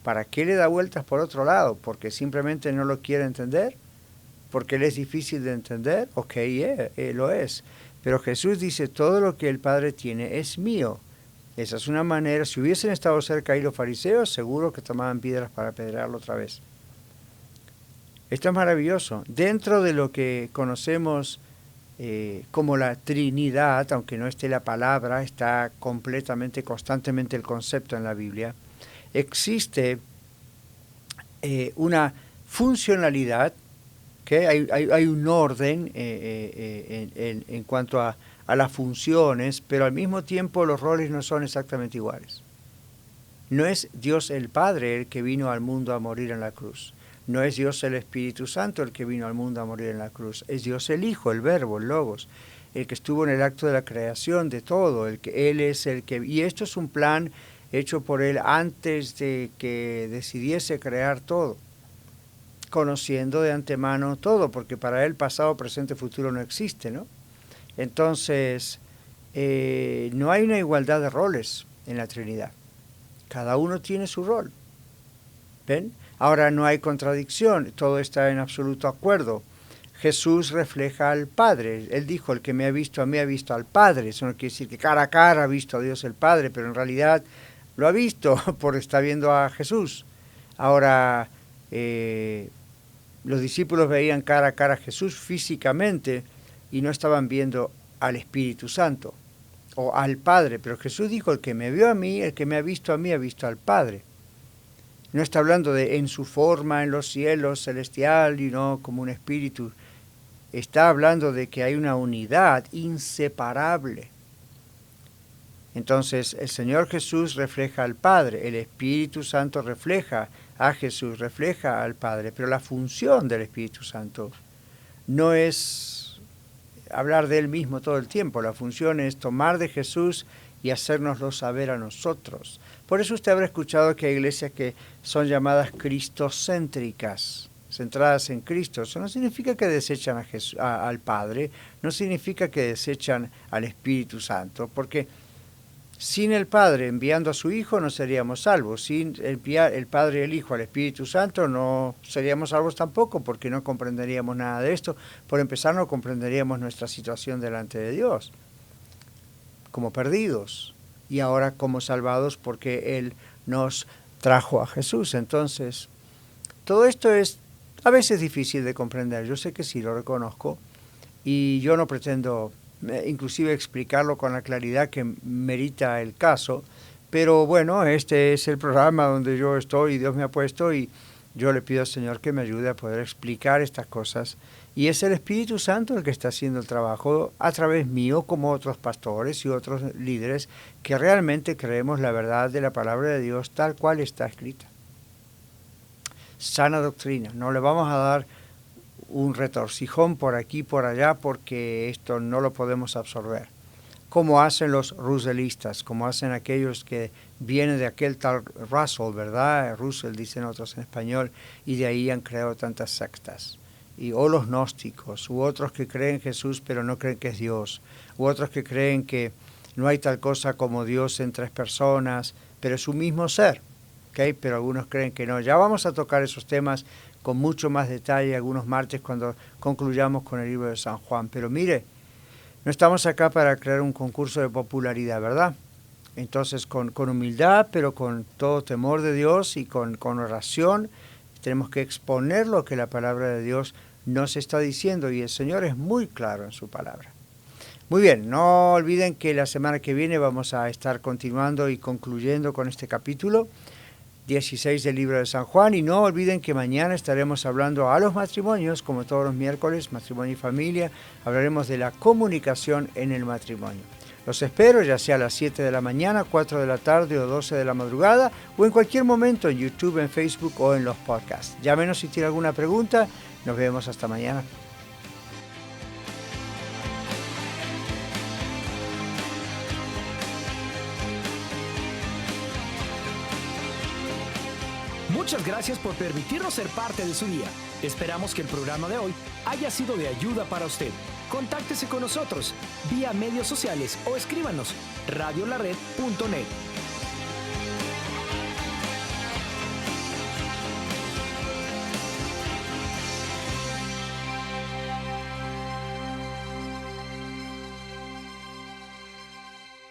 ¿para qué le da vueltas por otro lado? ¿Porque simplemente no lo quiere entender? ¿Porque le es difícil de entender? Ok, lo es. Pero Jesús dice, todo lo que el Padre tiene es mío. Esa es una manera, si hubiesen estado cerca ahí los fariseos, seguro que tomaban piedras para apedrearlo otra vez. Esto es maravilloso. Dentro de lo que conocemos como la Trinidad, aunque no esté la palabra, está completamente, constantemente el concepto en la Biblia, existe una funcionalidad, ¿okay? Hay un orden en cuanto a las funciones, pero al mismo tiempo los roles no son exactamente iguales. No es Dios el Padre el que vino al mundo a morir en la cruz. No es Dios el Espíritu Santo el que vino al mundo a morir en la cruz. Es Dios el Hijo, el Verbo, el Logos, el que estuvo en el acto de la creación de todo. Él es el que... Y esto es un plan hecho por Él antes de que decidiese crear todo, conociendo de antemano todo, porque para Él pasado, presente, futuro no existe, ¿no? Entonces, no hay una igualdad de roles en la Trinidad. Cada uno tiene su rol. ¿Ven? Ahora no hay contradicción, todo está en absoluto acuerdo. Jesús refleja al Padre. Él dijo, el que me ha visto a mí ha visto al Padre. Eso no quiere decir que cara a cara ha visto a Dios el Padre, pero en realidad lo ha visto porque está viendo a Jesús. Ahora, los discípulos veían cara a cara a Jesús físicamente y no estaban viendo al Espíritu Santo o al Padre. Pero Jesús dijo, el que me vio a mí, el que me ha visto a mí ha visto al Padre. No está hablando de en su forma en los cielos celestial y no como un espíritu. Está hablando de que hay una unidad inseparable. Entonces el Señor Jesús refleja al Padre, el Espíritu Santo refleja a Jesús, refleja al Padre, pero la función del Espíritu Santo no es hablar de Él mismo todo el tiempo. La función es tomar de Jesús y hacérnoslo saber a nosotros. Por eso usted habrá escuchado que hay iglesias que son llamadas cristocéntricas, centradas en Cristo. Eso no significa que desechan al Padre, no significa que desechan al Espíritu Santo, porque sin el Padre enviando a su Hijo no seríamos salvos. Sin enviar el Padre y el Hijo al Espíritu Santo no seríamos salvos tampoco, porque no comprenderíamos nada de esto. Por empezar, no comprenderíamos nuestra situación delante de Dios, como perdidos, y ahora como salvados porque Él nos trajo a Jesús. Entonces, todo esto es a veces difícil de comprender. Yo sé que sí, lo reconozco, y yo no pretendo inclusive explicarlo con la claridad que merita el caso, pero bueno, este es el programa donde yo estoy y Dios me ha puesto, y yo le pido al Señor que me ayude a poder explicar estas cosas. Y es el Espíritu Santo el que está haciendo el trabajo a través mío, como otros pastores y otros líderes que realmente creemos la verdad de la palabra de Dios tal cual está escrita. Sana doctrina. No le vamos a dar un retorcijón por aquí y por allá porque esto no lo podemos absorber. Como hacen los russellistas, como hacen aquellos que vienen de aquel tal Russell, ¿verdad? Russell dicen otros en español, y de ahí han creado tantas sectas. O los gnósticos, u otros que creen en Jesús pero no creen que es Dios, u otros que creen que no hay tal cosa como Dios en tres personas, pero es un mismo ser, ¿okay? Pero algunos creen que no. Ya vamos a tocar esos temas con mucho más detalle algunos martes cuando concluyamos con el libro de San Juan. Pero mire, no estamos acá para crear un concurso de popularidad, ¿verdad? Entonces con humildad, pero con todo temor de Dios y con oración, tenemos que exponer lo que la palabra de Dios nos está diciendo, y el Señor es muy claro en su palabra. Muy bien, no olviden que la semana que viene vamos a estar continuando y concluyendo con este capítulo 16 del libro de San Juan, y no olviden que mañana estaremos hablando a los matrimonios, como todos los miércoles, matrimonio y familia. Hablaremos de la comunicación en el matrimonio. Los espero, ya sea a las 7 de la mañana, 4 de la tarde o 12 de la madrugada, o en cualquier momento en YouTube, en Facebook o en los podcasts. Llámenos si tiene alguna pregunta. Nos vemos hasta mañana. Muchas gracias por permitirnos ser parte de su día. Esperamos que el programa de hoy haya sido de ayuda para usted. Contáctese con nosotros vía medios sociales o escríbanos radiolared.net.